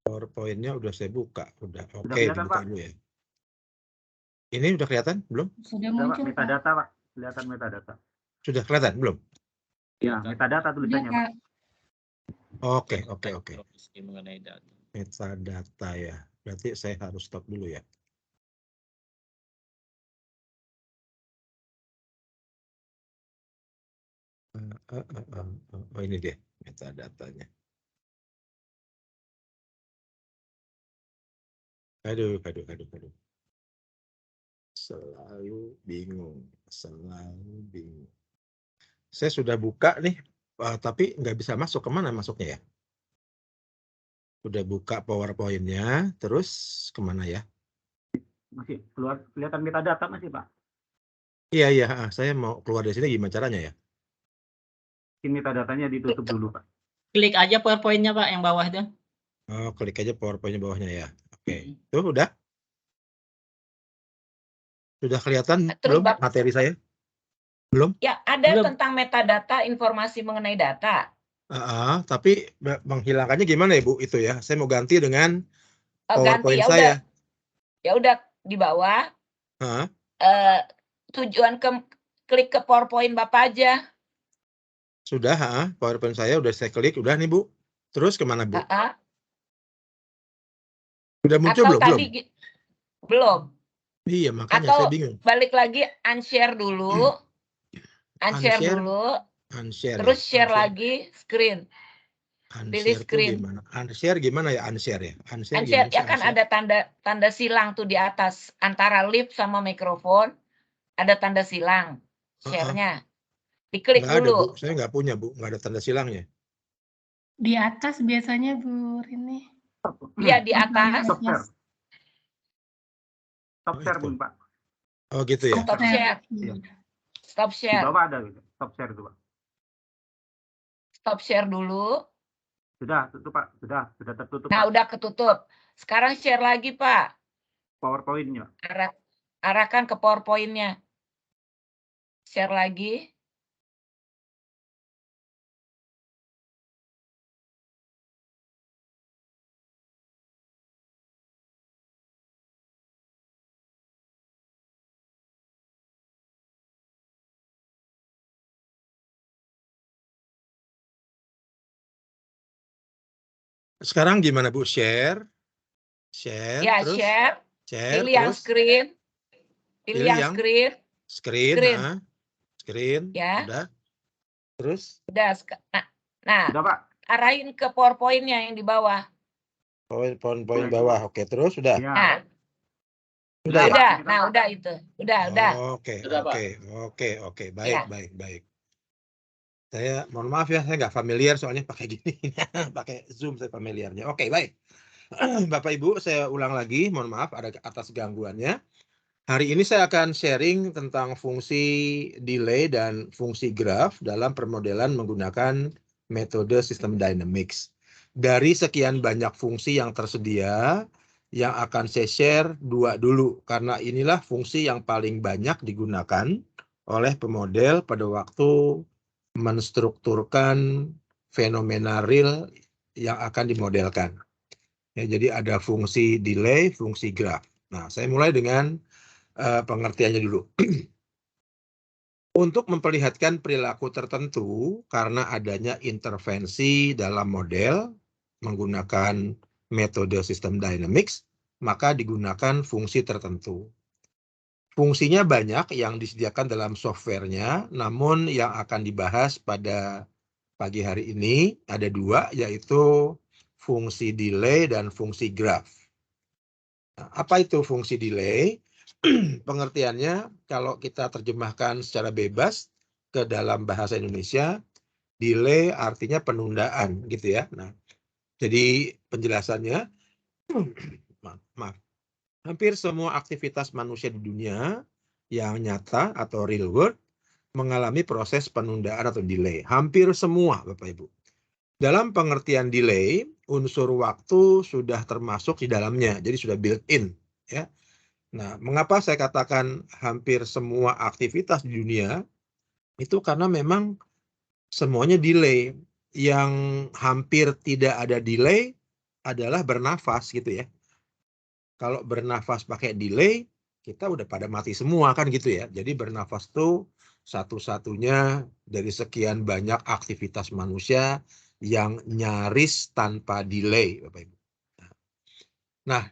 PowerPoint-nya udah saya buka, udah. Sudah Oke, kelihatan, dibuka Pak? dulu ya. Ini udah kelihatan belum? Sudah Sudah, Pak. muncul, Pak. Metadata, Pak. Kelihatan metadata. Sudah kelihatan belum? Ya, metadata Sudah, tulisannya, Pak. Pak. Oke. Mengenai data. Metadata ya. Berarti saya harus stop dulu ya. Oh, ini dia metadatanya. Aduh. Selalu bingung. Saya sudah buka nih, tapi nggak bisa masuk. Kemana masuknya ya? Udah buka PowerPoint-nya, terus kemana ya? Masih keluar, kelihatan metadata masih, Pak. Iya, saya mau keluar dari sini gimana caranya ya? Ini metadatanya ditutup dulu, Pak. Klik aja PowerPoint-nya, Pak, yang bawah itu. Oh, klik aja PowerPoint-nya bawahnya ya. Oke. Tuh udah? Sudah kelihatan Terus, belum materi saya? Belum? Ya, ada Belum. tentang metadata, informasi mengenai data. Tapi menghilangkannya gimana ya, Bu? Itu ya. Saya mau ganti dengan PowerPoint Ganti, saya. Ya udah di bawah. Heeh. Tujuan klik ke PowerPoint Bapak aja. Sudah, PowerPoint saya udah saya klik, udah nih Bu. Terus kemana Bu? Udah muncul Atau belum? tadi belum. Iya, makanya Atau saya bingung. balik lagi unshare dulu. Unshare dulu. Unshare. Terus ya. share lagi screen. Pilih Unshare tuh screen. gimana? Unshare gimana ya unshare ya? Unshare gimana sih ya kan unshare? ada tanda silang tuh di atas antara lip sama mikrofon. Ada tanda silang. Share-nya. Diklik Nggak ada, dulu. Bu. Saya nggak punya, Bu. Nggak ada tanda silangnya. Di atas biasanya, Bu Rini. Iya, di atas. Stop share, Bun, Pak. Oh, gitu ya. Stop share. Iya. Stop Di share. bawah ada gitu. Stop share itu, Pak. Stop share dulu. Sudah tutup, Pak. Sudah tertutup. Nah, Pak. udah ketutup. Sekarang share lagi, Pak. PowerPoint-nya. Arahkan ke PowerPoint-nya. Share lagi. Sekarang gimana, Bu? Share. Ya, Terus share. share, Pilih yang terus screen. pilih yang screen. Screen. Ya. Udah. Terus? Udah. Nah, Sudah, Pak. arahin ke PowerPoint-nya yang di bawah. Poin bawah. Oke, terus sudah. Ya. Nah. Udah ya? Udah. Nah, udah itu. Udah. Oke. Baik. Saya mohon maaf ya, saya nggak familiar soalnya pakai gini. Pakai Zoom saya familiarnya. Oke, baik. Bapak Ibu, saya ulang lagi, mohon maaf ada atas gangguannya. Hari ini saya akan sharing tentang fungsi delay dan fungsi graph dalam permodelan menggunakan metode System Dynamics. Dari sekian banyak fungsi yang tersedia, yang akan saya share 2 dulu, karena inilah fungsi yang paling banyak digunakan oleh pemodel pada waktu menstrukturkan fenomena real yang akan dimodelkan. Ya, jadi ada fungsi delay, fungsi graph. Nah, saya mulai dengan pengertiannya dulu. Untuk memperlihatkan perilaku tertentu karena adanya intervensi dalam model menggunakan metode System Dynamics, maka digunakan fungsi tertentu. Fungsinya banyak yang disediakan dalam softwarenya, namun yang akan dibahas pada pagi hari ini ada 2, yaitu fungsi delay dan fungsi graph. Nah, apa itu fungsi delay? Pengertiannya kalau kita terjemahkan secara bebas ke dalam bahasa Indonesia, delay artinya penundaan gitu ya. Nah, jadi penjelasannya, maaf. Hampir semua aktivitas manusia di dunia yang nyata atau real world mengalami proses penundaan atau delay. Hampir semua, Bapak Ibu. Dalam pengertian delay, unsur waktu sudah termasuk di dalamnya, jadi sudah built-in. Ya. Nah, mengapa saya katakan hampir semua aktivitas di dunia? Itu karena memang semuanya delay. Yang hampir tidak ada delay, adalah bernafas gitu ya. Kalau bernafas pakai delay, kita udah pada mati semua kan gitu ya. Jadi bernafas tuh satu-satunya dari sekian banyak aktivitas manusia yang nyaris tanpa delay, Bapak Ibu. Nah,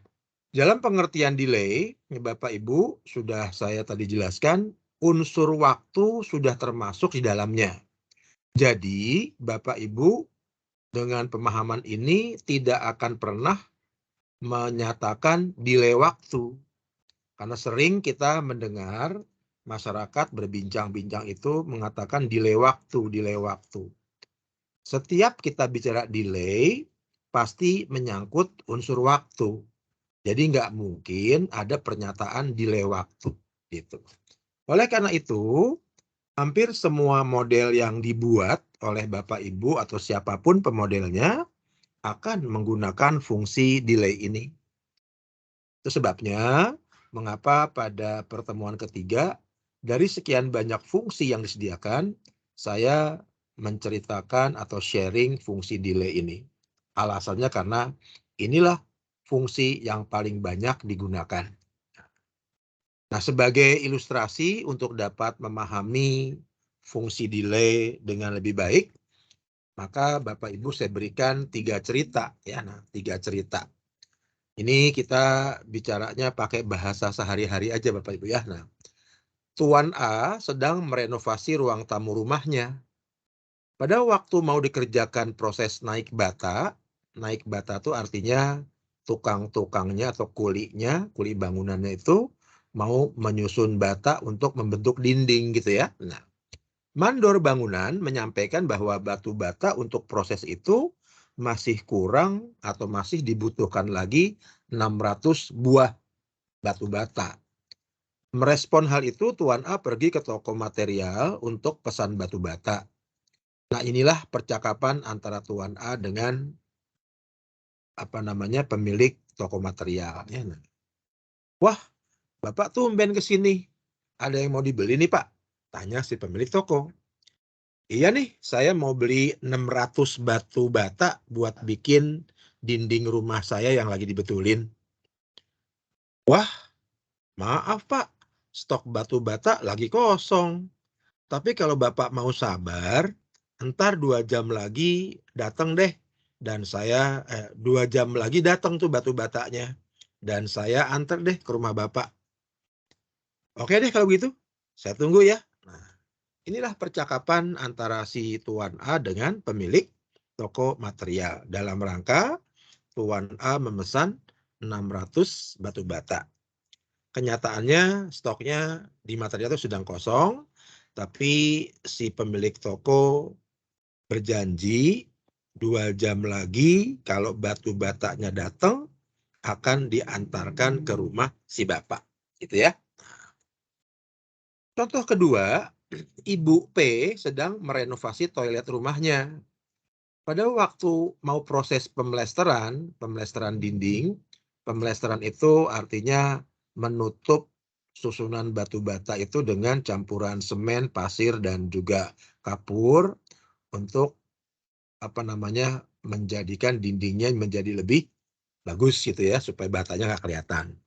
dalam pengertian delay, Bapak Ibu sudah saya tadi jelaskan, unsur waktu sudah termasuk di dalamnya. Jadi, Bapak Ibu dengan pemahaman ini tidak akan pernah menyatakan delay waktu. Karena sering kita mendengar masyarakat berbincang-bincang itu mengatakan delay waktu, delay waktu. Setiap kita bicara delay, pasti menyangkut unsur waktu. Jadi nggak mungkin ada pernyataan delay waktu. Gitu. Oleh karena itu, hampir semua model yang dibuat oleh Bapak Ibu atau siapapun pemodelnya akan menggunakan fungsi delay ini. Itu sebabnya mengapa pada pertemuan ketiga dari sekian banyak fungsi yang disediakan, saya menceritakan atau sharing fungsi delay ini. Alasannya karena inilah fungsi yang paling banyak digunakan. Nah, sebagai ilustrasi untuk dapat memahami fungsi delay dengan lebih baik, maka Bapak Ibu saya berikan 3 cerita ya. Nah, 3 cerita. Ini kita bicaranya pakai bahasa sehari-hari aja Bapak Ibu ya. Nah, Tuan A sedang merenovasi ruang tamu rumahnya. Pada waktu mau dikerjakan proses naik bata itu artinya tukang-tukangnya atau kulinya, kuli bangunannya itu mau menyusun bata untuk membentuk dinding gitu ya. Nah, mandor bangunan menyampaikan bahwa batu bata untuk proses itu masih kurang atau masih dibutuhkan lagi 600 buah batu bata. Merespon hal itu, Tuan A pergi ke toko material untuk pesan batu bata. Nah, inilah percakapan antara Tuan A dengan pemilik toko material. Nah, wah, Bapak tumben ke sini. Ada yang mau dibeli nih, Pak? Tanya si pemilik toko. Iya nih, saya mau beli 600 batu bata buat bikin dinding rumah saya yang lagi dibetulin. Wah, maaf Pak, stok batu bata lagi kosong. Tapi kalau Bapak mau sabar, ntar 2 jam lagi datang deh. Dan saya 2 jam lagi datang tuh batu batanya. Dan saya antar deh ke rumah Bapak. Oke deh kalau gitu, saya tunggu ya. Nah, inilah percakapan antara si Tuan A dengan pemilik toko material. Dalam rangka Tuan A memesan 600 batu bata. Kenyataannya stoknya di material itu sedang kosong, tapi si pemilik toko berjanji 2 jam lagi kalau batu batanya datang akan diantarkan ke rumah si Bapak. Gitu ya. Contoh kedua, Ibu P sedang merenovasi toilet rumahnya. Pada waktu mau proses pemlesteran dinding, pemlesteran itu artinya menutup susunan batu bata itu dengan campuran semen, pasir, dan juga kapur untuk menjadikan dindingnya menjadi lebih bagus gitu ya, supaya batanya nggak kelihatan.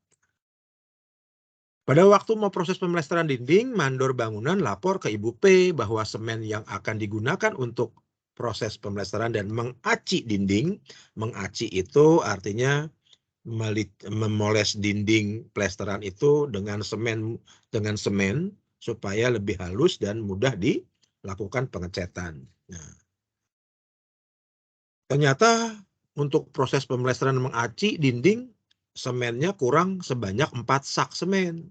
Pada waktu mau proses pemlesteran dinding, mandor bangunan lapor ke Ibu P bahwa semen yang akan digunakan untuk proses pemlesteran dan mengaci dinding, mengaci itu artinya memoles dinding plesteran itu dengan semen supaya lebih halus dan mudah dilakukan pengecetan. Nah, ternyata untuk proses pemlesteran mengaci dinding, semennya kurang sebanyak 4 sak semen.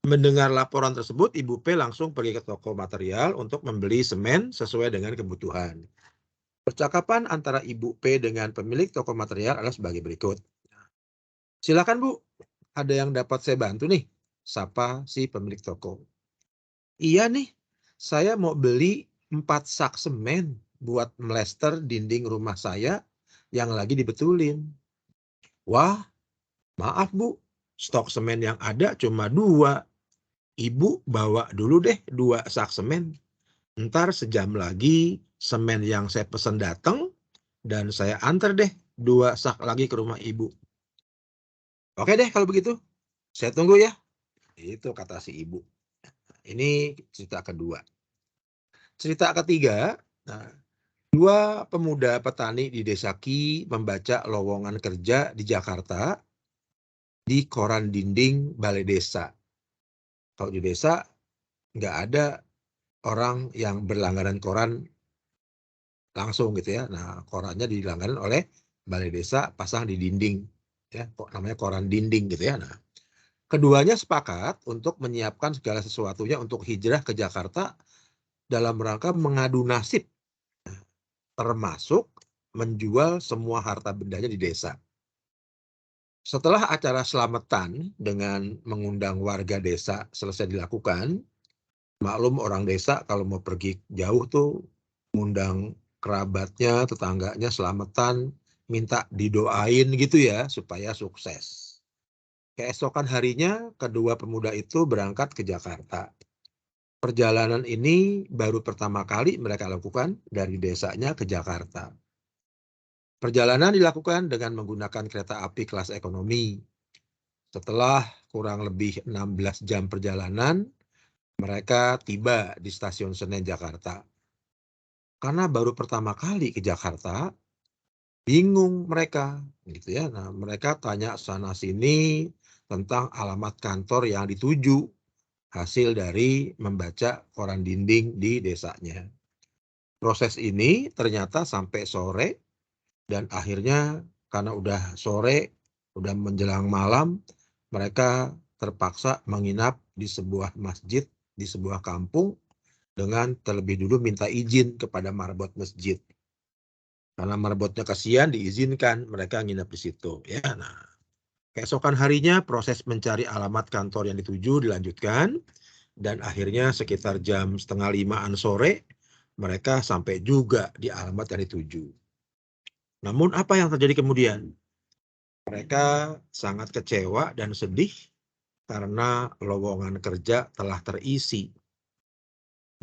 Mendengar laporan tersebut, Ibu P langsung pergi ke toko material untuk membeli semen sesuai dengan kebutuhan. Percakapan antara Ibu P dengan pemilik toko material adalah sebagai berikut. Silakan Bu, ada yang dapat saya bantu nih? Sapa si pemilik toko. Iya nih, saya mau beli 4 sak semen buat melester dinding rumah saya yang lagi dibetulin. Wah, maaf Bu, stok semen yang ada cuma 2. Ibu bawa dulu deh 2 sak semen. Ntar sejam lagi semen yang saya pesan datang dan saya antar deh 2 sak lagi ke rumah ibu. Oke deh kalau begitu. Saya tunggu ya. Itu kata si ibu. Ini cerita kedua. Cerita ketiga, nah, 2 pemuda petani di Desa Ki membaca lowongan kerja di Jakarta di koran dinding balai desa. Kalau di desa nggak ada orang yang berlangganan koran langsung gitu ya. Nah, korannya dilangganan oleh balai desa, pasang di dinding. Ya, kok namanya koran dinding gitu ya. Nah, keduanya sepakat untuk menyiapkan segala sesuatunya untuk hijrah ke Jakarta dalam rangka mengadu nasib, termasuk menjual semua harta bendanya di desa. Setelah acara selamatan dengan mengundang warga desa selesai dilakukan, maklum orang desa kalau mau pergi jauh tuh mengundang kerabatnya, tetangganya selamatan, minta didoain gitu ya supaya sukses. Keesokan harinya kedua pemuda itu berangkat ke Jakarta. Perjalanan ini baru pertama kali mereka lakukan dari desanya ke Jakarta. Perjalanan dilakukan dengan menggunakan kereta api kelas ekonomi. Setelah kurang lebih 16 jam perjalanan, mereka tiba di stasiun Senen Jakarta. Karena baru pertama kali ke Jakarta, bingung mereka, gitu ya. Nah, mereka tanya sana sini tentang alamat kantor yang dituju, hasil dari membaca koran dinding di desanya. Proses ini ternyata sampai sore dan akhirnya karena udah sore, udah menjelang malam, mereka terpaksa menginap di sebuah masjid di sebuah kampung dengan terlebih dulu minta izin kepada marbot masjid. Karena marbotnya kasihan diizinkan mereka nginap di situ ya. Nah, keesokan harinya proses mencari alamat kantor yang dituju dilanjutkan dan akhirnya sekitar jam 4:30 sore mereka sampai juga di alamat yang dituju. Namun apa yang terjadi kemudian? Mereka sangat kecewa dan sedih karena lowongan kerja telah terisi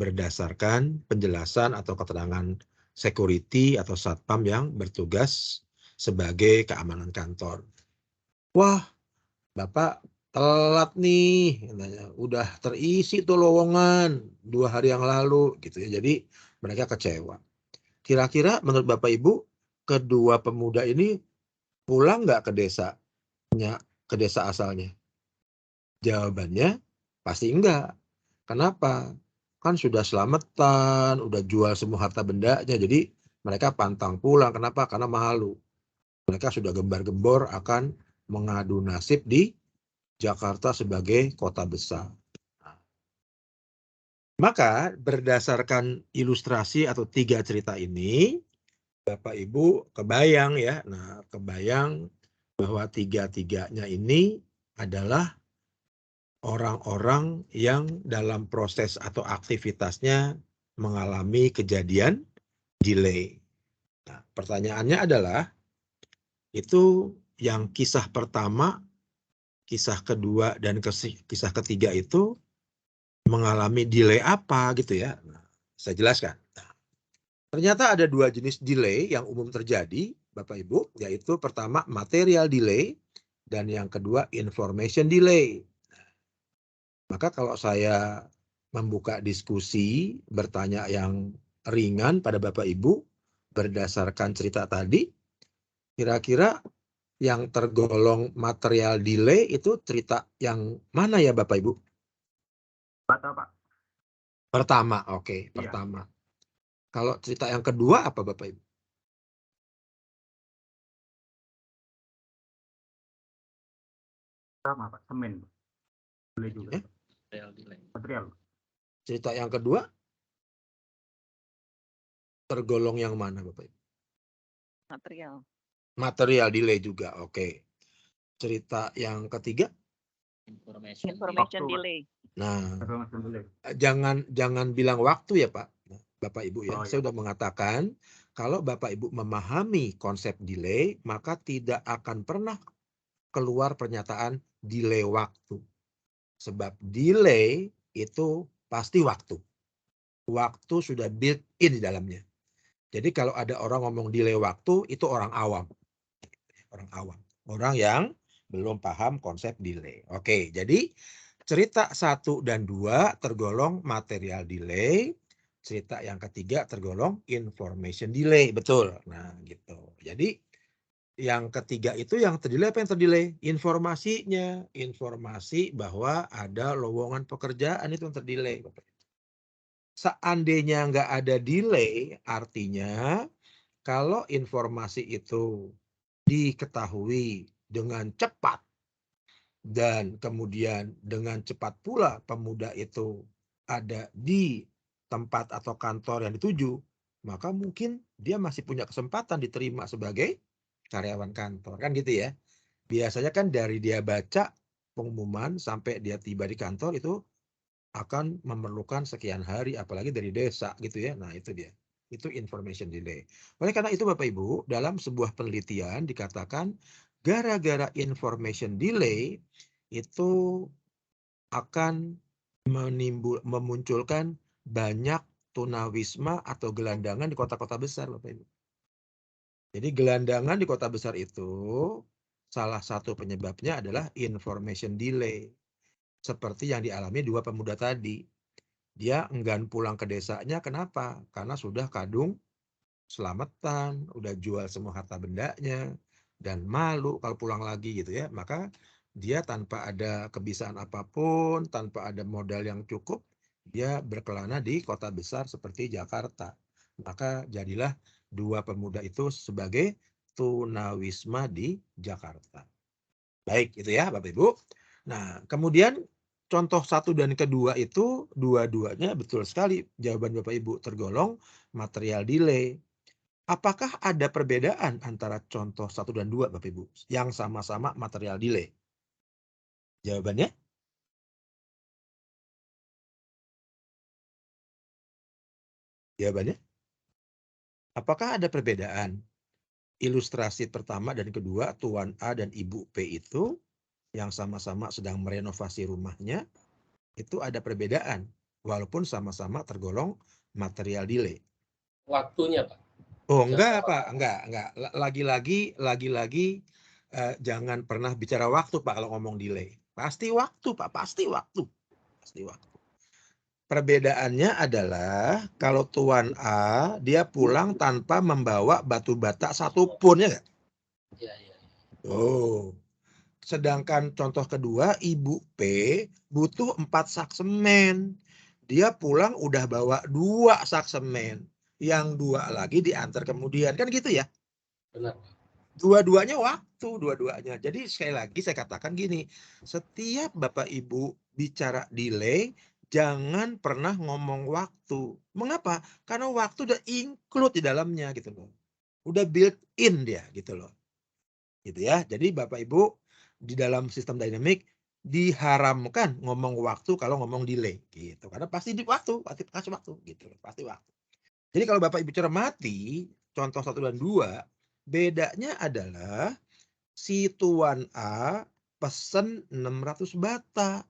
berdasarkan penjelasan atau keterangan security atau satpam yang bertugas sebagai keamanan kantor. Wah, Bapak telat nih, udah terisi tuh lowongan 2 hari yang lalu gitu ya. Jadi mereka kecewa. Kira-kira menurut Bapak Ibu, kedua pemuda ini pulang nggak ke desanya, ke desa asalnya? Jawabannya pasti enggak. Kenapa? Kan sudah selamatan, udah jual semua harta bendanya, jadi mereka pantang pulang. Kenapa? Karena malu. Mereka sudah gembar-gembor akan mengadu nasib di Jakarta sebagai kota besar. Maka berdasarkan ilustrasi atau 3 cerita ini, Bapak Ibu kebayang ya, nah kebayang bahwa 3-tiganya ini adalah orang-orang yang dalam proses atau aktivitasnya mengalami kejadian delay. Nah, pertanyaannya adalah, itu yang kisah pertama, kisah kedua, dan kisah ketiga itu mengalami delay apa gitu ya? Nah, saya jelaskan. Nah, ternyata ada 2 jenis delay yang umum terjadi, Bapak Ibu, yaitu pertama material delay dan yang kedua information delay. Maka kalau saya membuka diskusi, bertanya yang ringan pada Bapak Ibu berdasarkan cerita tadi, kira-kira yang tergolong material delay itu cerita yang mana ya Bapak Ibu? Pak. Pertama, oke, Iya. pertama. Kalau cerita yang kedua apa Bapak Ibu? Sama Pak, semen. Boleh juga. Ya. Material. Cerita yang kedua tergolong yang mana Bapak Ibu? Material. Material delay juga, oke. Cerita yang ketiga? Information Waktu, Pak. delay. Nah, Information delay. jangan bilang waktu ya Pak, Bapak Ibu ya. Oh, iya. Saya sudah mengatakan kalau Bapak Ibu memahami konsep delay, maka tidak akan pernah keluar pernyataan delay waktu. Sebab delay itu pasti waktu. Waktu sudah built in di dalamnya. Jadi kalau ada orang ngomong delay waktu, itu orang awam. orang awam, orang yang belum paham konsep delay. Oke, jadi cerita 1 dan 2 tergolong material delay, cerita yang ketiga tergolong information delay, betul. Nah, gitu. Jadi yang ketiga itu yang terdelay apa yang terdelay? Informasinya, informasi bahwa ada lowongan pekerjaan itu yang terdelay. Seandainya nggak ada delay, artinya kalau informasi itu diketahui dengan cepat dan kemudian dengan cepat pula pemuda itu ada di tempat atau kantor yang dituju, maka mungkin dia masih punya kesempatan diterima sebagai karyawan kantor, kan gitu ya. Biasanya kan dari dia baca pengumuman sampai dia tiba di kantor itu akan memerlukan sekian hari, apalagi dari desa gitu ya. Nah itu dia, itu information delay. Oleh karena itu Bapak Ibu, dalam sebuah penelitian dikatakan gara-gara information delay itu akan memunculkan banyak tunawisma atau gelandangan di kota-kota besar Bapak Ibu. Jadi gelandangan di kota besar itu salah satu penyebabnya adalah information delay. Seperti yang dialami 2 pemuda tadi. Dia enggan pulang ke desanya, kenapa? Karena sudah kadung selamatan, udah jual semua harta bendanya, dan malu kalau pulang lagi gitu ya. Maka dia tanpa ada kebisaan apapun, tanpa ada modal yang cukup, dia berkelana di kota besar seperti Jakarta. Maka jadilah 2 pemuda itu sebagai tunawisma di Jakarta. Baik, itu ya Bapak Ibu. Nah, kemudian contoh 1 dan kedua itu dua-duanya betul sekali jawaban Bapak Ibu tergolong material delay. Apakah ada perbedaan antara contoh 1 dan 2 Bapak Ibu yang sama-sama material delay? Jawabannya? Jawabannya? Apakah ada perbedaan? Ilustrasi pertama dan kedua, Tuan A dan Ibu P itu yang sama-sama sedang merenovasi rumahnya, itu ada perbedaan walaupun sama-sama tergolong material delay. Waktunya, Pak. Oh enggak Pak, enggak. Lagi-lagi jangan pernah bicara waktu Pak kalau ngomong delay. Pasti waktu Pak, pasti waktu. Perbedaannya adalah kalau Tuan A dia pulang tanpa membawa batu bata satupun ya enggak? Iya. Oh. Sedangkan contoh kedua Ibu P butuh 4 sak semen. Dia pulang udah bawa 2 sak semen. Yang 2 lagi diantar kemudian. Kan gitu ya? Benar. Dua-duanya waktu, dua-duanya. Jadi sekali lagi saya katakan gini. Setiap Bapak Ibu bicara delay, jangan pernah ngomong waktu. Mengapa? Karena waktu udah include di dalamnya gitu loh. Udah built in dia gitu loh. Gitu ya. Jadi Bapak Ibu di dalam sistem dynamic diharamkan ngomong waktu kalau ngomong delay gitu. Karena pasti di waktu, pasti kasih waktu gitu loh, pasti waktu. Jadi kalau Bapak Ibu cermati contoh 1 dan 2, bedanya adalah si Tuan A pesen 600 bata.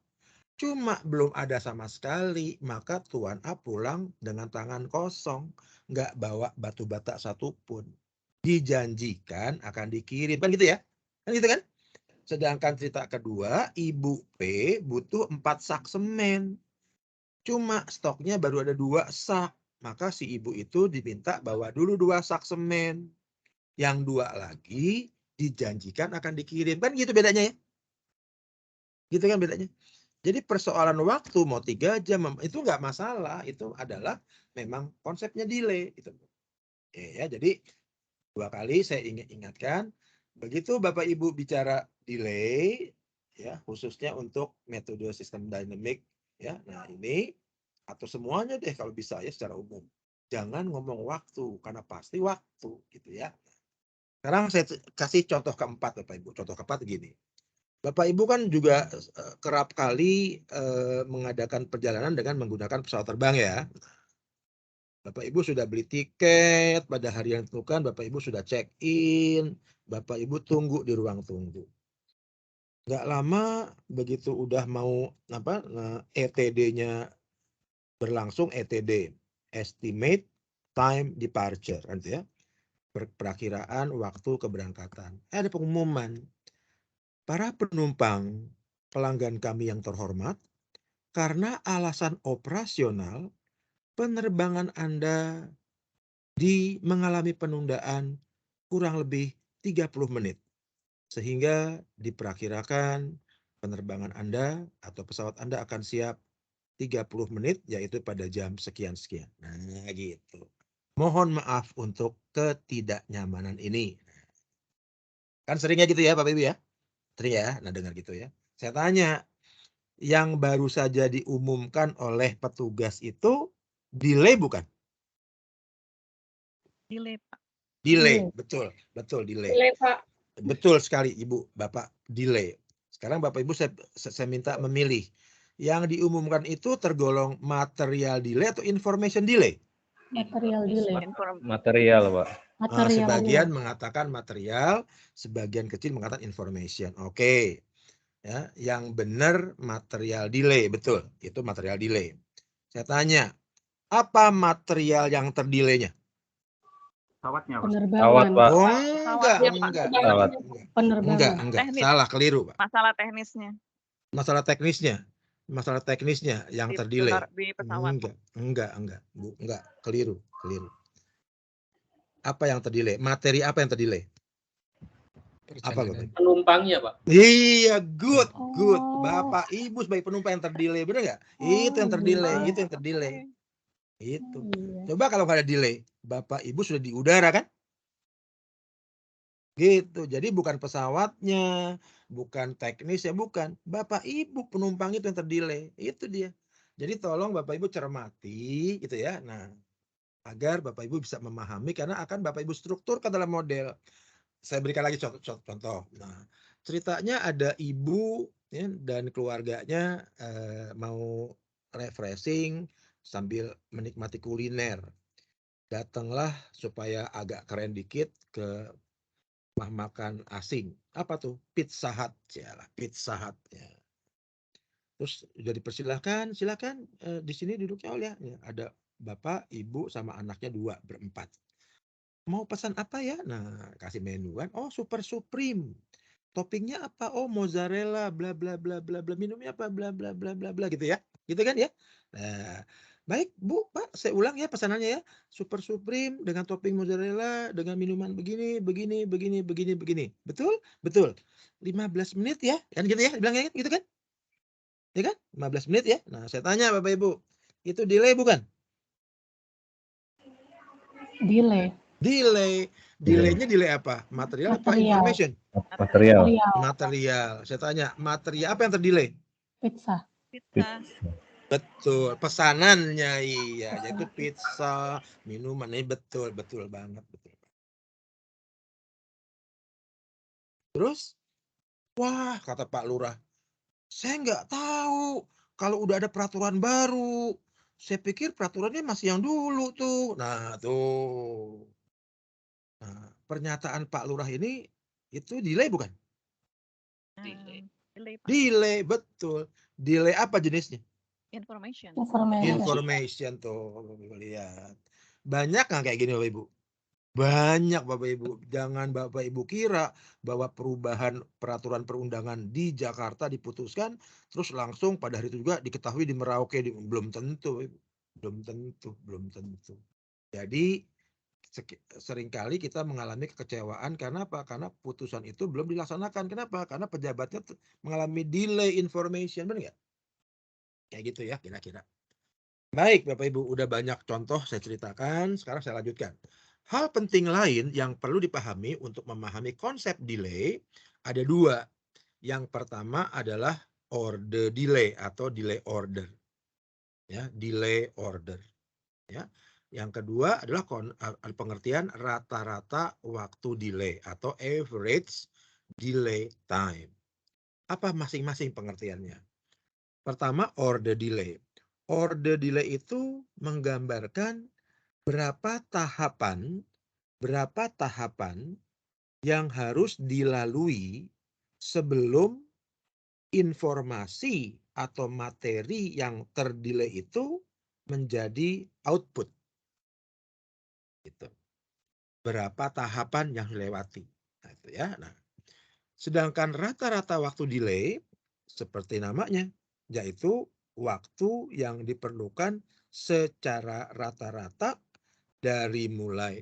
Cuma belum ada sama sekali, maka Tuan A pulang dengan tangan kosong, nggak bawa batu bata satupun. Dijanjikan akan dikirim, kan gitu ya? Kan gitu kan? Sedangkan cerita kedua, Ibu P butuh 4 sak semen. Cuma stoknya baru ada 2 sak. Maka si ibu itu diminta bawa dulu 2 sak semen. Yang 2 lagi dijanjikan akan dikirim. Kan gitu bedanya ya? Gitu kan bedanya? Jadi persoalan waktu mau 3 jam itu nggak masalah. Itu adalah memang konsepnya delay. Gitu. Ya, jadi 2 kali saya ingatkan. Begitu Bapak Ibu bicara delay, ya khususnya untuk metode sistem dynamic, ya. Nah ini atau semuanya deh kalau bisa ya secara umum. Jangan ngomong waktu karena pasti waktu, gitu ya. Sekarang saya kasih contoh keempat Bapak Ibu. Contoh keempat gini. Bapak Ibu kan juga kerap kali mengadakan perjalanan dengan menggunakan pesawat terbang ya. Bapak Ibu sudah beli tiket pada hari yang ditentukan, Bapak Ibu sudah check in, Bapak Ibu tunggu di ruang tunggu. Nggak lama begitu udah mau ETD-nya berlangsung, ETD, estimate time departure, kan ya. Perakiraan waktu keberangkatan. Ada pengumuman. Para penumpang pelanggan kami yang terhormat, karena alasan operasional, penerbangan Anda mengalami penundaan kurang lebih 30 menit. Sehingga diperkirakan penerbangan Anda atau pesawat Anda akan siap 30 menit, yaitu pada jam sekian-sekian. Nah, gitu. Mohon maaf untuk ketidaknyamanan ini. Kan seringnya gitu ya, Bapak Ibu ya? Sering ya? Nah, dengar gitu ya. Saya tanya, yang baru saja diumumkan oleh petugas itu delay bukan? Delay, Pak. Delay, betul, betul delay. Boleh, Pak. Betul sekali Ibu, Bapak, delay. Sekarang Bapak Ibu saya minta memilih. Yang diumumkan itu tergolong material delay atau information delay? Material delay. Material, Pak. Material Sebagian delay. mengatakan material, sebagian kecil mengatakan information. Oke. Ya, yang benar material delay, betul. Itu material delay. Saya tanya, apa material yang terdelay-nya? Pesawatnya, Pak. Pesawat, Penerbangan. Pak. Oh, Pesawatnya, Pak. Pesawat. Penerbangan. enggak. Teknis. Salah, keliru, Pak. Masalah teknisnya Masalah teknisnya yang di terdelay. di pesawat. Enggak, keliru. Apa yang terdelay? Materi apa yang terdelay? Apa Bapak? Penumpangnya, Pak. Iya, good. Oh. Bapak Ibu sebagai penumpang yang terdelay, benar nggak? Itu yang terdelay, iya. itu yang terdelay. Itu. Iya. Coba kalau nggak ada delay, Bapak Ibu sudah di udara kan? Gitu. Jadi bukan pesawatnya, bukan teknisnya, bukan. Bapak Ibu penumpang itu yang terdelay. Itu dia. Jadi tolong Bapak Ibu cermati gitu ya. Nah, agar Bapak Ibu bisa memahami karena akan Bapak Ibu strukturkan dalam model. Saya berikan lagi contoh. Nah, ceritanya ada ibu ya, dan keluarganya mau refreshing sambil menikmati kuliner. Datanglah supaya agak keren dikit ke rumah makan asing. Apa tuh? Pizza Hut. Yalah, Pizza Hut. Ya. Terus udah dipersilahkan, silakan di sini duduknya ya. Ada bapak, ibu sama anaknya 2 berempat. Mau pesan apa ya? Nah, kasih menu kan. Oh, Super Supreme. Toppingnya apa? Oh, mozzarella, bla bla bla bla bla. Minumnya apa? Bla bla bla bla bla gitu ya. Gitu kan ya? Nah, baik Bu, Pak, saya ulang ya pesanannya ya. Super Supreme dengan topping mozzarella dengan minuman begini, begini, begini, begini, begini. Betul? Betul. 15 menit ya. Kan gitu ya? Bilangnya gitu kan? Ya kan? 15 menit ya. Nah, saya tanya Bapak Ibu, itu delay bukan? Delay. Delaynya delay apa? Material apa Material. information? Material. Material. Saya tanya, material apa yang terdelay? Pizza. Pizza. Betul, pesanannya iya, yaitu pizza, minuman ini betul banget, betul. Terus, wah kata Pak Lurah, saya nggak tahu kalau udah ada peraturan baru. Saya pikir peraturannya masih yang dulu tuh. Nah tuh. Nah, pernyataan Pak Lurah ini itu delay bukan? Delay, Pak. Delay, betul. Delay apa jenisnya? Information. Information tuh, lihat. Banyak nggak kayak gini Bapak Ibu? Banyak Bapak Ibu. Jangan Bapak Ibu kira bahwa perubahan peraturan perundangan di Jakarta diputuskan, terus langsung pada hari itu juga diketahui di Merauke. Belum tentu. Belum tentu. Jadi seringkali kita mengalami kekecewaan karena apa? Karena putusan itu belum dilaksanakan. Kenapa? Karena pejabatnya mengalami delay information, benar nggak? Kayak gitu ya kira-kira. Baik Bapak Ibu, udah banyak contoh saya ceritakan, sekarang saya lanjutkan. Hal penting lain yang perlu dipahami untuk memahami konsep delay ada 2. Yang pertama adalah order delay atau delay order. Ya, delay order. Ya. Yang kedua adalah pengertian rata-rata waktu delay atau average delay time. Apa masing-masing pengertiannya? Pertama, order delay. Order delay itu menggambarkan berapa tahapan yang harus dilalui sebelum informasi atau materi yang terdelay itu menjadi output. Gitu. berapa tahapan yang dilewati. Nah, itu ya. Nah, sedangkan rata-rata waktu delay seperti namanya, yaitu waktu yang diperlukan secara rata-rata dari mulai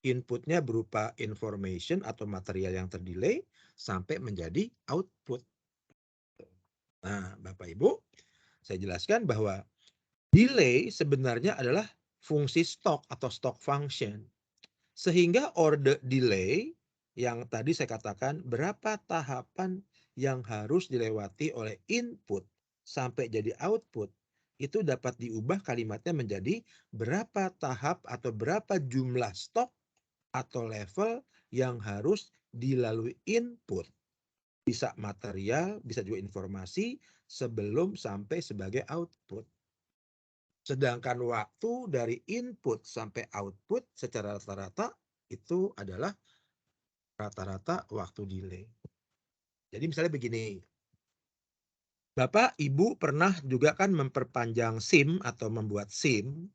inputnya berupa information atau material yang terdelay sampai menjadi output. Nah, Bapak Ibu, saya jelaskan bahwa delay sebenarnya adalah fungsi stok atau stock function. Sehingga order delay yang tadi saya katakan berapa tahapan yang harus dilewati oleh input sampai jadi output, itu dapat diubah kalimatnya menjadi berapa tahap atau berapa jumlah stok atau level yang harus dilalui input. Bisa material, bisa juga informasi sebelum sampai sebagai output. Sedangkan waktu dari input sampai output secara rata-rata itu adalah rata-rata waktu delay. Jadi misalnya begini, Bapak Ibu pernah juga kan memperpanjang SIM atau membuat SIM.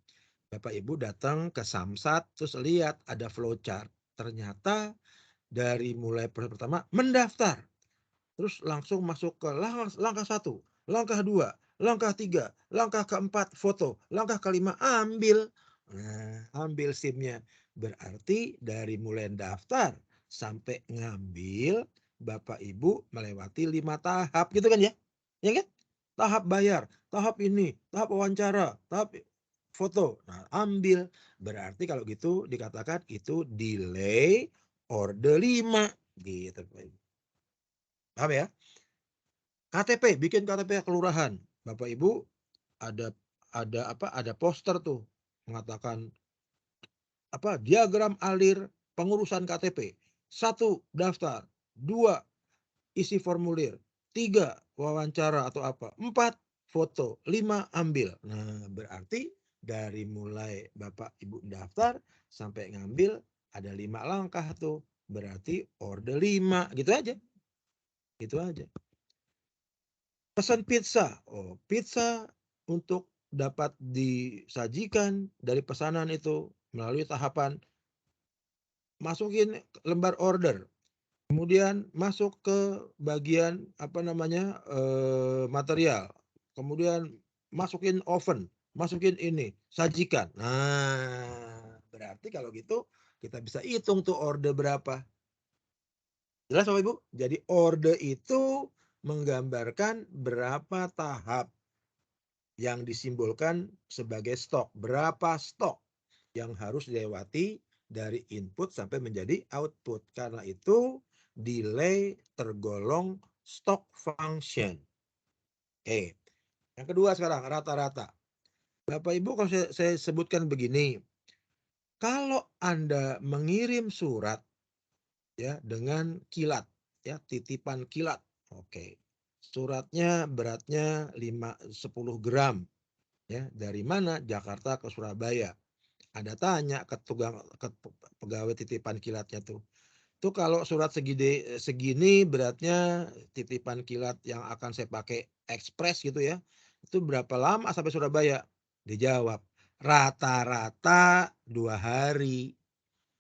Bapak Ibu datang ke Samsat terus lihat ada flowchart. Ternyata dari mulai pertama mendaftar, terus langsung masuk ke langkah 1, langkah 2, langkah 3, langkah keempat foto, langkah kelima ambil. Nah, ambil SIM-nya. Berarti dari mulai daftar sampai ngambil Bapak Ibu melewati 5 tahap gitu kan ya? Ya kan? Tahap bayar, tahap ini, tahap wawancara, tahap foto. Nah, ambil. Berarti kalau gitu dikatakan itu delay order 5 gitu Bapak Ibu. Paham ya? KTP, bikin KTP kelurahan. Bapak Ibu ada poster tuh mengatakan diagram alir pengurusan KTP. 1, daftar. 2, isi formulir. 3, wawancara atau apa. 4, foto. 5, ambil. Nah, berarti dari mulai Bapak Ibu daftar sampai ngambil ada 5 langkah tuh. Berarti order 5 gitu aja. Gitu aja. Pesan pizza. Oh, pizza untuk dapat disajikan dari pesanan itu melalui tahapan masukin lembar order. Kemudian masuk ke bagian material. Kemudian masukin oven, masukin ini, sajikan. Nah, berarti kalau gitu kita bisa hitung tuh order berapa. Jelas Bapak Ibu? Jadi order itu menggambarkan berapa tahap yang disimbolkan sebagai stok. Berapa stok yang harus dilewati dari input sampai menjadi output. Karena itu delay tergolong stock function. Oke. Yang kedua sekarang rata-rata. Bapak Ibu kalau saya sebutkan begini. Kalau Anda mengirim surat ya dengan kilat ya, titipan kilat. Oke. Suratnya beratnya 10 gram ya, dari mana? Jakarta ke Surabaya. Anda tanya ke pegawai titipan kilatnya tuh. Tuh kalau surat segini beratnya titipan kilat yang akan saya pakai ekspres gitu ya. Itu berapa lama sampai Surabaya? Dijawab, rata-rata 2 hari.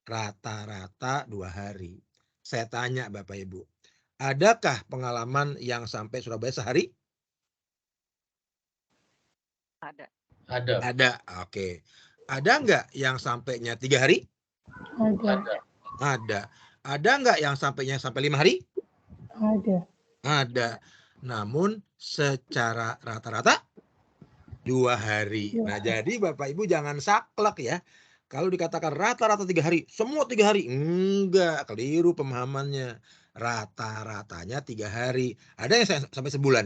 Rata-rata 2 hari. Saya tanya Bapak Ibu, adakah pengalaman yang sampai Surabaya sehari? Ada. Ada. Ada, oke. Ada nggak yang sampainya 3 hari? Ada. Ada. Ada nggak yang sampainya sampai 5 hari? Ada. Ada. Namun secara rata-rata 2 hari. Nah, jadi Bapak Ibu jangan saklek ya. Kalau dikatakan rata-rata 3 hari, semua 3 hari. Enggak, keliru pemahamannya. Rata-ratanya 3 hari. Ada yang sampai sebulan?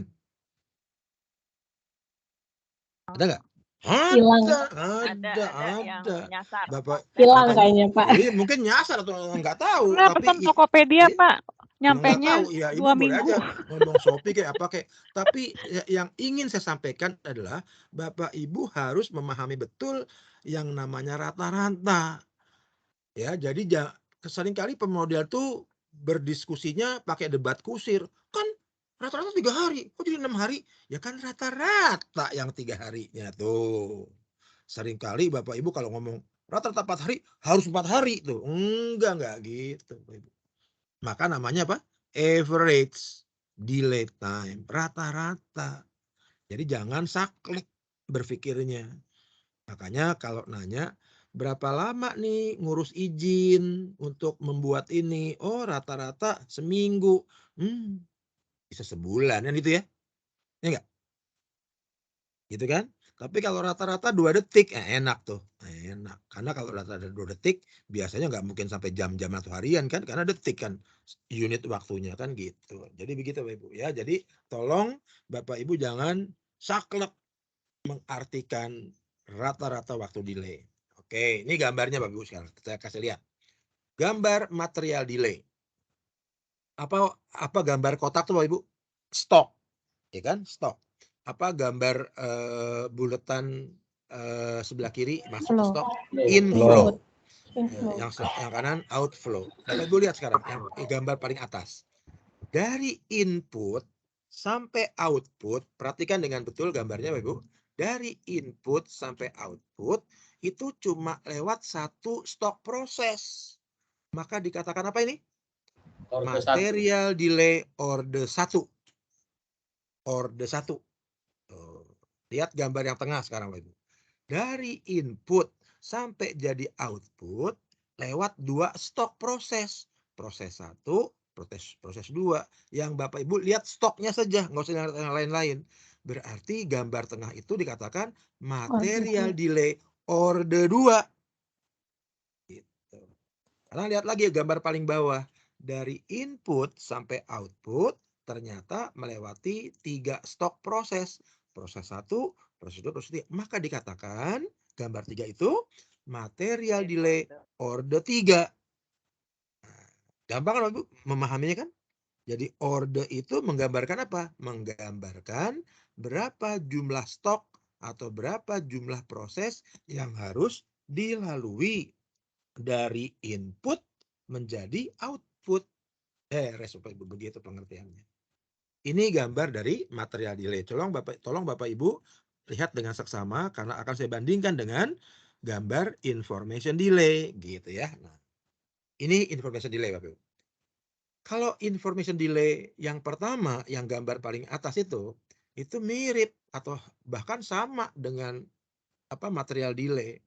Ada nggak? Hilang. Ada yang nyasar. Bapak Hilang Bapak- kayaknya, Pak. Iya, mungkin nyasar atau nggak tahu. Pernah Tapi pesan Tokopedia, iya, Pak. nggak Nyampainya tahu. Ya, Ibu 2 boleh minggu. aja ngomong Shopee kayak apa kayak. Tapi yang ingin saya sampaikan adalah Bapak Ibu harus memahami betul yang namanya rata-rata. Ya, jadi seringkali pemodel tuh berdiskusinya pakai debat kusir. Kan rata-rata 3 hari, kok jadi 6 hari? Ya kan rata-rata yang 3 harinya tuh. Seringkali Bapak Ibu kalau ngomong Rata-rata 4 hari harus 4 hari tuh. Enggak gitu. Maka namanya apa? Average delay time. Rata-rata. Jadi jangan saklek berpikirnya. Makanya kalau nanya berapa lama nih ngurus izin untuk membuat ini? Oh rata-rata seminggu. Bisa sebulan kan gitu ya. Ya enggak? Gitu kan? Tapi kalau rata-rata 2 detik, enak tuh. Enak. Karena kalau rata-rata 2 detik, biasanya nggak mungkin sampai jam-jam atau harian kan, karena detik kan unit waktunya kan gitu. Jadi begitu Bapak Ibu ya. Jadi tolong Bapak Ibu jangan saklek mengartikan rata-rata waktu delay. Oke, ini gambarnya Bapak Ibu sekarang. Saya kasih lihat. Gambar material delay. Apa gambar kotak tuh Bapak Ibu? Stok. Ya kan? Stok. Apa gambar buletan sebelah kiri masuk Flow. stok? Inflow. Inflow. Inflow. Yang kanan outflow. Bapak Ibu lihat sekarang yang gambar paling atas. Dari input sampai output, perhatikan dengan betul gambarnya Bapak Ibu. Dari input sampai output itu cuma lewat satu stok proses. Maka dikatakan apa ini? Orde 1. Material delay orde 1. Orde 1. Lihat gambar yang tengah sekarang Bapak Ibu. Dari input sampai jadi output lewat 2 stok proses. Proses 1, proses 2. Yang Bapak Ibu lihat stoknya saja, nggak usah lihat yang lain-lain. Berarti gambar tengah itu dikatakan material delay orde 2. Gitu. Karena lihat lagi gambar paling bawah. Dari input sampai output ternyata melewati 3 stok proses. Proses 1, proses 2, proses 3. Maka dikatakan gambar 3 itu material delay orde 3. Nah, gampang kan Ibu memahaminya kan? Jadi orde itu menggambarkan apa? Menggambarkan berapa jumlah stok atau berapa jumlah proses yang harus dilalui dari input menjadi output. Bapak Ibu begitu pengertiannya. Ini gambar dari material delay. Tolong Bapak Ibu lihat dengan seksama karena akan saya bandingkan dengan gambar information delay gitu ya. Nah, ini information delay Bapak Ibu. Kalau information delay yang pertama, yang gambar paling atas itu mirip atau bahkan sama dengan material delay.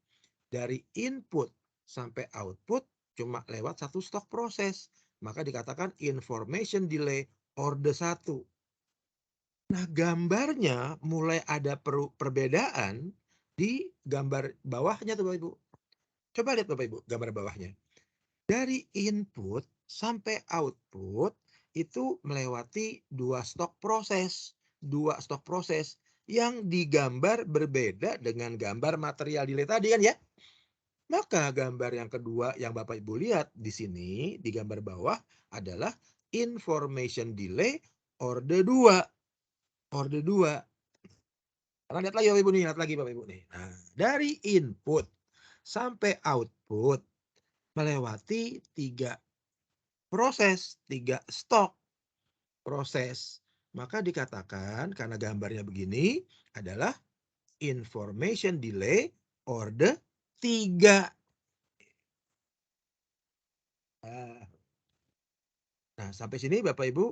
Dari input sampai output cuma lewat satu stok proses. Maka dikatakan information delay orde 1. Nah, gambarnya mulai ada perbedaan di gambar bawahnya tuh Bapak Ibu. Coba lihat Bapak Ibu gambar bawahnya. Dari input sampai output itu melewati 2 stok proses. 2 stok proses yang digambar berbeda dengan gambar material delay tadi kan ya. Maka gambar yang kedua yang Bapak Ibu lihat di sini di gambar bawah adalah information delay orde 2. Orde 2. Karena lihat lagi Bapak Ibu nih, lihat lagi Bapak Ibu nih. Nah, dari input sampai output melewati 3 proses, 3 stok proses. Maka dikatakan karena gambarnya begini adalah information delay orde 3. Nah, sampai sini Bapak Ibu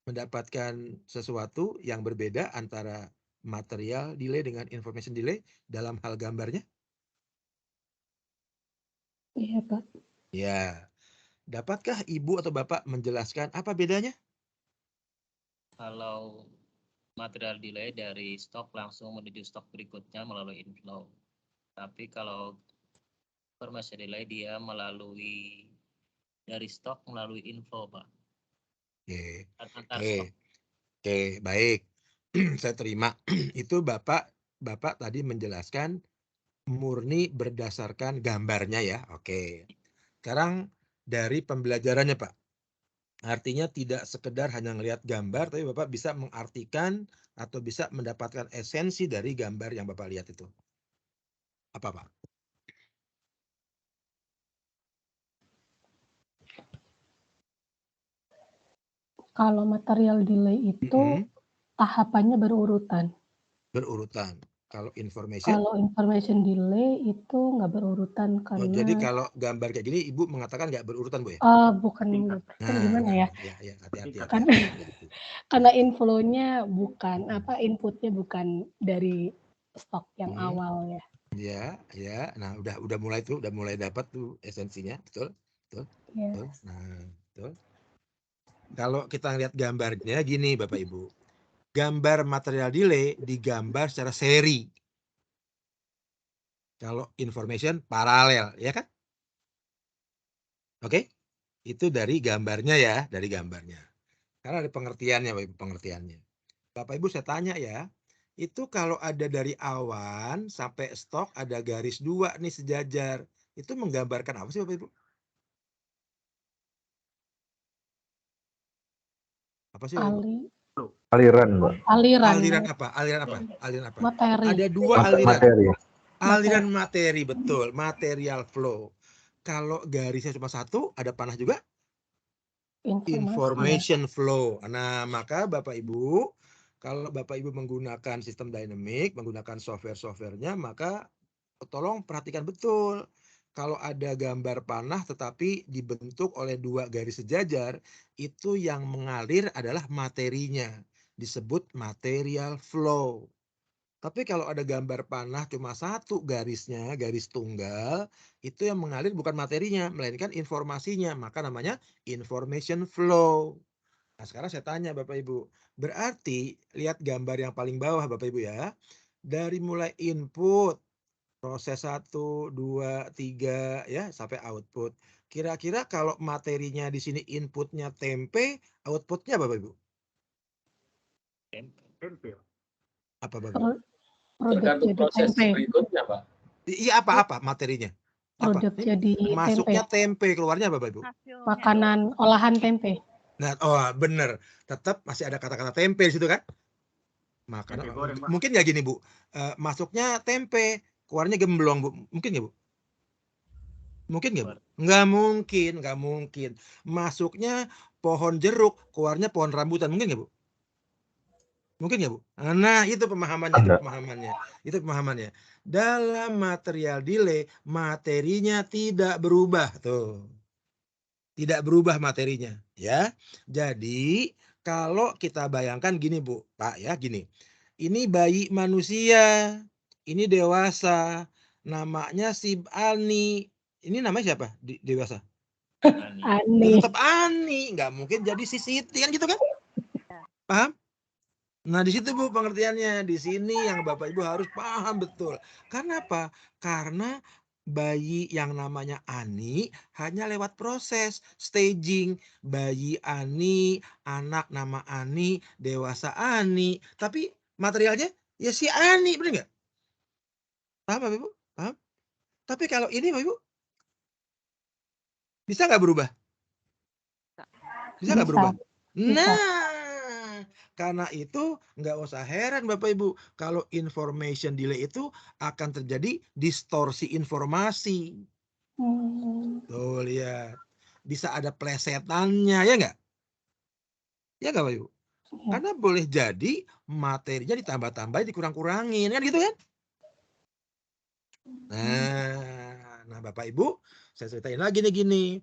mendapatkan sesuatu yang berbeda antara material delay dengan information delay dalam hal gambarnya? Iya, Pak. Ya. Dapatkah Ibu atau Bapak menjelaskan apa bedanya? Kalau material delay dari stok langsung menuju stok berikutnya melalui inflow. Tapi kalau information delay dia melalui dari stok melalui inflow, Pak. Oke. Antar stok. Oke, baik. Saya terima. Itu Bapak tadi menjelaskan murni berdasarkan gambarnya ya. Oke. Sekarang dari pembelajarannya, Pak. Artinya tidak sekedar hanya melihat gambar, tapi Bapak bisa mengartikan atau bisa mendapatkan esensi dari gambar yang Bapak lihat itu. Apa, Pak? Kalau material delay itu tahapannya berurutan. Berurutan. Kalau information, Kalau information delay itu nggak berurutan oh, jadi karena kalau gambar kayak gini Ibu mengatakan nggak berurutan, Bu ya? bukan Tingkat. nggak berurutan, gimana ya? Ya, hati-hati. Tingkat. Karena karena inflow-nya bukan inputnya bukan dari stok yang awal ya. Ya. Nah, udah mulai dapat tuh esensinya, betul. Yes. Betul. Nah, betul. Kalau kita lihat gambarnya gini, Bapak Ibu. Gambar material delay digambar secara seri. Kalau information paralel, ya kan? Oke? Itu dari gambarnya ya, dari gambarnya. Karena ada pengertiannya, Bapak Ibu, pengertiannya. Bapak Ibu saya tanya ya, itu kalau ada dari awan sampai stok ada garis 2 nih sejajar, itu menggambarkan apa sih Bapak Ibu? Apa sih Bapak Ibu? Aliran, Mbak. Aliran apa? materi. Ada 2 aliran. Materi. Aliran materi, betul. Material flow. Kalau garisnya cuma 1, ada panah juga? Information flow. Nah, maka Bapak Ibu, kalau Bapak Ibu menggunakan sistem dynamic, menggunakan software-softwarenya, maka tolong perhatikan betul. Kalau ada gambar panah tetapi dibentuk oleh 2 garis sejajar, itu yang mengalir adalah materinya. Disebut material flow. Tapi kalau ada gambar panah cuma 1 garisnya, garis tunggal, itu yang mengalir bukan materinya, melainkan informasinya. Maka namanya information flow. Nah, sekarang saya tanya Bapak Ibu, berarti lihat gambar yang paling bawah Bapak Ibu ya. Dari mulai input, proses 1, 2, 3 ya sampai output. Kira-kira kalau materinya di sini inputnya tempe, outputnya Bapak Ibu? Tempe. Apa Bapak Ibu? Tergantung proses berikutnya, Pak. Iya apa materinya? Apa? Produk jadi Masuknya tempe. keluarnya Bapak Ibu? Hasilnya. Makanan olahan tempe. Nah, bener. Tetap masih ada kata-kata tempe di situ kan? Makanan Tempe goreng, Pak. mungkin nggak gini Bu, masuknya tempe, keluarnya gemblong Bu, mungkin nggak Bu? Mungkin nggak Bu? Nggak mungkin. Masuknya pohon jeruk, keluarnya pohon rambutan, mungkin nggak Bu? Mungkin nggak Bu? Nah, itu pemahamannya. Dalam material delay, materinya tidak berubah tuh. Tidak berubah materinya, ya. Jadi, kalau kita bayangkan gini, Bu, Pak ya, gini. Ini bayi manusia, ini dewasa, namanya si Ani. Ini namanya siapa? Dewasa? Ani. Tetap Ani, nggak mungkin jadi si Siti kan gitu kan? Paham? Nah, di situ Bu pengertiannya. Di sini yang Bapak Ibu harus paham betul. Karena apa? Karena bayi yang namanya Ani hanya lewat proses staging. Bayi Ani, anak nama Ani, dewasa Ani. Tapi materialnya ya si Ani, benar nggak? Paham Bapak Ibu? Paham? Tapi kalau ini Bapak Ibu, bisa nggak berubah? Bisa nggak berubah? Nah, karena itu nggak usah heran Bapak Ibu kalau information delay itu akan terjadi distorsi informasi. Tuh lihat, bisa ada plesetannya ya nggak? Ya nggak Bapak Ibu? Karena boleh jadi materinya ditambah-tambahin, dikurang-kurangin kan gitu kan? Nah Bapak Ibu, saya ceritain lagi nih gini.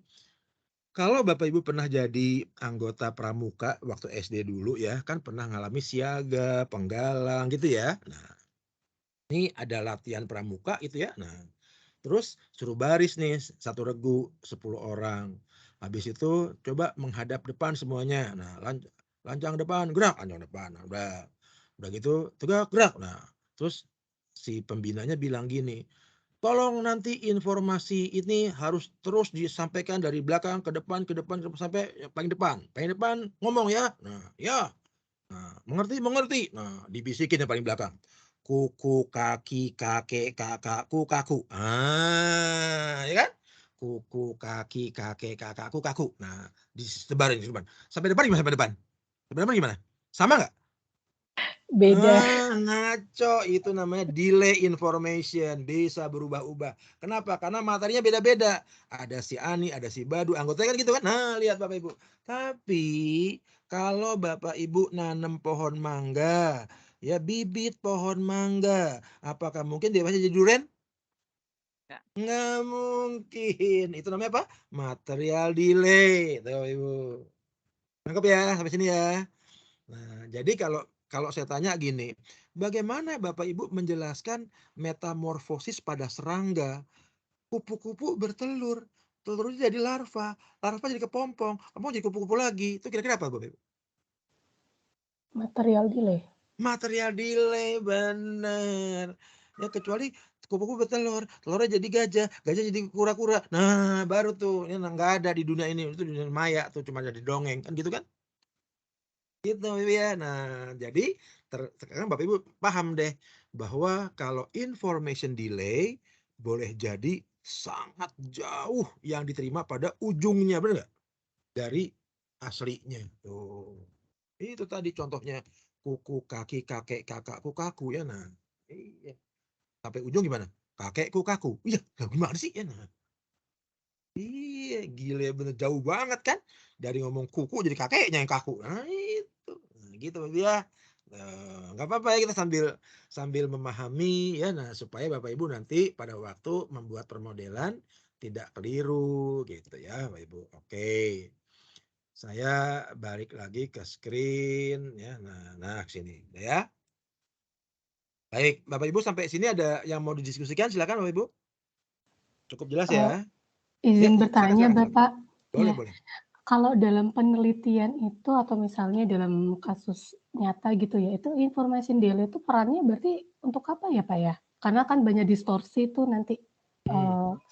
Kalau Bapak Ibu pernah jadi anggota pramuka waktu SD dulu ya, kan pernah ngalami siaga, penggalang gitu ya. Nah, ini ada latihan pramuka itu ya. Nah, terus suruh baris nih, 1 regu 10 orang. Habis itu coba menghadap depan semuanya. Nah, lancang depan, gerak, lancang depan. Nah, udah gitu, tegak, gerak. Nah, terus si pembinanya bilang gini, tolong nanti informasi ini harus terus disampaikan dari belakang ke depan sampai paling depan ngomong ya. Nah, ya. Nah, mengerti. Nah, dibisikin yang paling belakang. Kuku, kaki, kakek, kakakku, kaku. Ya kan? Kuku, kaki, kakek, kakakku, kaku. Nah, disebarin. Sampai depan gimana? Sampai depan gimana? Sama nggak? Beda. Ngaco, itu namanya delay information, bisa berubah-ubah. Kenapa? Karena materinya beda-beda. Ada si Ani, ada si Badu, anggotanya kan gitu kan. Nah, lihat Bapak Ibu. Tapi kalau Bapak Ibu nanam pohon mangga, Ya, bibit pohon mangga. Apakah mungkin dewasa jadi durian? Nggak. Nggak mungkin. Itu namanya apa? Material delay. Tuh, Ibu. Nangkep ya sampai sini ya. Nah, jadi kalau saya tanya gini, bagaimana Bapak Ibu menjelaskan metamorfosis pada serangga? Kupu-kupu bertelur, telurnya jadi larva, larva jadi kepompong, kepompong jadi kupu-kupu lagi. Itu kira-kira apa Bapak Ibu? Material delay. Material delay, bener. Ya kecuali kupu-kupu bertelur, telurnya jadi gajah, gajah jadi kura-kura. Nah, baru tuh ini nggak ada di dunia ini, itu dunia maya tuh cuma ada di dongeng kan gitu kan? Gitu ya. Nah, jadi sekarang Bapak Ibu paham deh bahwa kalau information delay boleh jadi sangat jauh yang diterima pada ujungnya, benar nggak? Dari aslinya. Tuh. Itu tadi contohnya kuku, kaki, kakek, kakakku, kaku ya. Nah, iya. Sampai ujung gimana? Kakekku, kaku. Iya, gimana sih ya? Nah, iya, gile bener jauh banget kan? Dari ngomong kuku jadi kakeknya yang kaku. Nah, itu. Nah, gitu ya. Nggak apa-apa ya kita sambil memahami ya. Nah, supaya Bapak Ibu nanti pada waktu membuat permodelan tidak keliru gitu ya, Bapak Ibu. Oke. Saya balik lagi ke screen ya. Nah sini ya. Baik, Bapak Ibu sampai sini ada yang mau didiskusikan, silakan Bapak Ibu. Cukup jelas ya. Izin Ya, bertanya silakan. Bapak. Boleh, Ya, boleh. kalau dalam penelitian itu atau misalnya dalam kasus nyata gitu ya, itu information delay itu perannya berarti untuk apa ya Pak ya? Karena kan banyak distorsi tuh nanti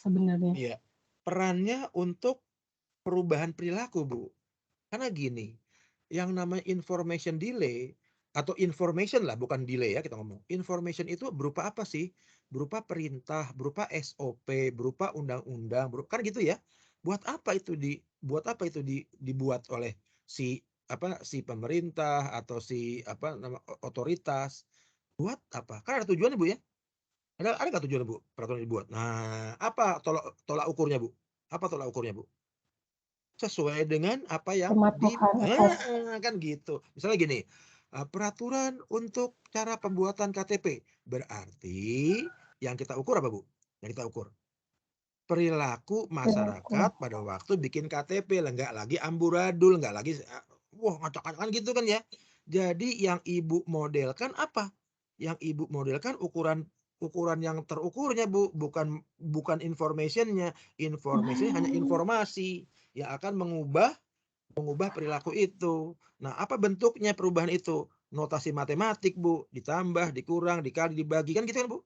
sebenarnya. Iya, perannya untuk perubahan perilaku, Bu. Karena gini, yang namanya information delay atau information lah, bukan delay ya kita ngomong. Information itu berupa apa sih? Berupa perintah, berupa SOP, berupa undang-undang, kan gitu ya. Buat apa itu dibuat oleh si pemerintah atau si otoritas? Buat apa? Kan ada tujuannya, Bu ya. Ada nggak tujuannya, Bu? Peraturan dibuat. Nah, apa tolak ukurnya, Bu? Apa tolak ukurnya, Bu? Sesuai dengan apa yang Kematuhan atau kan gitu. Misalnya gini, peraturan untuk cara pembuatan KTP. Berarti yang kita ukur apa, Bu? Yang kita ukur perilaku masyarakat pada waktu bikin KTP, nggak lagi amburadul, nggak lagi wah ngacak-ngacakan gitu kan ya. Jadi yang Ibu modelkan apa? Yang Ibu modelkan ukuran yang terukurnya, Bu, bukan informationnya. Information hanya informasi yang akan mengubah perilaku itu. Nah, apa bentuknya perubahan itu? Notasi matematik, Bu, ditambah, dikurang, dikali, dibagi kan gitu kan, Bu?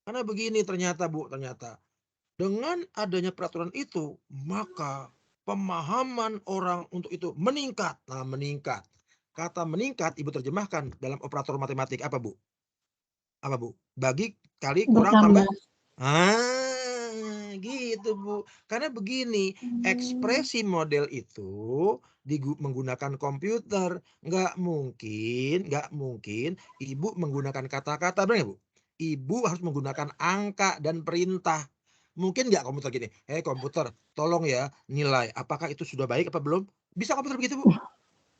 Karena begini ternyata, Bu, dengan adanya peraturan itu, maka pemahaman orang untuk itu meningkat. Nah, meningkat. Kata meningkat Ibu terjemahkan dalam operator matematik apa, Bu? Apa, Bu? Bagi, kali, kurang, tambah. Gitu, Bu. Karena begini, ekspresi model itu menggunakan komputer. Nggak mungkin Ibu menggunakan kata-kata, benar nggak, Bu? Ibu harus menggunakan angka dan perintah. Mungkin nggak komputer gini, komputer, tolong ya nilai apakah itu sudah baik apa belum? Bisa komputer begitu, Bu?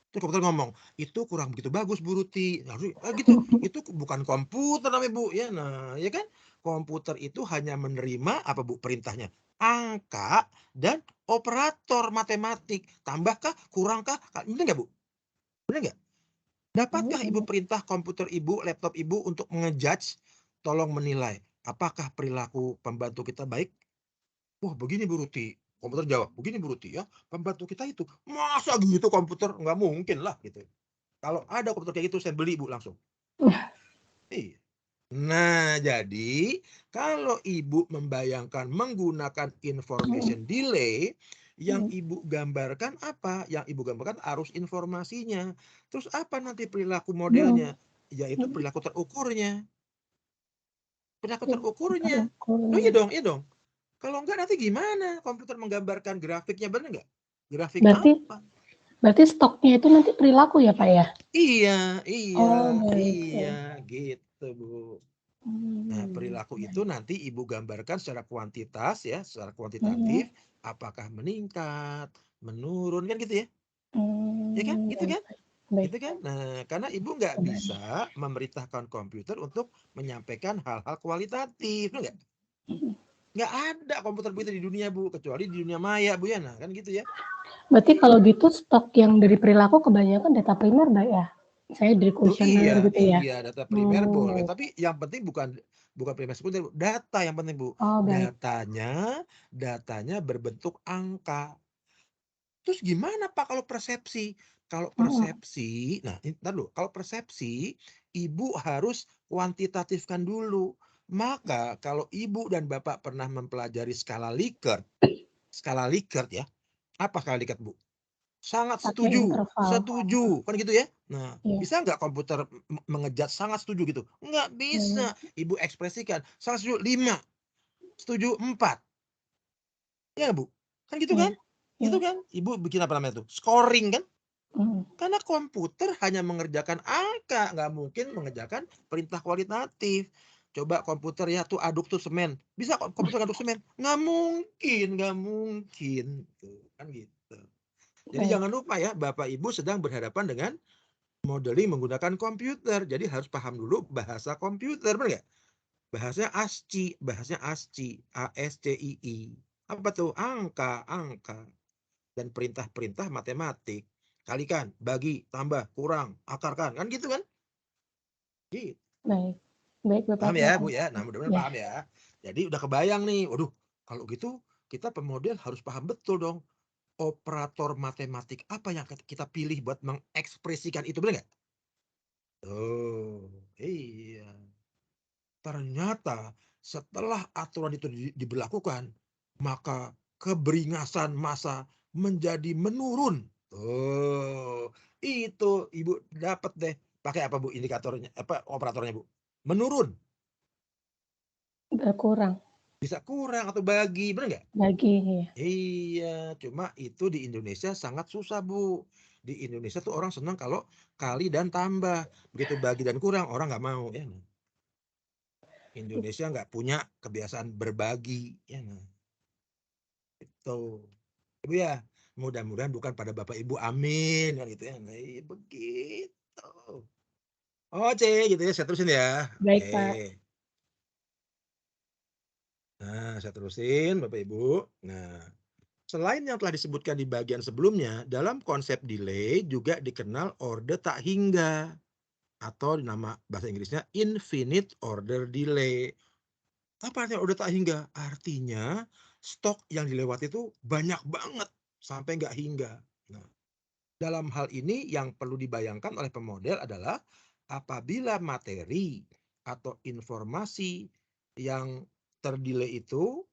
Terus komputer ngomong, itu kurang begitu bagus, Bu Ruti. Nah, gitu. Itu bukan komputer namanya, Bu. Ya, nah, ya kan? Komputer itu hanya menerima apa, Bu, perintahnya? Angka dan operator matematik. Tambahkah, kurangkah? Benar nggak, Bu? Benar nggak? Dapatkah Ibu perintah komputer Ibu, laptop Ibu untuk ngejudge, tolong menilai apakah perilaku pembantu kita baik? Wah, begini Bu Ruti. Komputer jawab, begini Bu Ruti ya, pembantu kita itu. Masa gitu komputer? Nggak mungkin lah gitu. Kalau ada komputer kayak gitu saya beli, Bu, langsung. Iya. Nah, jadi kalau Ibu membayangkan menggunakan information delay, yang Ibu gambarkan apa? Yang Ibu gambarkan arus informasinya. Terus apa nanti perilaku modelnya? Yaitu perilaku terukurnya. Perilaku terukurnya. Oh iya dong. Kalau enggak nanti gimana komputer menggambarkan grafiknya, benar nggak? Grafik apa? Berarti stoknya itu nanti perilaku ya, Pak ya? Iya, baik. gitu, Bu. Nah, perilaku itu nanti Ibu gambarkan secara kuantitas ya, secara kuantitatif, apakah meningkat, menurun, kan gitu ya? Ya kan? Gitu kan? Baik. Gitu kan? Nah, karena ibu nggak bisa memerintahkan komputer untuk menyampaikan hal-hal kualitatif, betul nggak? Nggak ada komputer begitu di dunia, Bu, kecuali di dunia maya, Bu ya. Nah, kan gitu ya. Berarti kalau gitu stok yang dari perilaku kebanyakan data primer, Mbak ya? Saya dari kuesioner gitu ya? Iya, data primer boleh. Oh. Tapi yang penting bukan primer sekunder, Bu. Data yang penting, Bu. Oh, baik. Datanya berbentuk angka. Terus gimana Pak kalau persepsi? Kalau Mhm. persepsi, nah ntar dulu, kalau persepsi, ibu harus kuantitatifkan dulu. Maka kalau ibu dan bapak pernah mempelajari skala Likert ya, apa skala Likert, Bu? Sangat Pakai setuju, interval. kan gitu ya. Nah, Iya. bisa nggak komputer mengejat sangat setuju gitu? Nggak bisa. Ibu ekspresikan, sangat setuju 5, setuju 4. Ya Bu? Kan gitu Iya. kan? Gitu kan? Ibu bikin apa namanya tuh? Scoring kan? Mhm. Karena komputer hanya mengerjakan angka, nggak mungkin mengerjakan perintah kualitatif. Coba komputer ya tuh aduk tuh semen. Bisa kok komputer aduk semen? Nggak mungkin. Tuh, kan gitu. Jadi Baik. jangan lupa ya, Bapak Ibu sedang berhadapan dengan modeling menggunakan komputer. Jadi harus paham dulu bahasa komputer, benar nggak? Bahasanya ASCII, ASCII. Apa tuh? Angka. Dan perintah-perintah matematik. Kalikan, bagi, tambah, kurang, akarkan. Kan gitu kan? Gitu. Baik. Baik, Bapak. Paham ya, Bu ya? Nah, mudah-mudahan Ya. paham ya. Jadi udah kebayang nih. Waduh, kalau gitu kita pemodel harus paham betul dong. Operator matematik apa yang kita pilih buat mengekspresikan itu, benar nggak? Oh, iya. Ternyata setelah aturan itu diberlakukan, maka keberingasan massa menjadi menurun. Oh, itu Ibu dapat deh. Pakai apa Bu indikatornya? Apa operatornya Bu? Menurun. Berkurang. Bisa kurang atau bagi, benar nggak? Bagi, ya. Iya, cuma itu di Indonesia sangat susah Bu. Di Indonesia tuh orang senang kalau kali dan tambah. Begitu bagi dan kurang, orang nggak mau. Ya. Indonesia nggak punya kebiasaan berbagi. Ya. Itu. Ibu ya, mudah-mudahan bukan pada Bapak Ibu, amin. Kan gitu ya. Nah, iya, begitu. Oke, gitu ya, saya terusin ya. Baik, Oke. Pak. Nah, saya terusin Bapak Ibu. Nah, selain yang telah disebutkan di bagian sebelumnya, dalam konsep delay juga dikenal order tak hingga atau nama bahasa Inggrisnya infinite order delay. Apa artinya order tak hingga? Artinya stok yang dilewati itu banyak banget sampai nggak hingga. Nah, dalam hal ini yang perlu dibayangkan oleh pemodel adalah apabila materi atau informasi yang terdelay itu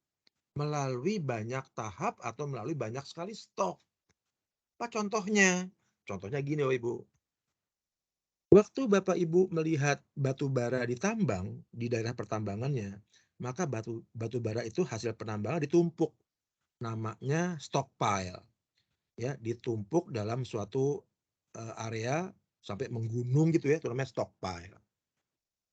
melalui banyak tahap atau melalui banyak sekali stok. Apa contohnya? Contohnya gini, oh Ibu. Waktu Bapak Ibu melihat batu bara ditambang di daerah pertambangannya, maka batu bara itu hasil penambangan ditumpuk. Namanya stockpile. Ya, ditumpuk dalam suatu area sampai menggunung gitu ya, itu namanya stockpile.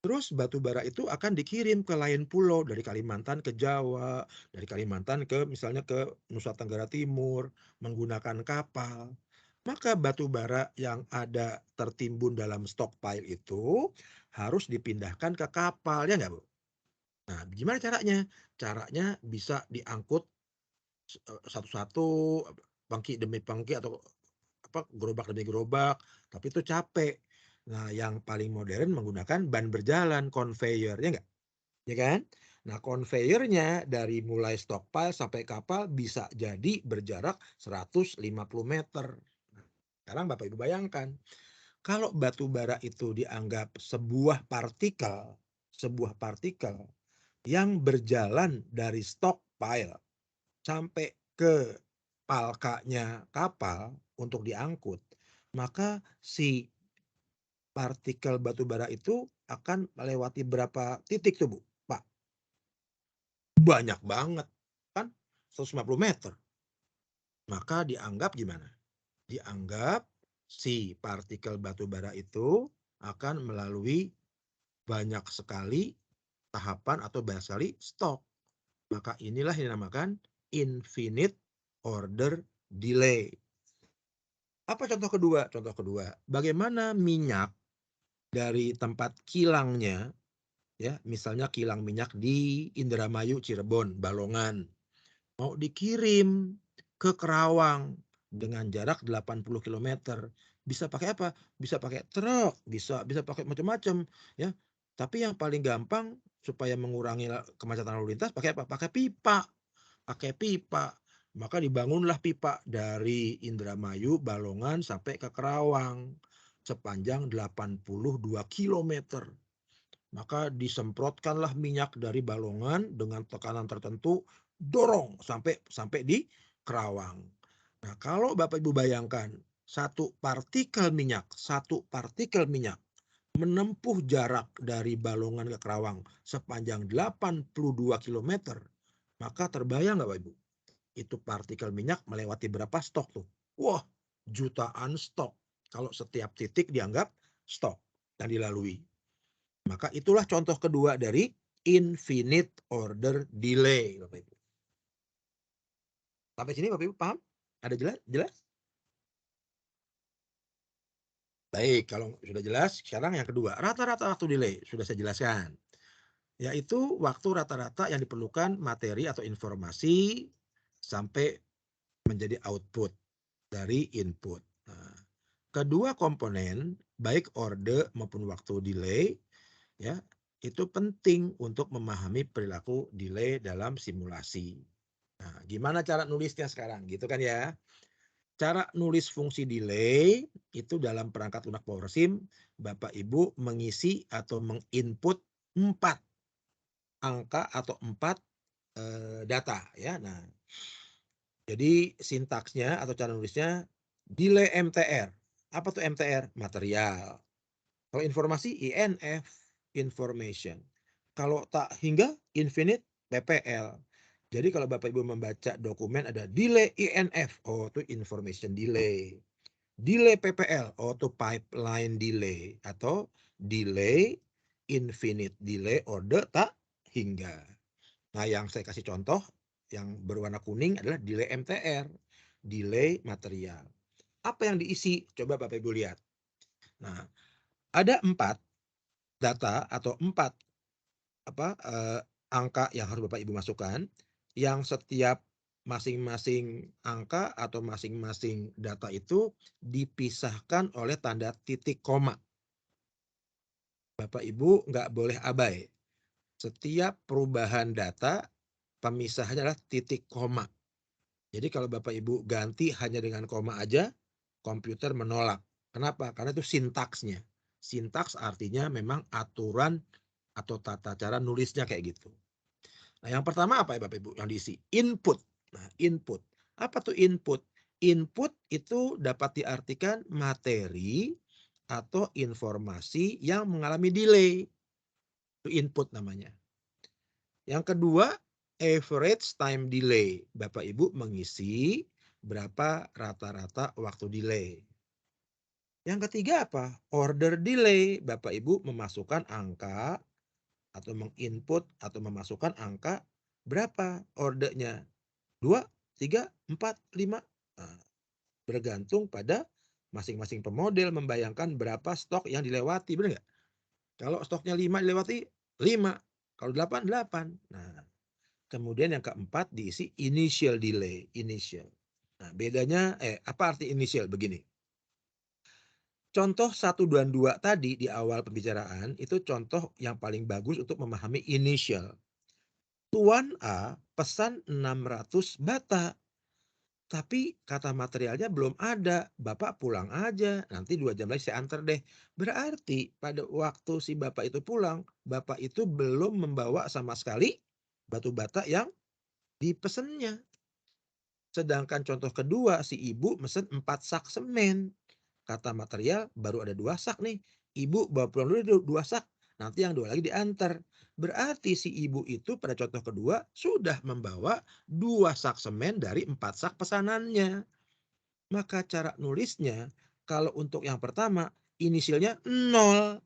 Terus batu bara itu akan dikirim ke lain pulau, dari Kalimantan ke Jawa, dari Kalimantan ke misalnya ke Nusa Tenggara Timur menggunakan kapal. Maka batu bara yang ada tertimbun dalam stockpile itu harus dipindahkan ke kapal, ya nggak Bu? Nah, gimana caranya? Caranya bisa diangkut satu-satu, pangki demi pangki atau apa gerobak demi gerobak, tapi itu capek. Nah, yang paling modern menggunakan ban berjalan, conveyor, ya nggak? Ya kan? Nah, conveyornya dari mulai stockpile sampai kapal bisa jadi berjarak 150 meter. Nah, sekarang Bapak Ibu bayangkan, kalau batu bara itu dianggap sebuah partikel yang berjalan dari stockpile sampai ke palkanya kapal untuk diangkut, maka si partikel batu bara itu akan melewati berapa titik tuh Bu, Pak? Banyak banget, kan 150 meter. Maka dianggap gimana? Dianggap si partikel batu bara itu akan melalui banyak sekali tahapan atau banyak sekali stok. Maka inilah yang dinamakan infinite order delay. Apa contoh kedua? Contoh kedua, bagaimana minyak dari tempat kilangnya, ya, misalnya kilang minyak di Indramayu, Cirebon, Balongan, mau dikirim ke Kerawang dengan jarak 80 km. Bisa pakai apa? Bisa pakai truk, bisa pakai macam-macam, ya. Tapi yang paling gampang supaya mengurangi kemacetan lalu lintas pakai apa? Pakai pipa. Pakai pipa. Maka dibangunlah pipa dari Indramayu, Balongan sampai ke Kerawang sepanjang 82 km. Maka disemprotkanlah minyak dari Balongan dengan tekanan tertentu, dorong sampai di Kerawang. Nah, kalau Bapak Ibu bayangkan satu partikel minyak menempuh jarak dari Balongan ke Kerawang sepanjang 82 km, maka terbayang nggak Bapak Ibu? Itu partikel minyak melewati berapa stok tuh? Wah, jutaan stok. Kalau setiap titik dianggap stok yang dilalui. Maka itulah contoh kedua dari infinite order delay, Bapak Ibu. Sampai sini Bapak Ibu paham? Ada jelas? Baik, kalau sudah jelas, sekarang yang kedua, rata-rata waktu delay sudah saya jelaskan. Yaitu waktu rata-rata yang diperlukan materi atau informasi sampai menjadi output dari input. Nah, kedua komponen, baik order maupun waktu delay, ya, itu penting untuk memahami perilaku delay dalam simulasi. Nah, gimana cara nulisnya sekarang? Gitu kan ya. Cara nulis fungsi delay itu dalam perangkat lunak PowerSim, Bapak Ibu mengisi atau menginput 4 angka atau 4 data ya. Nah, jadi sintaksnya atau cara nulisnya delay MTR. Apa tuh MTR? Material. Kalau informasi INF, information. Kalau tak hingga infinite, PPL. Jadi kalau Bapak Ibu membaca dokumen ada delay INF, oh itu information delay. Delay PPL, oh itu pipeline delay. Atau delay infinite delay order tak hingga. Nah, yang saya kasih contoh yang berwarna kuning adalah delay MTR, delay material. Apa yang diisi? Coba Bapak Ibu lihat. Nah, ada 4 data atau 4 angka yang harus Bapak Ibu masukkan, yang setiap masing-masing angka atau masing-masing data itu dipisahkan oleh tanda titik koma. Bapak Ibu nggak boleh abai. Setiap perubahan data pemisahannya adalah titik koma. Jadi kalau Bapak Ibu ganti hanya dengan koma aja, komputer menolak. Kenapa? Karena itu sintaksnya. Sintaks artinya memang aturan atau tata cara nulisnya kayak gitu. Nah, yang pertama apa ya Bapak Ibu yang diisi? Input. Nah, input. Apa tuh input? Input itu dapat diartikan materi atau informasi yang mengalami delay. Itu input namanya. Yang kedua, average time delay. Bapak Ibu mengisi berapa rata-rata waktu delay. Yang ketiga apa? Order delay. Bapak Ibu memasukkan angka atau menginput atau memasukkan angka berapa ordernya. 2, 3, 4, 5. Nah, bergantung pada masing-masing pemodel membayangkan berapa stok yang dilewati. Benar nggak? Kalau stoknya 5 dilewati, 5. Kalau 8, 8. Nah, kemudian yang keempat diisi initial delay. Initial. Nah, bedanya, apa arti initial? Begini. Contoh 1 dan 2 tadi di awal pembicaraan itu contoh yang paling bagus untuk memahami initial. Tuan A pesan 600 bata. Tapi kata materialnya belum ada. Bapak pulang aja. Nanti 2 jam lagi saya antar deh. Berarti pada waktu si Bapak itu pulang, Bapak itu belum membawa sama sekali batu bata yang dipesennya. Sedangkan contoh kedua, si ibu mesen 4 sak semen. Kata material baru ada 2 sak nih. Ibu bawa pulang dulu 2 sak. Nanti yang 2 lagi diantar. Berarti si ibu itu pada contoh kedua sudah membawa 2 sak semen dari 4 sak pesanannya. Maka cara nulisnya kalau untuk yang pertama inisialnya 0.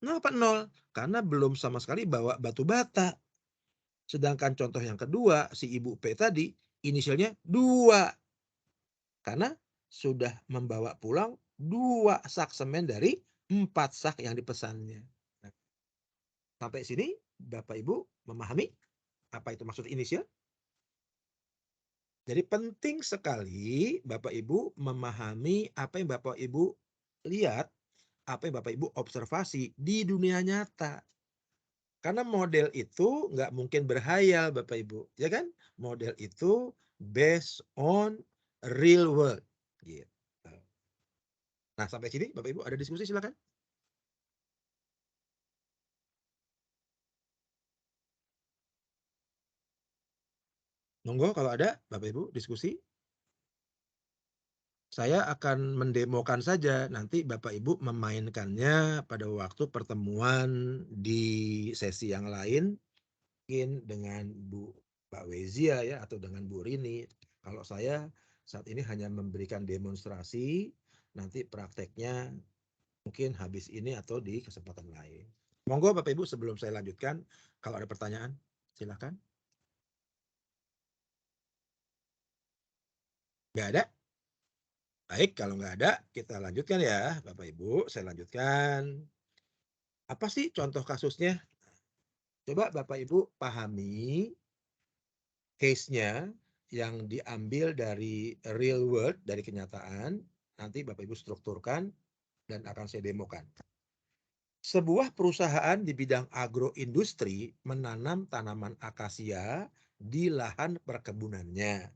Kenapa 0? Karena belum sama sekali bawa batu bata. Sedangkan contoh yang kedua si ibu P tadi inisialnya 2. Karena sudah membawa pulang 2 sak semen dari 4 sak yang dipesannya. Nah, sampai sini Bapak Ibu memahami apa itu maksud inisial? Jadi penting sekali Bapak Ibu memahami apa yang Bapak Ibu lihat, apa yang Bapak Ibu observasi di dunia nyata. Karena model itu nggak mungkin berhayal Bapak Ibu, ya kan? Model itu based on real world. Gitu. Nah, sampai sini Bapak Ibu ada diskusi silakan. Monggo kalau ada Bapak Ibu diskusi. Saya akan mendemokan saja, nanti Bapak Ibu memainkannya pada waktu pertemuan di sesi yang lain, mungkin dengan Mbak Wezia ya atau dengan Bu Rini. Kalau saya saat ini hanya memberikan demonstrasi, nanti prakteknya mungkin habis ini atau di kesempatan lain. Monggo Bapak Ibu sebelum saya lanjutkan, kalau ada pertanyaan silakan. Nggak ada? Baik, kalau nggak ada, kita lanjutkan ya, Bapak Ibu. Saya lanjutkan. Apa sih contoh kasusnya? Coba Bapak Ibu pahami case-nya yang diambil dari real world, dari kenyataan. Nanti Bapak Ibu strukturkan dan akan saya demokan. Sebuah perusahaan di bidang agroindustri menanam tanaman akasia di lahan perkebunannya.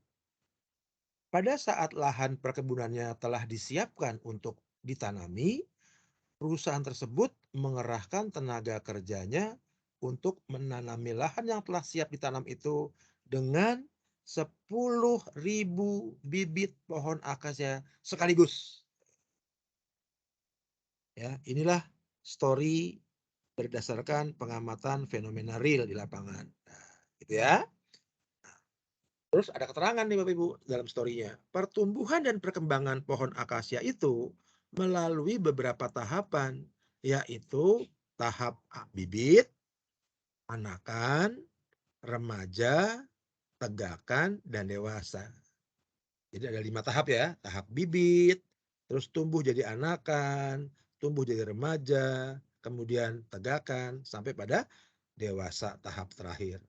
Pada saat lahan perkebunannya telah disiapkan untuk ditanami, perusahaan tersebut mengerahkan tenaga kerjanya untuk menanami lahan yang telah siap ditanam itu dengan 10.000 bibit pohon akasia sekaligus. Ya, inilah story berdasarkan pengamatan fenomena real di lapangan. Nah, gitu ya. Terus ada keterangan nih Bapak Ibu dalam story-nya. Pertumbuhan dan perkembangan pohon akasia itu melalui beberapa tahapan, yaitu tahap bibit, anakan, remaja, tegakan, dan dewasa. Jadi ada 5 tahap ya. Tahap bibit, terus tumbuh jadi anakan, tumbuh jadi remaja, kemudian tegakan, sampai pada dewasa tahap terakhir.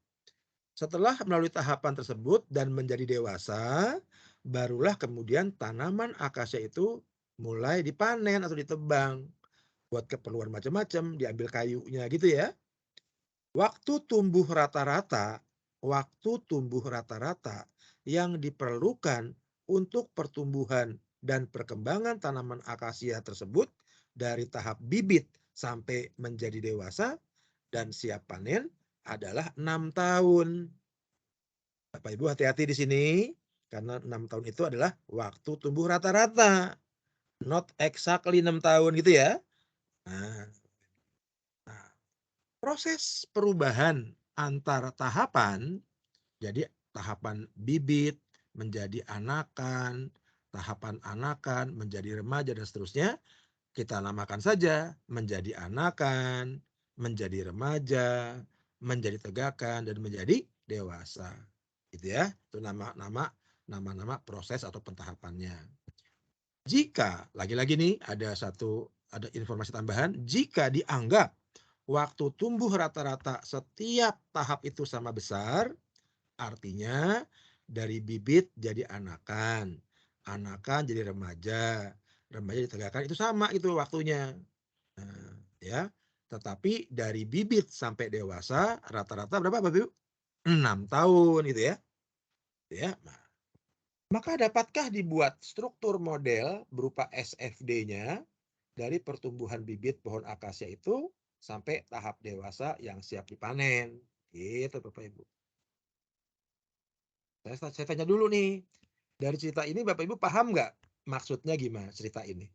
Setelah melalui tahapan tersebut dan menjadi dewasa, barulah kemudian tanaman akasia itu mulai dipanen atau ditebang. Buat keperluan macam-macam, diambil kayunya gitu ya. Waktu tumbuh rata-rata yang diperlukan untuk pertumbuhan dan perkembangan tanaman akasia tersebut dari tahap bibit sampai menjadi dewasa dan siap panen adalah 6 tahun. Bapak Ibu hati-hati di sini karena 6 tahun itu adalah waktu tumbuh rata-rata. Not exactly 6 tahun gitu ya. Nah, proses perubahan antar tahapan, jadi tahapan bibit menjadi anakan, tahapan anakan menjadi remaja dan seterusnya, kita namakan saja menjadi anakan, menjadi remaja, menjadi tegakan, dan menjadi dewasa. Gitu ya, itu nama-nama proses atau pentahapannya. Jika lagi-lagi nih ada informasi tambahan, jika dianggap waktu tumbuh rata-rata setiap tahap itu sama besar, artinya dari bibit jadi anakan, anakan jadi remaja, remaja ditegakkan itu sama itu waktunya. Nah, ya. Tetapi dari bibit sampai dewasa rata-rata berapa Bapak Ibu? 6 tahun gitu ya. Ya. Nah, maka dapatkah dibuat struktur model berupa SFD-nya dari pertumbuhan bibit pohon akasia itu sampai tahap dewasa yang siap dipanen. Gitu Bapak Ibu. Saya tanya dulu nih, dari cerita ini Bapak Ibu paham nggak maksudnya gimana cerita ini?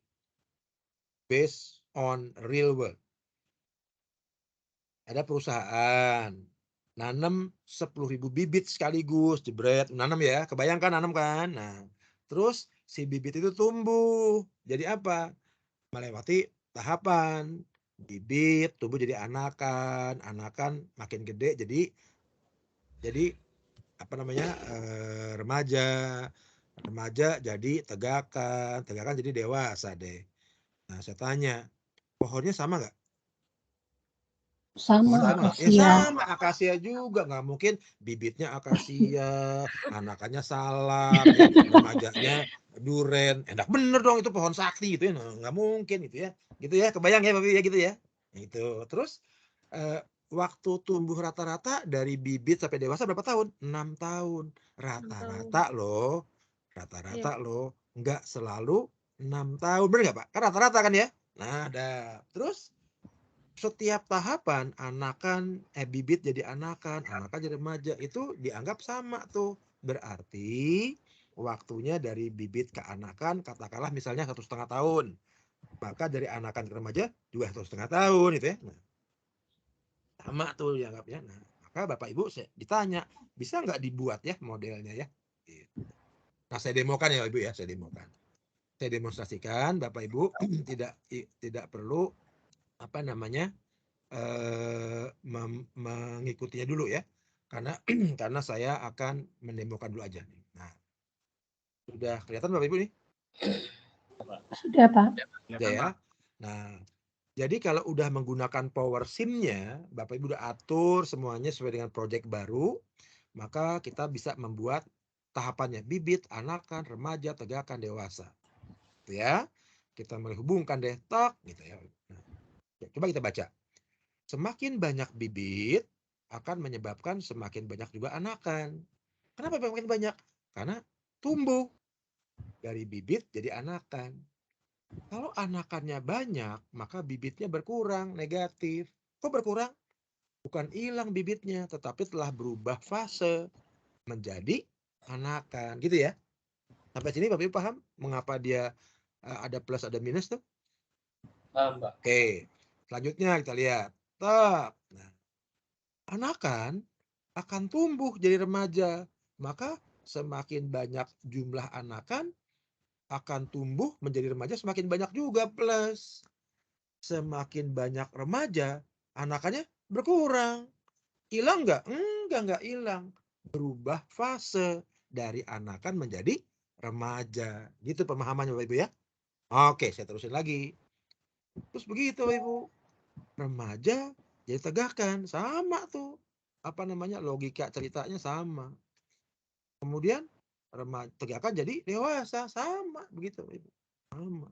Based on real world. Ada perusahaan nanam 10.000 bibit sekaligus, jebret, nanam ya, kebayangkan nanam kan? Nah, terus si bibit itu tumbuh, jadi apa? Melewati tahapan, bibit tumbuh jadi anakan, anakan makin gede jadi apa namanya remaja, remaja jadi tegakan, tegakan jadi dewasa deh. Nah, saya tanya, pohonnya sama nggak? Sama Pohonnya sama nggak? Ya akasia. sama, akasia juga. Nggak mungkin bibitnya akasia, anakannya salam, ya, remajanya duren. Enak bener dong itu pohon sakti gitu ya. Nah, nggak mungkin itu ya. Gitu ya, kebayang ya Bapak ya gitu ya. Itu. Terus waktu tumbuh rata-rata dari bibit sampai dewasa berapa tahun? 6 tahun. Rata-rata loh. Rata-rata loh. Nggak selalu 6 tahun. Bener nggak Pak? Kan rata-rata kan ya? Nah, ada. Terus setiap tahapan anakan bibit jadi anakan jadi remaja itu dianggap sama tuh. Berarti waktunya dari bibit ke anakan katakanlah misalnya 1,5 tahun. Maka dari anakan ke remaja juga 1,5 tahun itu ya. Nah, sama tuh dianggapnya. Nah, maka Bapak Ibu ditanya, bisa nggak dibuat ya modelnya ya? Gitu. Nah, saya demokan ya Ibu ya, saya demokan. Saya demonstrasikan Bapak Ibu tidak perlu apa namanya? Mengikutinya dulu ya, karena karena saya akan mendemokan dulu aja. Nah, sudah kelihatan Bapak Ibu nih? Sudah Pak. Ya. Nah, jadi kalau udah menggunakan power sim-nya, Bapak Ibu udah atur semuanya sesuai dengan project baru, maka kita bisa membuat tahapannya bibit, anakan, remaja, tegakan, dewasa. Gitu ya. Kita menghubungkan deh tok gitu ya. Nah, coba kita baca. Semakin banyak bibit akan menyebabkan semakin banyak juga anakan. Kenapa semakin banyak? Karena tumbuh dari bibit jadi anakan. Kalau anakannya banyak, maka bibitnya berkurang, negatif. Kok berkurang? Bukan hilang bibitnya, tetapi telah berubah fase menjadi anakan. Gitu ya. Sampai sini Bapak Ibu paham mengapa dia ada plus ada minus tuh? Paham, Pak. Oke. Selanjutnya kita lihat. Nah, anakan akan tumbuh jadi remaja. Maka semakin banyak jumlah anakan akan tumbuh menjadi remaja semakin banyak juga plus. Semakin banyak remaja, anakannya berkurang. Hilang nggak? Nggak hilang. Berubah fase dari anakan menjadi remaja. Gitu pemahamannya Bapak Ibu ya. Oke, saya terusin lagi. Terus begitu Bapak Ibu. Remaja jadi tegakan. Sama tuh. Apa namanya? Logika ceritanya sama. Kemudian remaja tegakan jadi dewasa. Sama begitu Bapak Ibu. Sama.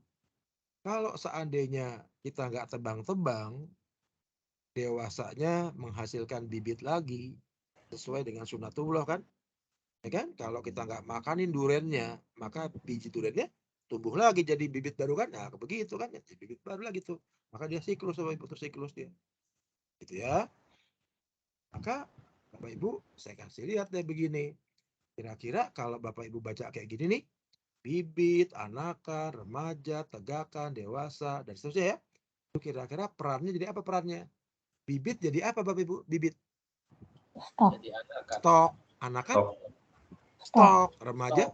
Kalau seandainya kita nggak tebang-tebang, dewasanya menghasilkan bibit lagi sesuai dengan sunatullah kan? Ya kan? Kalau kita nggak makanin durennya, maka biji durennya tumbuh lagi jadi bibit baru kan? Nah, begitu kan? Jadi bibit baru lagi tuh. Maka dia siklus, Bapak Ibu, siklus dia. Gitu ya. Maka Bapak Ibu, saya kasih lihat deh begini. Kira-kira kalau Bapak Ibu baca kayak gini nih, bibit, anakan, remaja, tegakan, dewasa, dan seterusnya ya. Itu kira-kira perannya jadi apa perannya? Bibit jadi apa Bapak Ibu? Bibit. Stok. Jadi anakan. Stok. Anakan? Stok. Remaja?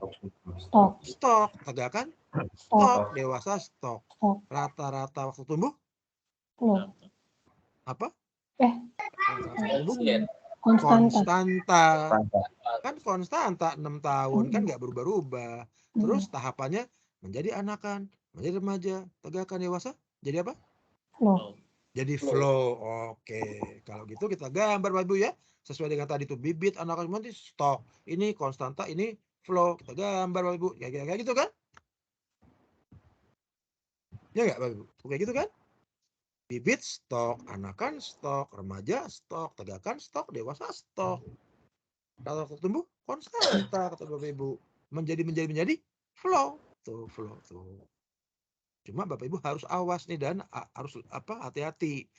Stok. Stok. Tegakan? Stok. Dewasa? Stok. Rata-rata waktu tumbuh? Loh. Apa? Konsisten. Konstanta. Kan konstanta 6 tahun kan nggak berubah-ubah. Terus tahapannya menjadi anakan, menjadi remaja, tegakan, dewasa, jadi apa? Flow. Jadi flow. Oke. Kalau gitu kita gambar Bapak Ibu ya. Sesuai dengan tadi tuh bibit, anakan, nanti stok. Ini konstanta, ini flow. Kita gambar Bapak Ibu. Kayak gitu kan? Ya nggak Bapak Ibu? Kayak gitu kan? Bibit stok, anakan stok, remaja stok, tegakan stok, dewasa stok. Kalau tumbuh konstanta kata Bapak Ibu. Menjadi flow. Tuh flow tuh. Cuma Bapak Ibu harus awas nih dan harus hati-hati.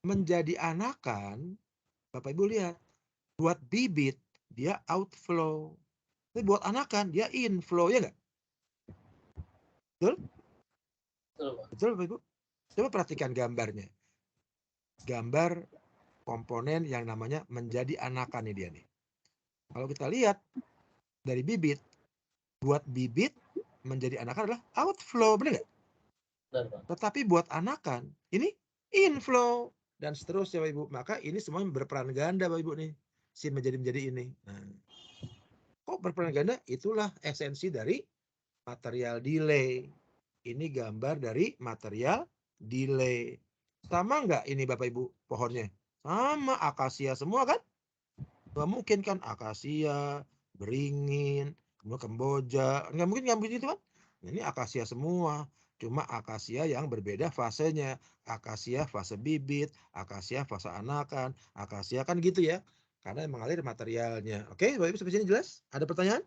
Menjadi anakan, Bapak Ibu lihat, buat bibit dia outflow. Tapi buat anakan dia inflow ya nggak? Betul? Betul Bapak Ibu? Coba perhatikan gambarnya. Gambar komponen yang namanya menjadi anakan nih dia nih. Kalau kita lihat dari bibit, buat bibit menjadi anakan adalah outflow, benar nggak? Tetapi buat anakan ini inflow dan seterusnya Bapak Ibu. Maka ini semua berperan ganda Bapak Ibu nih. Si menjadi ini. Nah, Kok berperan ganda? Itulah esensi dari material delay. Ini gambar dari material delay. Sama nggak ini Bapak Ibu pohonnya? Sama, akasia semua kan? Nggak mungkin kan akasia, beringin, kemudian kemboja. Nggak mungkin itu kan? Ini akasia semua. Cuma akasia yang berbeda fasenya. Akasia fase bibit, akasia fase anakan, akasia kan gitu ya. Karena mengalir materialnya. Oke, Bapak Ibu sampai sini jelas? Ada pertanyaan?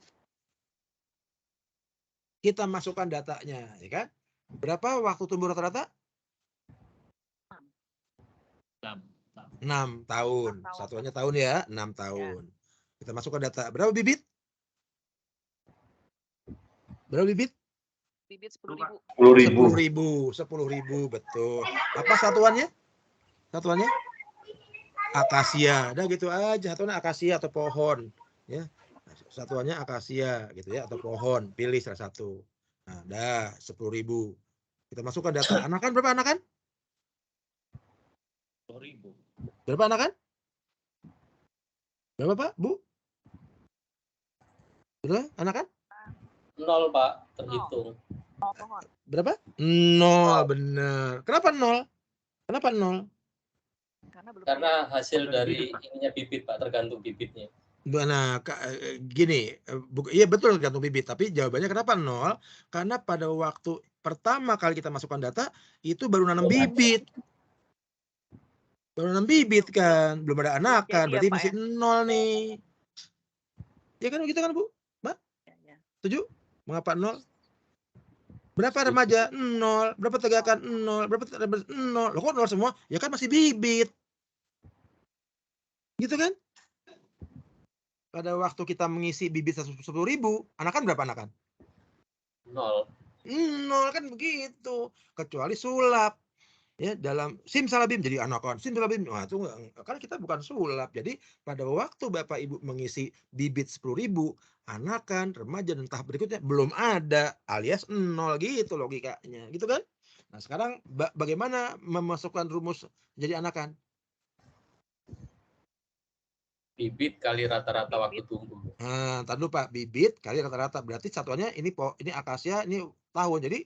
Kita masukkan datanya, ya kan? Berapa waktu tumbuh rata-rata? 6 tahun. Satuannya tahun ya, 6 tahun. Kita masukkan data. Berapa bibit? Berapa bibit? Bibit 10.000. 10.000. 10.000, betul. Apa satuannya? Satuannya? Akasia. Udah gitu aja. Satuannya akasia atau pohon, ya. Satuannya akasia gitu ya atau pohon. Pilih salah satu. Nah, dah 10.000. Kita masukkan data. Anakan berapa anakan? 10.000. Berapa anakan? Berapa Pak? Bu? Berapa anakan? 0 Pak, terhitung. Pohon. Berapa? 0, benar. Kenapa 0? Kenapa 0? Karena hasil dari ininya bibit Pak, tergantung bibitnya. Nah, gini, iya betul tergantung bibit, tapi jawabannya kenapa 0? Karena pada waktu pertama kali kita masukkan data, itu baru nanam bibit. Baru nanam bibit kan, belum ada anakan, berarti masih 0 nih. Ya kan gitu kan Bu? Mbak? Setuju? Mengapa 0? Berapa remaja? 0. Berapa tegakan? 0. Berapa 0. Loh kok 0 semua? Ya kan masih bibit. Gitu kan? Pada waktu kita mengisi bibit 10.000, anakan berapa anakan? 0. 0 kan begitu. Kecuali sulap. Ya, dalam simsalabim jadi anakan. Simsalabim. Nah, itu kan kita bukan sulap. Jadi pada waktu Bapak Ibu mengisi bibit 10.000, anakan, remaja dan tahap berikutnya belum ada, alias 0 gitu logikanya. Gitu kan? Nah, sekarang bagaimana memasukkan rumus jadi anakan? Bibit kali rata-rata waktu tumbuh. Nah, tadi Pak, bibit kali rata-rata. Berarti satuannya ini akasia, ini tahun. Jadi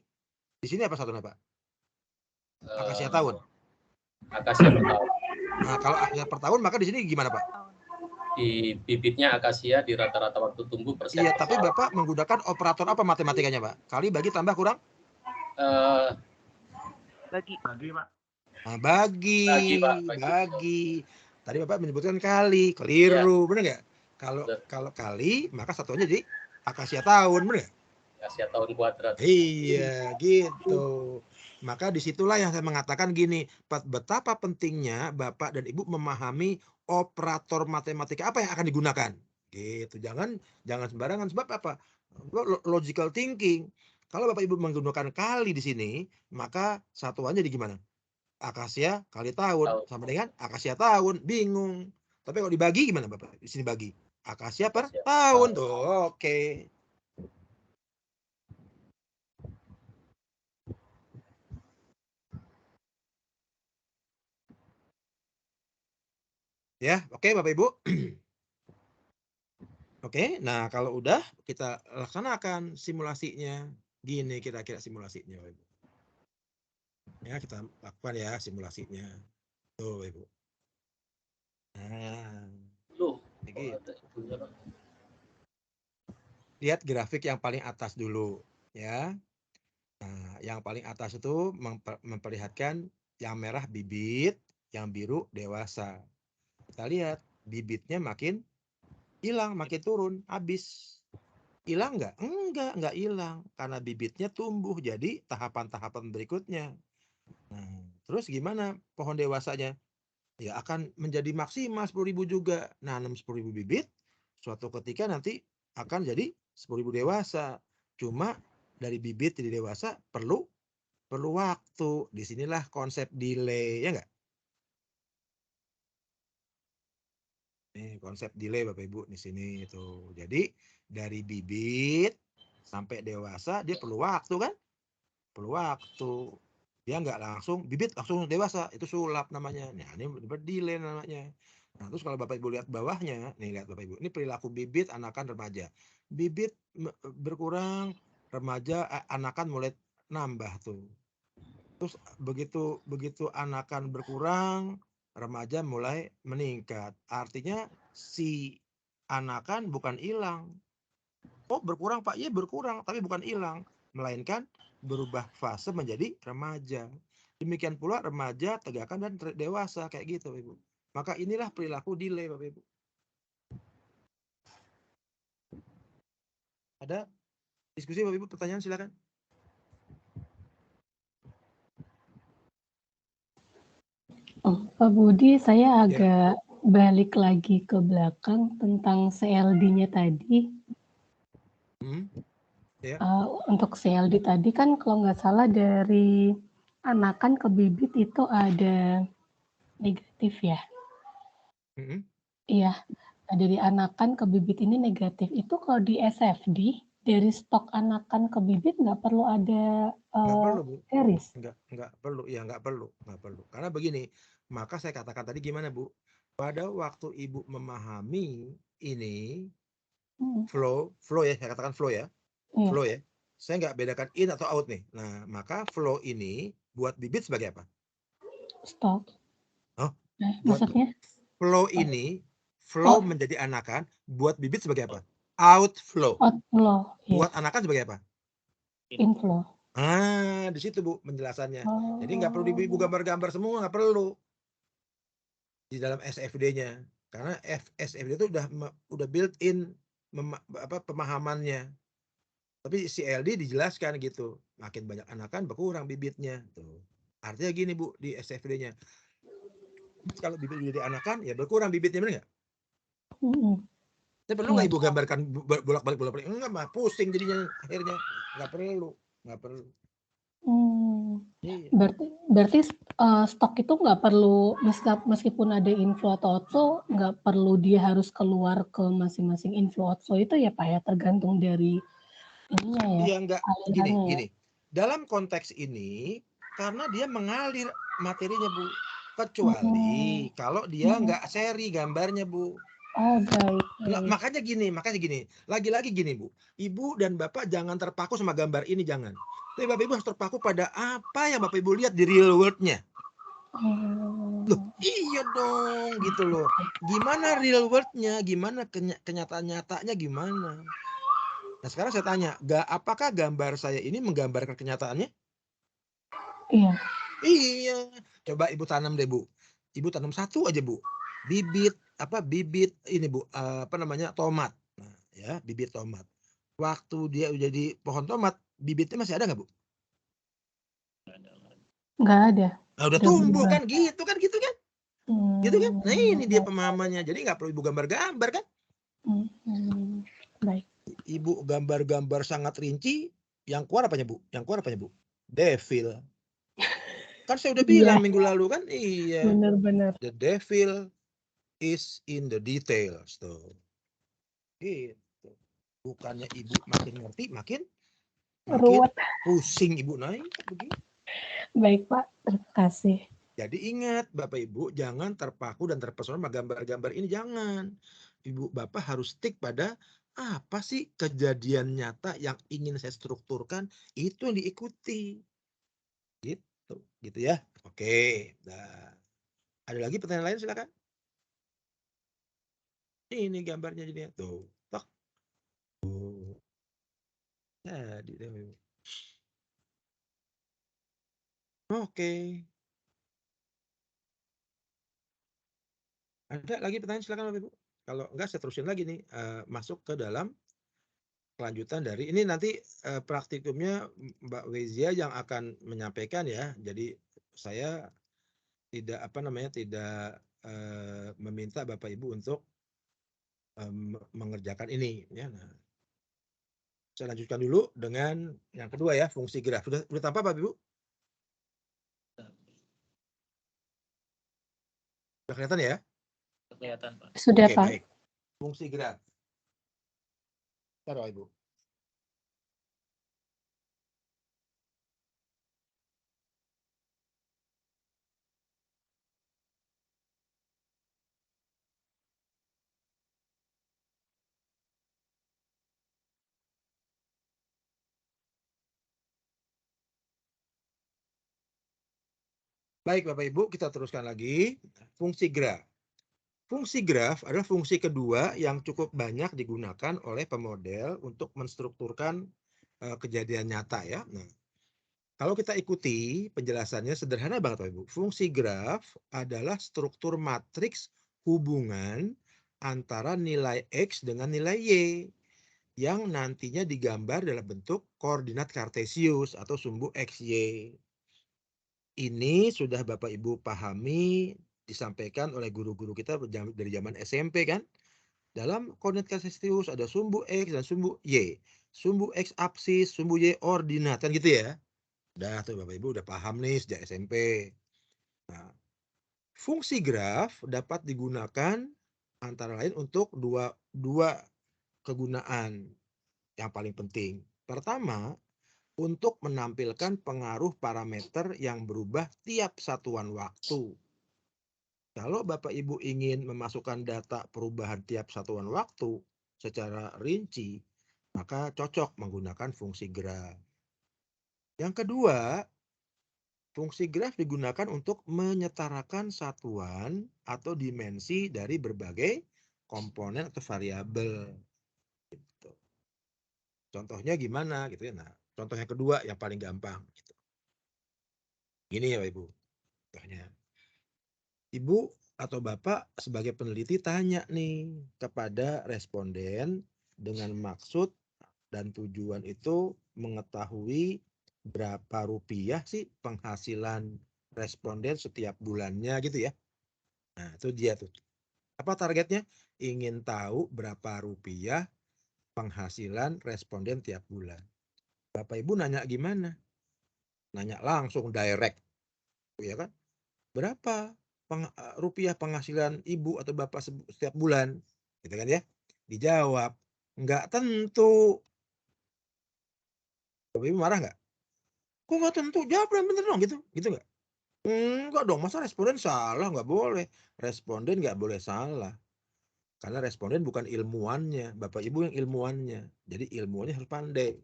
di sini apa satunya Pak? Akasia tahun. Akasia per tahun. Nah, kalau akasia per tahun, maka di sini gimana Pak? Di bibitnya akasia, di rata-rata waktu tumbuh persen. Iya, tapi Bapak menggunakan operator apa matematikanya Pak? Kali, bagi, tambah, kurang? Bagi. Bagi, Pak. Nah, bagi. Tadi Bapak menyebutkan kali, keliru, benar nggak? Kalau kali, maka satuannya jadi akasia tahun, benar nggak? Akasia tahun kuadrat. Iya, gitu. Maka disitulah yang saya mengatakan gini, betapa pentingnya Bapak dan Ibu memahami operator matematika apa yang akan digunakan. Gitu. Jangan sembarangan. Sebab apa? Logical thinking. Kalau Bapak Ibu menggunakan kali di sini, maka satuannya di gimana? Akasia kali tahun sama dengan akasia tahun, bingung. Tapi kalau dibagi gimana Bapak? Di sini bagi akasia per tahun tuh. Oke. Ya, oke Bapak Ibu. Oke, nah kalau udah kita laksanakan simulasinya. Gini kira-kira simulasinya Bapak Ibu. Ya, kita lakukan ya simulasinya. Tuh Bapak Ibu. Nah, lihat grafik yang paling atas dulu ya. Nah, yang paling atas itu memperlihatkan yang merah bibit, yang biru dewasa. Kita lihat bibitnya makin hilang, makin turun, habis. Hilang nggak? Enggak hilang. Karena bibitnya tumbuh jadi tahapan-tahapan berikutnya. Nah, terus gimana pohon dewasanya? Ya akan menjadi maksimal 10.000 juga. Nanam 10.000 bibit, suatu ketika nanti akan jadi 10.000 dewasa. Cuma dari bibit jadi dewasa perlu waktu. Disinilah konsep delay, ya nggak? Nih konsep delay Bapak Ibu di sini itu. Jadi dari bibit sampai dewasa dia perlu waktu kan? Perlu waktu. Dia nggak langsung bibit langsung dewasa, itu sulap namanya. Nah, ini delay namanya. Nah, terus kalau Bapak Ibu lihat bawahnya, nih lihat Bapak Ibu, ini perilaku bibit anakan remaja. bibit berkurang, remaja anakan mulai nambah tuh. Terus begitu anakan berkurang, remaja mulai meningkat. Artinya si anakan bukan hilang. Oh berkurang Pak, iya berkurang, tapi bukan hilang, melainkan berubah fase menjadi remaja. Demikian pula remaja, tegakan, dan dewasa kayak gitu Ibu. Maka inilah perilaku delay Bapak Ibu. Ada diskusi Bapak Ibu, pertanyaan silakan. Oh, Pak Budi, saya agak balik lagi ke belakang tentang CLD-nya tadi. Untuk CLD tadi kan kalau nggak salah dari anakan ke bibit itu ada negatif ya? Iya, dari anakan ke bibit ini negatif. Itu kalau di SFD, dari stok anakan ke bibit nggak perlu ada Nggak perlu Bu. garis? Nggak perlu, ya nggak perlu. Karena begini, maka saya katakan tadi gimana Bu? Pada waktu Ibu memahami ini, flow ya, saya katakan flow ya. Flow ya. Saya nggak bedakan in atau out nih. Nah, maka flow ini buat bibit sebagai apa? Stok. Oh, maksudnya? Flow ini, flow menjadi anakan, buat bibit sebagai apa? Outflow. Outflow. Buat anakan sebagai apa? Inflow. Di situ Bu penjelasannya. Jadi nggak perlu Ibu gambar-gambar semua, nggak perlu di dalam SFD-nya, karena SFD itu udah built in pemahamannya. Tapi CLD dijelaskan gitu, makin banyak anakan berkurang bibitnya. Tuh. Artinya gini Bu di SFD-nya, kalau bibit jadi anakan ya berkurang bibitnya, benar nggak? Tapi perlu nggak Ibu gambarkan bolak-balik? Enggak mah, pusing jadinya akhirnya. Nggak perlu. Berarti stok itu nggak perlu, meskipun ada inflow atau outflow, nggak perlu dia harus keluar ke masing-masing inflow outflow itu ya Pak ya, tergantung dari ininya ya. Iya enggak, gini. Dalam konteks ini, karena dia mengalir materinya Bu, kecuali kalau dia nggak seri gambarnya Bu. Oh baik. Nah, makanya gini, lagi-lagi gini Bu, Ibu dan Bapak jangan terpaku sama gambar ini, jangan. Tapi Bapak Ibu harus terpaku pada apa yang Bapak Ibu lihat di real world-nya. Loh, iya dong, gitu loh. Gimana real world-nya, gimana kenyataan-nyatanya gimana? Nah sekarang saya tanya, apakah gambar saya ini menggambarkan kenyataannya? Iya. Coba Ibu tanam deh Bu. Ibu tanam satu aja Bu. Bibit ini Bu, tomat. Nah, ya, bibit tomat. Waktu dia udah jadi pohon tomat, bibitnya masih ada nggak Bu? Nggak ada. Nah, udah tumbuh kan, gitu kan? Gitu kan? Nah ini dia pemahamannya. Jadi nggak perlu Ibu gambar-gambar kan? Baik. Ibu gambar-gambar sangat rinci, yang keluar apanya Bu? Devil. Kan saya udah bilang minggu lalu kan? Iya. Benar-benar. The devil is in the details tuh. Gitu. Bukannya Ibu makin ngerti, makin ruwet. Pusing Ibu naik begini. Baik Pak, terima kasih. Jadi ingat Bapak Ibu, jangan terpaku dan terpesona sama gambar-gambar ini, jangan. Ibu Bapak harus stick pada apa sih kejadian nyata yang ingin saya strukturkan, itu yang diikuti. Gitu ya. Oke. Nah, ada lagi pertanyaan lain silakan. Ini gambarnya jadinya tuh. Jadi deh. Oke. Ada lagi pertanyaan silakan Bapak Ibu. Kalau enggak saya terusin lagi nih, masuk ke dalam kelanjutan dari ini, nanti praktikumnya Mbak Wezia yang akan menyampaikan ya. Jadi saya tidak tidak meminta Bapak Ibu untuk mengerjakan ini ya. Nah, saya lanjutkan dulu dengan yang kedua ya, fungsi graf. Sudah tampak Bapak Ibu? Sudah kelihatan ya? Kelihatan Pak. Sudah Pak. Baik. Fungsi graf. Taruh Ibu. Baik Bapak Ibu, kita teruskan lagi. Fungsi graf. Fungsi graf adalah fungsi kedua yang cukup banyak digunakan oleh pemodel untuk menstrukturkan kejadian nyata ya. Nah, kalau kita ikuti penjelasannya sederhana banget Bapak Ibu. Fungsi graf adalah struktur matriks hubungan antara nilai X dengan nilai Y yang nantinya digambar dalam bentuk koordinat kartesius atau sumbu XY. Ini sudah Bapak Ibu pahami, disampaikan oleh guru-guru kita dari zaman SMP kan. Dalam koordinat kartesius ada sumbu X dan sumbu Y. Sumbu X apsis, sumbu Y ordinat kan gitu ya. Udah tuh Bapak Ibu udah paham nih sejak SMP. Nah, fungsi graf dapat digunakan antara lain untuk dua kegunaan yang paling penting. Pertama, untuk menampilkan pengaruh parameter yang berubah tiap satuan waktu. Kalau Bapak Ibu ingin memasukkan data perubahan tiap satuan waktu secara rinci, maka cocok menggunakan fungsi graf. Yang kedua, fungsi graf digunakan untuk menyetarakan satuan atau dimensi dari berbagai komponen atau variabel. Gitu. Contohnya gimana gitu ya. Nah, contoh yang kedua yang paling gampang. Gitu. Gini ya Bapak Ibu. Contohnya. Ibu atau Bapak sebagai peneliti tanya nih kepada responden dengan maksud dan tujuan itu mengetahui berapa rupiah sih penghasilan responden setiap bulannya gitu ya. Nah, itu dia tuh. Apa targetnya? Ingin tahu berapa rupiah penghasilan responden tiap bulan. Bapak Ibu nanya gimana? Nanya langsung direct. Ya kan? Berapa rupiah penghasilan Ibu atau Bapak setiap bulan? Gitu kan ya? Dijawab, enggak tentu. Bapak Ibu marah nggak? Kok nggak tentu? Jawab yang bener dong gitu. Gitu nggak? Enggak dong, masa responden salah? Nggak boleh. Responden nggak boleh salah. Karena responden bukan ilmuwannya. Bapak Ibu yang ilmuwannya. Jadi ilmuwannya harus pandai.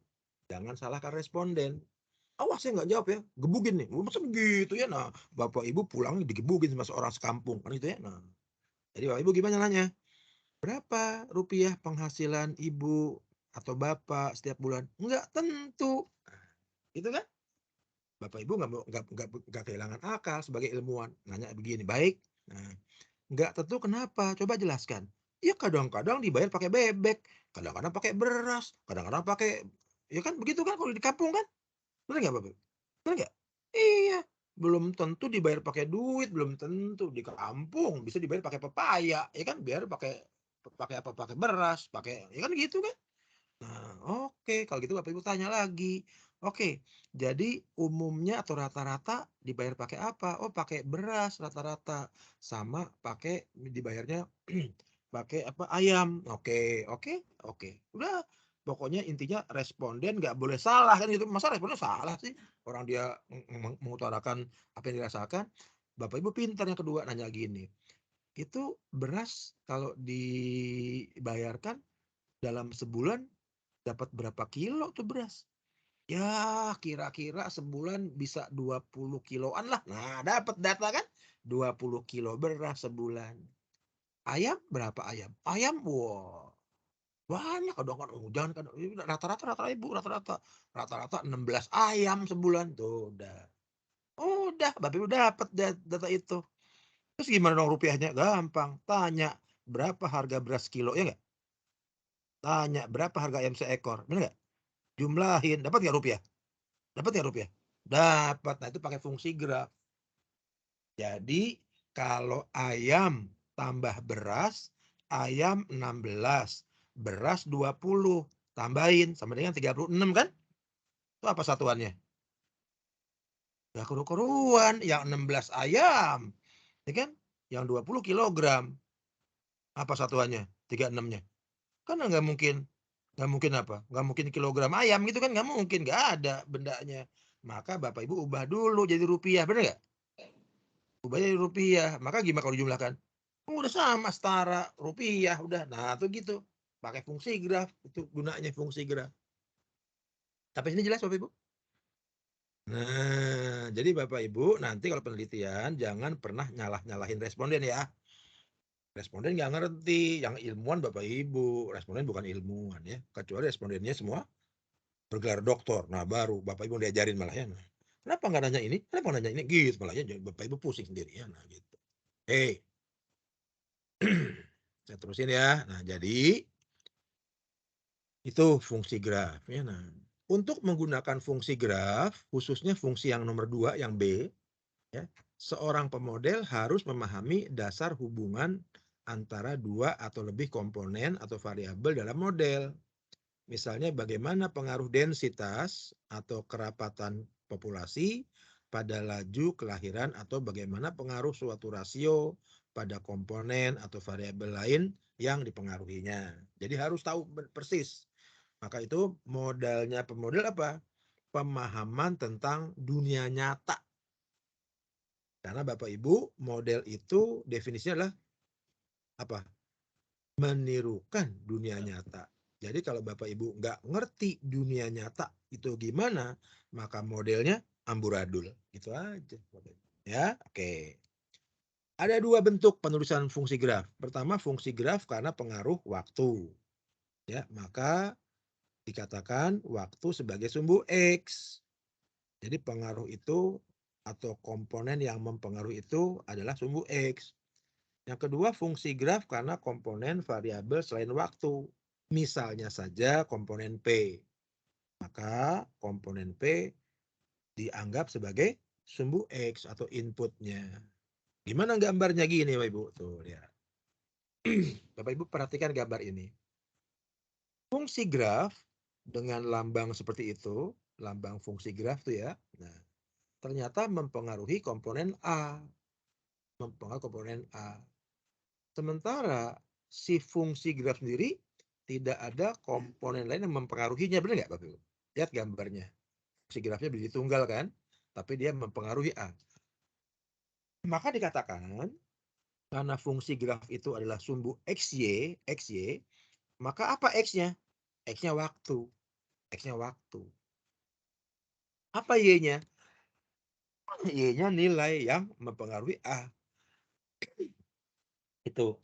Jangan salahkan responden. Awas saya nggak jawab ya. Gebugin nih. Masa begitu ya? Nah, Bapak Ibu pulang digebugin sama seorang sekampung. Kan gitu ya? Nah, jadi Bapak Ibu gimana nanya? Berapa rupiah penghasilan Ibu atau Bapak setiap bulan? Enggak tentu. Gitu kan? Bapak Ibu nggak kehilangan akal sebagai ilmuwan. Nanya begini, baik. Nah, nggak tentu kenapa? Coba jelaskan. Ya kadang-kadang dibayar pakai bebek, kadang-kadang pakai beras, kadang-kadang pakai, ya kan begitu kan kalau di kampung kan? Benar nggak Bapak? Benar nggak? Iya. Belum tentu dibayar pakai duit, belum tentu di kampung bisa dibayar pakai pepaya, ya kan? Biar pakai pakai apa? Pakai beras, pakai, ya kan gitu kan? Nah, oke, kalau gitu Bapak Ibu tanya lagi. Oke, jadi umumnya atau rata-rata dibayar pakai apa? Oh, pakai beras rata-rata. Sama pakai dibayarnya pakai apa? Ayam. Oke, oke, oke. Udah, pokoknya intinya responden nggak boleh salah kan gitu. Masa responden salah sih? Orang dia mengutarakan apa yang dirasakan. Bapak Ibu pintar yang kedua nanya gini. Itu beras kalau dibayarkan dalam sebulan dapat berapa kilo tuh beras? Ya, kira-kira sebulan bisa 20 kiloan lah. Nah, dapat data kan? 20 kilo beras sebulan. Ayam berapa ayam? Ayam, wah, banyak kadang-kadang. Jangan rata-rata Ibu, rata-rata 16 ayam sebulan tuh udah. Udah, Bapak Ibu dapat data itu. Terus gimana dong rupiahnya? Gampang. Tanya berapa harga beras kilo ya enggak? Tanya berapa harga ayam seekor, benar enggak? Jumlahin, dapat nggak rupiah? Dapat nggak rupiah? Dapat. Nah, itu pakai fungsi graf. Jadi, kalau ayam tambah beras, ayam 16, beras 20, tambahin sama dengan 36 kan? Itu apa satuannya? Ya keru-keruan, yang 16 ayam. Ya kan? Yang 20 kilogram. Apa satuannya? 36-nya. Kan nggak mungkin. Nggak mungkin apa? Nggak mungkin kilogram ayam gitu kan? Nggak mungkin. Nggak ada bendanya. Maka Bapak Ibu ubah dulu jadi rupiah. Benar nggak? Ubah jadi rupiah. Maka gimana kalau dijumlahkan? Udah sama setara rupiah. Udah. Nah tuh gitu. Pakai fungsi graf. Itu gunanya fungsi graf. Tapi sini jelas Bapak Ibu? Nah, jadi Bapak Ibu nanti kalau penelitian jangan pernah nyalah-nyalahin responden ya. Responden nggak ngerti, yang ilmuwan Bapak Ibu, responden bukan ilmuwan ya. Kecuali respondennya semua bergelar doktor. Nah, baru Bapak Ibu diajarin malah ya. Nah, kenapa nggak nanya ini? Kenapa nggak nanya ini? Gitu malah ya. Bapak Ibu pusing sendiri ya. Nah, gitu. Saya terusin ya. Nah, jadi itu fungsi graf ya. Nah, untuk menggunakan fungsi graf, khususnya fungsi yang nomor 2 yang B, ya, seorang pemodel harus memahami dasar hubungan antara dua atau lebih komponen atau variabel dalam model. Misalnya bagaimana pengaruh densitas atau kerapatan populasi pada laju kelahiran atau bagaimana pengaruh suatu rasio pada komponen atau variabel lain yang dipengaruhinya. Jadi harus tahu persis. Maka itu modalnya pemodel apa? Pemahaman tentang dunia nyata. Karena Bapak Ibu, model itu definisinya adalah apa? Menirukan dunia nyata. Jadi kalau Bapak Ibu nggak ngerti dunia nyata itu gimana, maka modelnya amburadul. Gitu aja. Ya, oke. Ada dua bentuk penulisan fungsi graf. Pertama, fungsi graf karena pengaruh waktu. Ya, maka dikatakan waktu sebagai sumbu X. Jadi pengaruh itu atau komponen yang mempengaruhi itu adalah sumbu X. Yang kedua, fungsi graf karena komponen variabel selain waktu. Misalnya saja komponen P. Maka komponen P dianggap sebagai sumbu X atau inputnya. Gimana gambarnya gini Bapak Ibu? Tuh lihat. Bapak Ibu perhatikan gambar ini. Fungsi graf dengan lambang seperti itu, lambang fungsi graf tuh ya. Nah, ternyata mempengaruhi komponen A. Mempengaruhi komponen A. Sementara si fungsi graf sendiri tidak ada komponen lain yang mempengaruhinya, benar nggak Bapak Ibu? Lihat gambarnya. Fungsi grafnya berdiri tunggal kan, tapi dia mempengaruhi A. Maka dikatakan karena fungsi graf itu adalah sumbu XY, maka apa X-nya? X-nya waktu. X-nya waktu. Apa Y-nya? Y-nya nilai yang mempengaruhi A. Itu.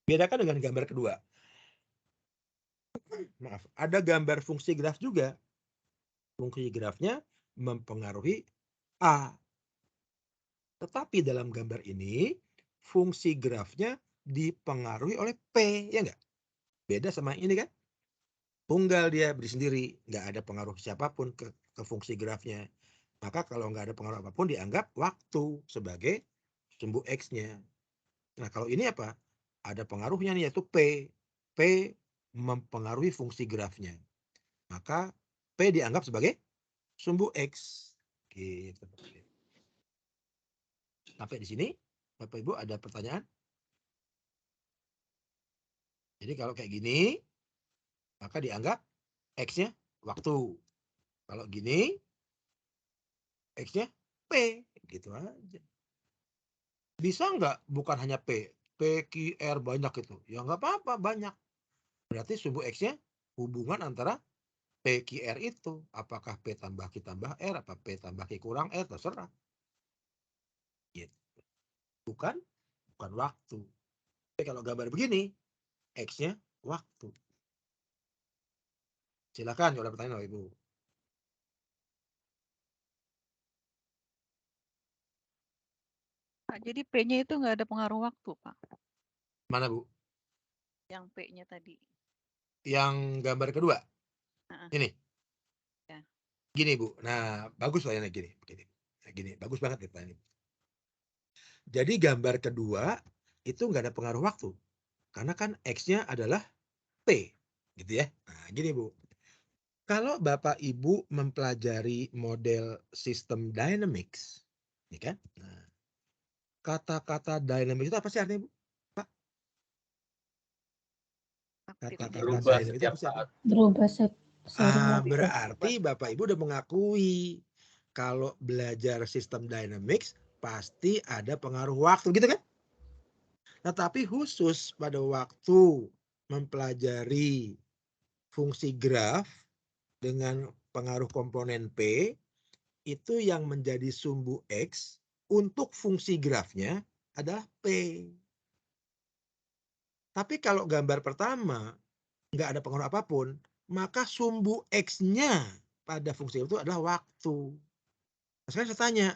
Bedakan dengan gambar kedua. Maaf, ada gambar fungsi graf juga. Fungsi grafnya mempengaruhi A. Tetapi dalam gambar ini, fungsi grafnya dipengaruhi oleh P, ya enggak? Beda sama ini kan? Tunggal dia berdiri sendiri, nggak ada pengaruh siapapun ke fungsi grafnya. Maka kalau nggak ada pengaruh apapun dianggap waktu sebagai sumbu X-nya. Nah kalau ini apa? Ada pengaruhnya nih yaitu P. P mempengaruhi fungsi grafnya. Maka P dianggap sebagai sumbu X. Gitu. Sampai di sini, Bapak Ibu ada pertanyaan? Jadi kalau kayak gini, maka dianggap X-nya waktu. Kalau gini, X-nya P. Gitu aja. Bisa nggak bukan hanya P, PQR banyak itu? Ya nggak apa-apa, banyak. Berarti sumbu X-nya hubungan antara PQR itu. Apakah P tambah Q tambah R, apa P tambah Q kurang R, terserah. Gitu. Bukan waktu. Tapi kalau gambar begini, X-nya waktu. Silakan kalau ada pertanyaan Ibu. Pak, jadi P-nya itu nggak ada pengaruh waktu, Pak. Mana Bu? Yang P-nya tadi. Yang gambar kedua. Ini. Ya. Gini Bu. Nah, bagus lah ya gini. Gini, bagus banget nih. Jadi gambar kedua itu nggak ada pengaruh waktu. Karena kan X-nya adalah P. Gitu ya. Nah, gini Bu. Kalau Bapak Ibu mempelajari model sistem dynamics, ya kan? Nah, kata-kata dynamics itu apa sih artinya, Bu? Pak? Kata-kata dynamics itu apa sih artinya? Berubah sering. Berarti Bapak Ibu udah mengakui kalau belajar sistem dynamics pasti ada pengaruh waktu, gitu kan? Tetapi khusus pada waktu mempelajari fungsi graf dengan pengaruh komponen P, itu yang menjadi sumbu X untuk fungsi grafnya adalah P. Tapi kalau gambar pertama nggak ada pengaruh apapun, maka sumbu X-nya pada fungsi itu adalah waktu. Nah, sekarang saya tanya,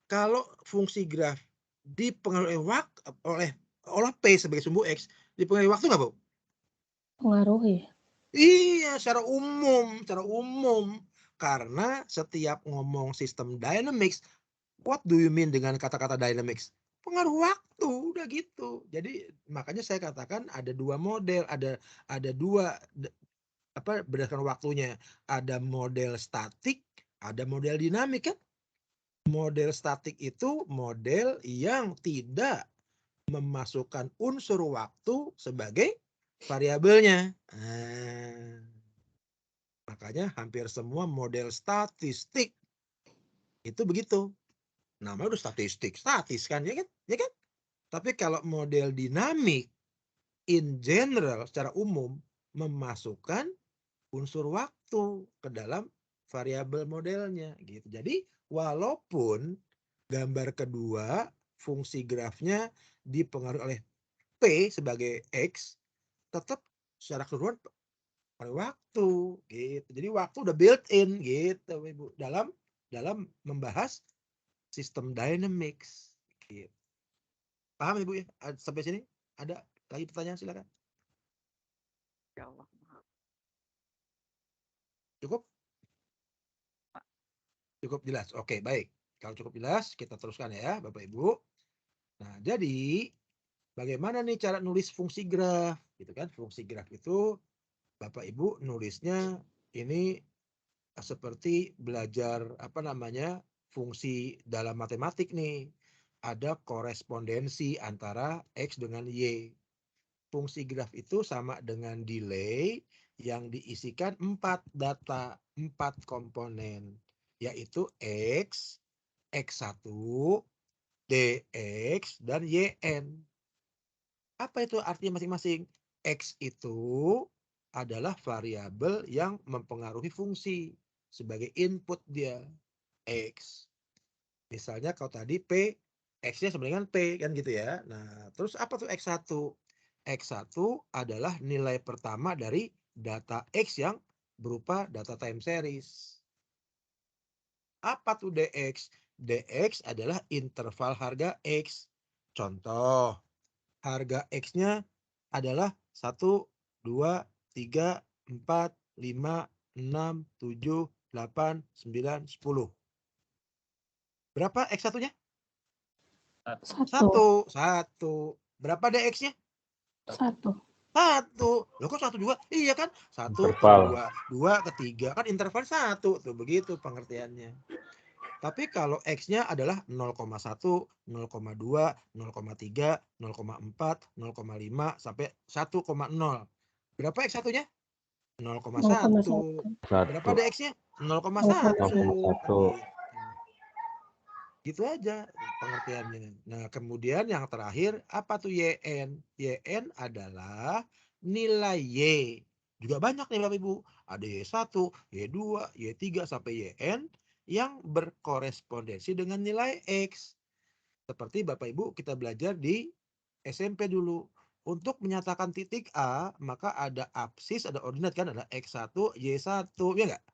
kalau fungsi graf dipengaruhi oleh P sebagai sumbu X, dipengaruhi waktu nggak, Bu? Pengaruhi. Iya, secara umum. Karena setiap ngomong sistem dynamics, what do you mean dengan kata-kata dynamics? Pengaruh waktu, udah gitu. Jadi makanya saya katakan ada dua model, ada dua berdasarkan waktunya. Ada model statik, ada model dinamik kan? Model statik itu model yang tidak memasukkan unsur waktu sebagai variabelnya. Makanya hampir semua model statistik itu begitu. Namanya udah statis kan, ya kan? Ya kan? Tapi kalau model dinamik in general secara umum memasukkan unsur waktu ke dalam variabel modelnya gitu. Jadi walaupun gambar kedua fungsi grafnya dipengaruhi oleh P sebagai X, tetap secara keseluruhan pada waktu gitu. Jadi waktu udah built in gitu Ibu dalam membahas sistem dynamics gitu. Paham Ibu ya? Sampai sini ada lagi pertanyaan, silakan. Ya Allah. Cukup? Cukup jelas. Oke, baik. Kalau cukup jelas, kita teruskan ya, Bapak Ibu. Nah, jadi bagaimana nih cara nulis fungsi graf? Gitu kan? Fungsi graf itu Bapak Ibu nulisnya ini seperti belajar fungsi dalam matematik nih. Ada korespondensi antara X dengan Y. Fungsi graf itu sama dengan delay yang diisikan 4 data, 4 komponen, yaitu X, X1, DX, dan YN. Apa itu artinya masing-masing? X itu adalah variabel yang mempengaruhi fungsi sebagai input dia, X. Misalnya kalau tadi P, X-nya sama dengan P kan gitu ya. Nah, terus apa tuh X1? X1 adalah nilai pertama dari data X yang berupa data time series. Apa tuh DX? DX adalah interval harga X. Contoh, harga X-nya adalah 1, 2, 3, 4, 5, 6, 7, 8, 9, 10. Berapa X1-nya? 1. Berapa DX-nya? 1. 1. Loh kok 1 2? Iya kan? 1 Interval. 2 ke 3 kan interval 1 tuh, begitu pengertiannya. Tapi kalau X-nya adalah 0,1, 0,2, 0,3, 0,4, 0,5 sampai 1,0. Berapa X1-nya? 0,1. Berapa 1. DX-nya? 0,1. 0,1. Gitu aja pengertiannya. Nah, kemudian yang terakhir apa tuh YN? YN adalah nilai Y. Juga banyak nih Bapak Ibu. Ada Y1, Y2, Y3 sampai YN yang berkorespondensi dengan nilai X. Seperti Bapak Ibu kita belajar di SMP dulu. Untuk menyatakan titik A, maka ada absis, ada ordinat kan, ada X1, Y1, ya enggak?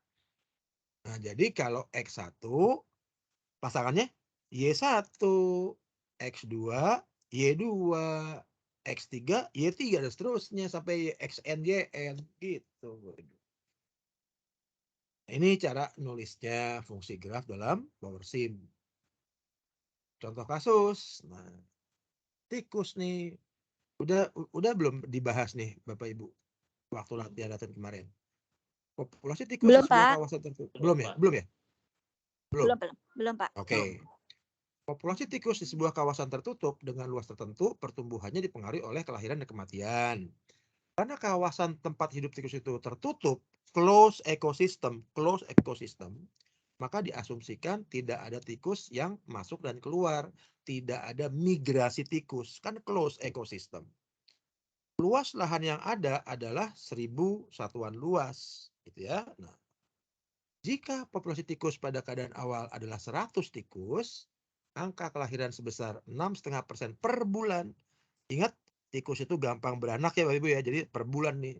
Nah, jadi kalau X1 pasangannya Y1, X2, Y2, X3, Y3 dan seterusnya sampai XN, YN gitu. Ini cara nulisnya fungsi graf dalam PowerSim. Contoh kasus. Nah, tikus nih. Udah belum dibahas nih Bapak Ibu waktu latihan kemarin. Populasi tikus Belum, di sebuah Pak. kawasan tertentu. Belum ya? Belum ya? Belum, Pak. Oke. Populasi tikus di sebuah kawasan tertutup dengan luas tertentu, pertumbuhannya dipengaruhi oleh kelahiran dan kematian. Karena kawasan tempat hidup tikus itu tertutup, closed ecosystem, maka diasumsikan tidak ada tikus yang masuk dan keluar, tidak ada migrasi tikus, kan closed ecosystem. Luas lahan yang ada adalah 1000 satuan luas, gitu ya. Nah, Jika populasi tikus pada keadaan awal adalah 100 tikus, angka kelahiran sebesar 6,5% per bulan. Ingat, tikus itu gampang beranak ya Bapak Ibu ya, jadi per bulan nih.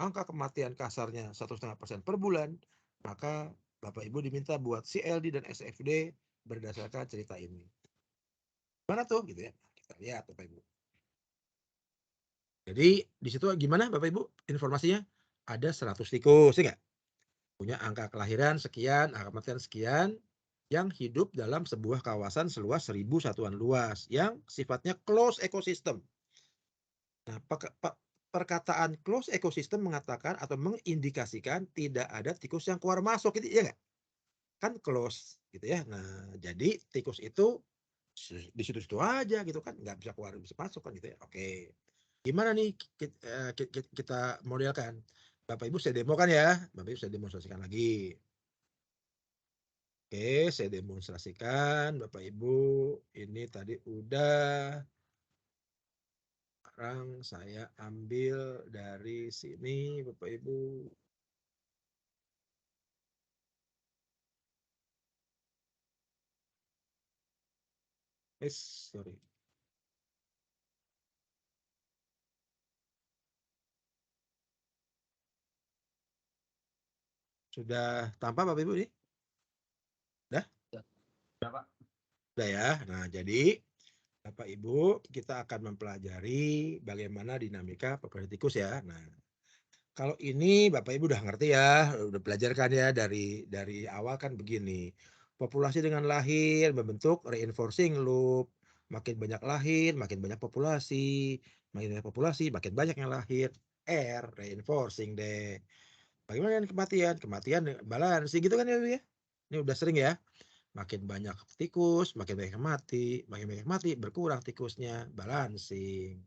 Angka kematian kasarnya 1,5% per bulan, maka Bapak Ibu diminta buat CLD dan SFD berdasarkan cerita ini. Mana tuh gitu ya? Kita lihat Bapak Ibu. Jadi di situ gimana Bapak Ibu informasinya? Ada 100 tikus, ya nggak? Punya angka kelahiran sekian, angka kematian sekian, yang hidup dalam sebuah kawasan seluas 1000 satuan luas yang sifatnya close ecosystem. Nah, perkataan close ecosystem mengatakan atau mengindikasikan tidak ada tikus yang keluar masuk, gitu ya nggak? Kan close gitu ya. Nah, jadi tikus itu di situ-situ aja gitu kan, nggak bisa keluar bisa masuk kan gitu ya. Oke, gimana nih kita modelkan? Bapak Ibu saya demo kan ya, Bapak Ibu saya demonstrasikan lagi. Oke, saya demonstrasikan Bapak Ibu. Ini tadi udah. Sekarang saya ambil dari sini Bapak Ibu. Sorry. Sudah tampak Bapak Ibu nih? Udah? Udah, Pak. Udah ya. Nah, jadi Bapak Ibu kita akan mempelajari bagaimana dinamika populasi tikus ya. Nah, kalau ini Bapak Ibu udah ngerti ya, udah belajarkan ya dari awal kan begini. Populasi dengan lahir membentuk reinforcing loop. Makin banyak lahir, makin banyak populasi. Makin banyak populasi, makin banyak yang lahir. R, reinforcing deh. Bagaimana dengan kematian? Kematian balansi gitu kan ya, Bu ya? Ini udah sering ya. Makin banyak tikus, makin banyak yang mati, berkurang tikusnya, balancing.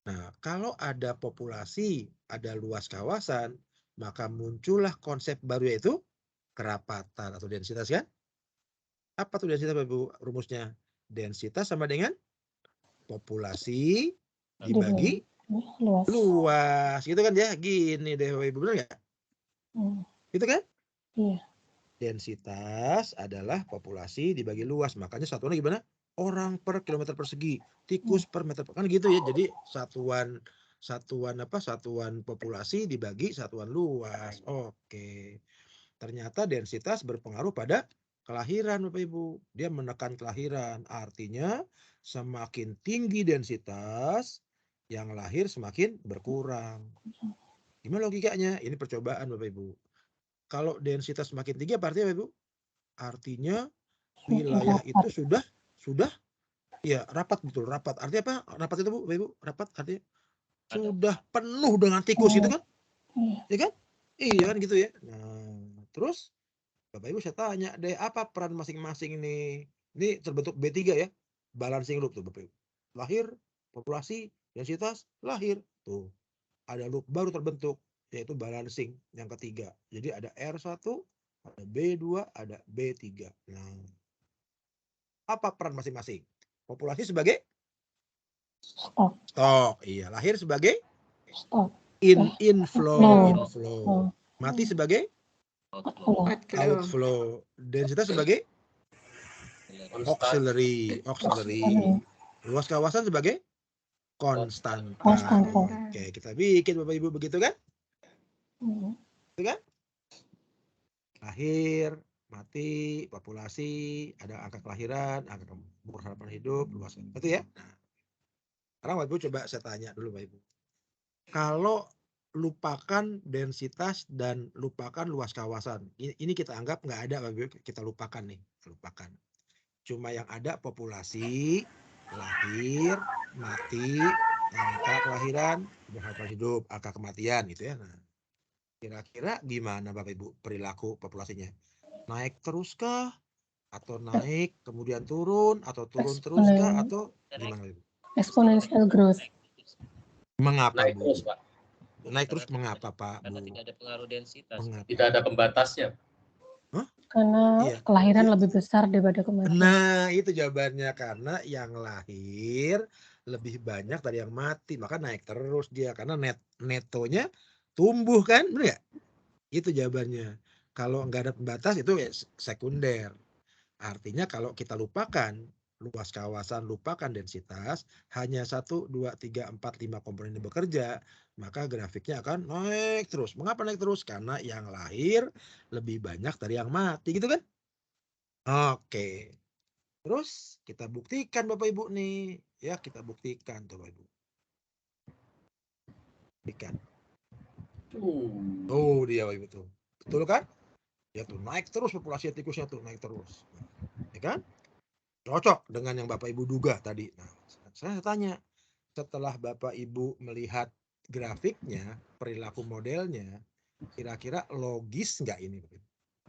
Nah, kalau ada populasi, ada luas kawasan, maka muncullah konsep baru yaitu kerapatan atau densitas kan? Apa tuh densitas Ibu rumusnya? Densitas sama dengan populasi dibagi luas. Gitu kan ya? Gini deh Ibu, benar nggak? Gitu kan? Iya. Densitas adalah populasi dibagi luas. Makanya satuannya gimana? Orang per kilometer persegi, tikus per meter kan gitu ya. Jadi satuan populasi dibagi satuan luas. Oke. Ternyata densitas berpengaruh pada kelahiran Bapak Ibu. Dia menekan kelahiran. Artinya semakin tinggi densitas, yang lahir semakin berkurang. Gimana logikanya? Ini percobaan Bapak Ibu. Kalau densitas semakin tinggi apa artinya Ibu? Artinya wilayah itu sudah ya rapat, betul, rapat. Artinya apa? Rapat itu Bu, Ibu, rapat artinya sudah penuh dengan tikus gitu kan? Ya kan? Iya kan gitu ya. Nah, terus Bapak Ibu saya tanya deh, apa peran masing-masing nih? Ini terbentuk B3 ya. Balancing loop tuh Bapak Ibu. Lahir, populasi, densitas, lahir. Tuh. Ada loop baru terbentuk yaitu balancing yang ketiga. Jadi ada R1, ada B2, ada B3. Nah, apa peran masing-masing? Populasi sebagai stok. Iya, lahir sebagai inflow. Mati sebagai outflow. Densitas sebagai auxiliary. Luas kawasan sebagai konstanta. Oke, kita bikin Bapak Ibu begitu kan? Itu kan? Lahir, mati, populasi, ada angka kelahiran, angka umur harapan hidup, luas. Itu ya. Nah, sekarang Bapak Ibu coba saya tanya dulu Bapak Ibu. Kalau lupakan densitas dan lupakan luas kawasan, ini kita anggap nggak ada Bapak Ibu, kita lupakan nih, lupakan. Cuma yang ada populasi, lahir, mati, angka kelahiran, umur harapan hidup, angka kematian gitu ya. Nah, kira-kira gimana Bapak Ibu perilaku populasinya? Naik teruskah? Atau naik kemudian turun? Atau turun teruskah? Atau gimana Ibu? Exponential growth. Mengapa Naik Bu? terus Pak. Naik terus mengapa Pak Karena Bu? tidak ada pengaruh densitas. Mengapa? Tidak ada pembatasnya. Hah? Karena Iya. kelahiran lebih besar daripada kematian. Nah, itu jawabannya. Karena yang lahir lebih banyak dari yang mati. Maka naik terus dia. Karena netonya tumbuh kan? Benar nggak? Itu jawabannya. Kalau nggak ada pembatas itu ya sekunder. Artinya kalau kita lupakan luas kawasan, lupakan densitas, hanya 1, 2, 3, 4, 5 komponen ini bekerja, maka grafiknya akan naik terus. Mengapa naik terus? Karena yang lahir lebih banyak dari yang mati, gitu kan? Oke. Terus kita buktikan Bapak Ibu nih. Ya, kita buktikan tuh Bapak Ibu. Buktikan. Oh, dia Bapak Ibu tuh. Betul kan? Ya tuh naik terus populasi tikusnya tuh, naik terus. Ya kan? Cocok dengan yang Bapak Ibu duga tadi. Nah, saya tanya, setelah Bapak Ibu melihat grafiknya, perilaku modelnya, kira-kira logis nggak ini?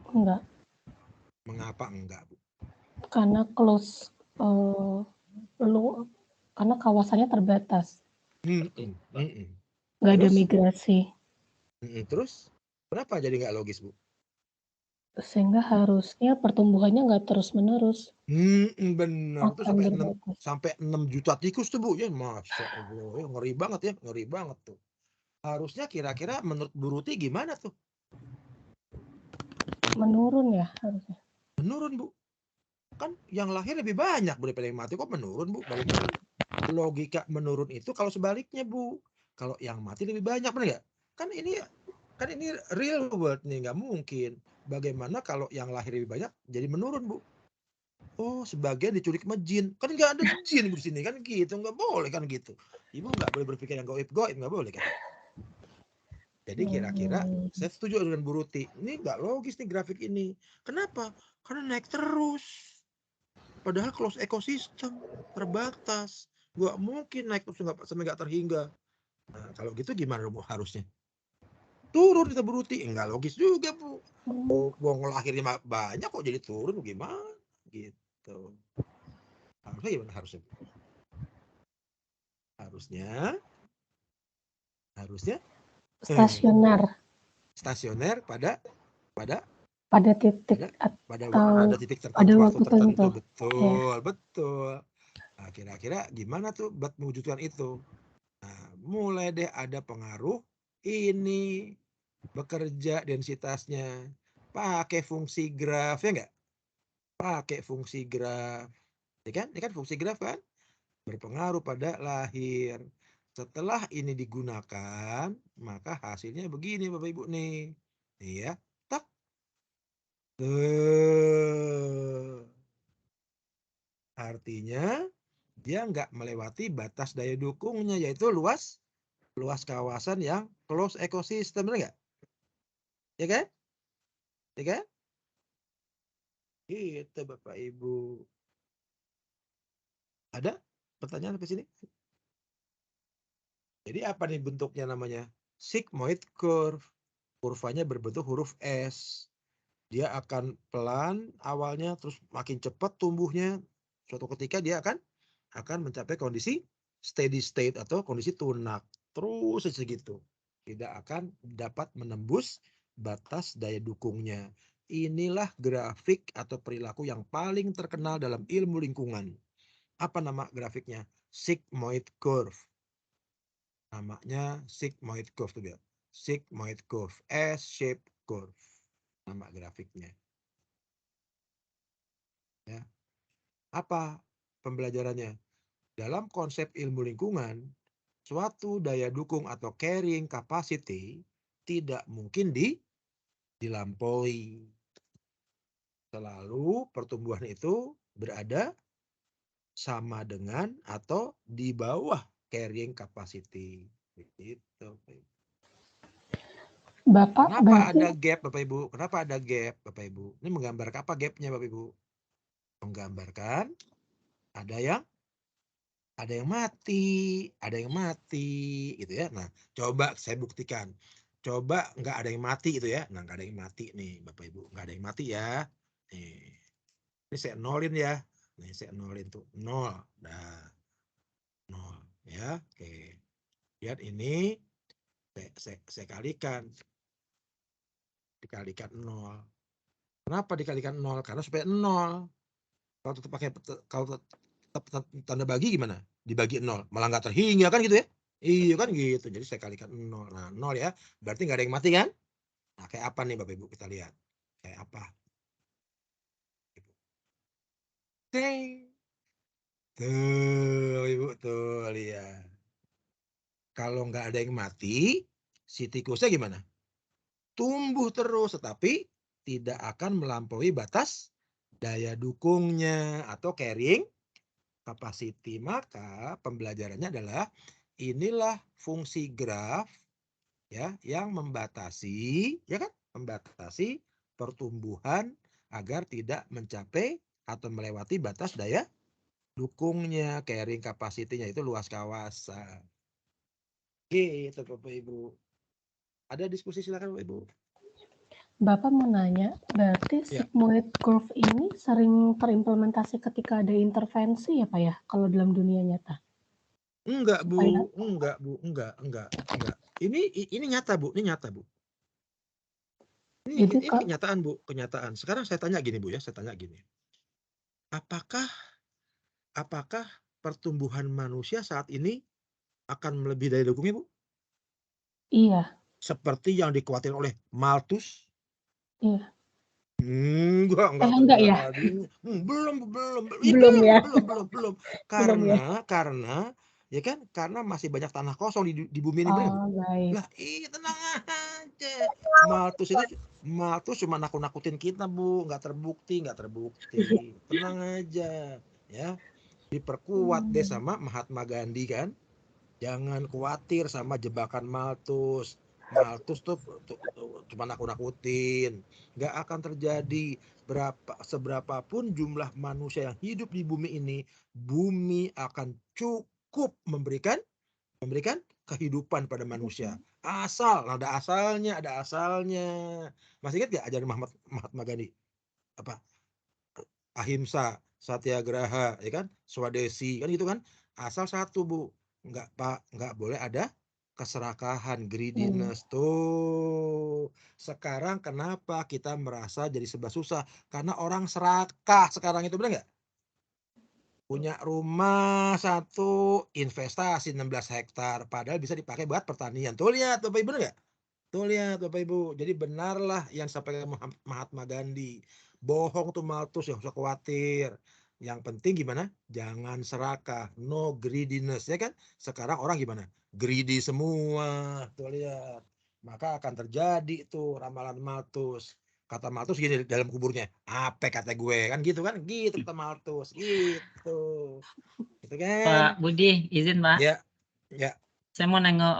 Enggak, Mengapa enggak, Bu? karena close karena kawasannya terbatas, nggak ada Terus? migrasi, Terus kenapa jadi nggak logis, Bu? sehingga harusnya pertumbuhannya nggak terus-menerus. Benar tuh Akan sampai 6 juta tikus tuh Bu ya, Masya Allah, ya, ngeri banget ya, ngeri banget tuh. Harusnya kira-kira menurut Bu Ruti gimana tuh? Menurun ya harusnya. Menurun Bu. Kan yang lahir lebih banyak daripada yang mati, kok menurun Bu? Balik lagi. Logika menurun itu kalau sebaliknya Bu. Kalau yang mati lebih banyak, benar nggak? Kan ini real world nih, nggak mungkin. Bagaimana kalau yang lahir lebih banyak jadi menurun Bu? Oh, sebagian diculik sama jin. Kan nggak ada jin di sini kan gitu, nggak boleh kan gitu. Ibu nggak boleh berpikir yang goib, nggak boleh kan. Jadi kira-kira saya setuju dengan Bu Ruti. Ini nggak logis nih grafik ini. Kenapa? Karena naik terus. Padahal close ekosistem terbatas. Nggak mungkin naik terus sampai nggak terhingga. Nah, kalau gitu gimana Bu harusnya? Turun kita Bu Ruti. Nggak logis juga Bu. Oh, lahirnya banyak kok jadi turun gimana? Gitu. Harusnya gimana harusnya? Harusnya stasioner pada titik ada titik tertentu, waktu tertentu. Betul. Nah, kira-kira gimana tuh buat mewujudkan itu? Nah, mulai deh ada pengaruh ini bekerja densitasnya pakai fungsi graf, ya enggak? Pakai fungsi graf. Ya kan? Ini kan fungsi graf kan? Berpengaruh pada lahir. Setelah ini digunakan, maka hasilnya begini Bapak Ibu nih. Nih ya. Tak. Artinya dia nggak melewati batas daya dukungnya, yaitu luas kawasan yang close ekosistem, benar nggak? Ya kan? Ya kan? Gitu Bapak Ibu. Ada pertanyaan sampai sini? Jadi apa nih bentuknya namanya? Sigmoid curve. Kurvanya berbentuk huruf S. Dia akan pelan awalnya, terus makin cepat tumbuhnya. Suatu ketika dia akan mencapai kondisi steady state atau kondisi tunak. Terus segitu. Tidak akan dapat menembus batas daya dukungnya. Inilah grafik atau perilaku yang paling terkenal dalam ilmu lingkungan. Apa nama grafiknya? Sigmoid curve. Namanya sigmoid curve juga. Sigmoid curve, S-shape curve. Nama grafiknya. Ya. Apa pembelajarannya? Dalam konsep ilmu lingkungan, suatu daya dukung atau carrying capacity tidak mungkin dilampaui. Selalu pertumbuhan itu berada sama dengan atau di bawah carrying capacity. Gitu. Kenapa ada gap Bapak Ibu? Kenapa ada gap Bapak Ibu? Ini menggambarkan apa gapnya Bapak Ibu? Menggambarkan ada yang mati gitu ya. Nah, coba saya buktikan. Coba nggak ada yang mati gitu ya. Nah, nggak ada yang mati nih Bapak Ibu, nggak ada yang mati ya. Nih. Ini saya nolin ya. Nih saya nolin tuh 0. Nah, 0 ya. Oke. Lihat ini saya kalikan. Dikalikan 0. Kenapa dikalikan 0? Karena supaya 0. Kalau tetap tanda bagi gimana? Dibagi 0, malah nggak terhingga kan gitu ya? Iya kan gitu. Jadi saya kalikan 0. Nah, 0 ya. Berarti nggak ada yang mati kan? Nah, kayak apa nih Bapak Ibu kita lihat. Kayak apa? Teng. Tuh, Ibu tuh lihat. Kalau nggak ada yang mati, si tikusnya gimana? Tumbuh terus, tetapi tidak akan melampaui batas daya dukungnya atau carrying capacity. Maka pembelajarannya adalah inilah fungsi graf ya yang membatasi, ya kan? Membatasi pertumbuhan agar tidak mencapai atau melewati batas daya dukungnya, carrying capacity-nya itu luas kawasan. Gitu Bapak Ibu. Ada diskusi silakan Bapak Ibu. Bapak mau nanya, berarti Ya. sigmoid curve ini sering terimplementasi ketika ada intervensi ya Pak ya, kalau dalam dunia nyata? Enggak Bu, Supaya enggak Bu, enggak. Ini nyata Bu, ini nyata Bu. jadi Ini kenyataan Bu, kenyataan. Sekarang saya tanya gini Bu ya, saya tanya gini. Apakah pertumbuhan manusia saat ini akan melebihi daya dukungnya Bu? iya, Seperti yang dikhawatirkan oleh Malthus? iya. Enggak ya? terjadi. Belum. Belum ya? Belum. Belum ya? Karena ya kan, karena masih banyak tanah kosong di bumi ini, benar nggak, Bu? Oh, baik. Lah, tenang aja. Malthus cuma nakut-nakutin kita, Bu, nggak terbukti. Tenang aja, ya. Diperkuat deh sama Mahatma Gandhi kan. Jangan khawatir sama jebakan Malthus. Malthus tuh cuma nakut-nakutin. Nggak akan terjadi. Seberapapun jumlah manusia yang hidup di bumi ini, bumi akan cukup memberikan kehidupan pada manusia. Ada asalnya. Masih ingat nggak ajaran Mahatma Gandhi? Apa? Ahimsa, Satyagraha, ya kan? Swadesi, kan gitu kan? Asal satu, Bu. Nggak boleh ada keserakahan, greediness. Tuh. Sekarang kenapa kita merasa jadi serba susah? Karena orang serakah sekarang itu, benar nggak? Punya rumah satu, investasi 16 hektar, padahal bisa dipakai buat pertanian. Tuh lihat Bapak Ibu, nggak? Tuh lihat Bapak Ibu. Jadi benarlah yang disampaikan Mahatma Gandhi. Bohong tuh Malthus, yang usah khawatir. Yang penting gimana? Jangan serakah, no greediness, ya kan? Sekarang orang gimana? Greedy semua. Tuh lihat. Maka akan terjadi tuh ramalan Malthus. Kata Malthus gini dalam kuburnya, apa kata gue, kan gitu kata Malthus, gitu kan. Pak Budi, izin Pak. Ya. Saya mau nengok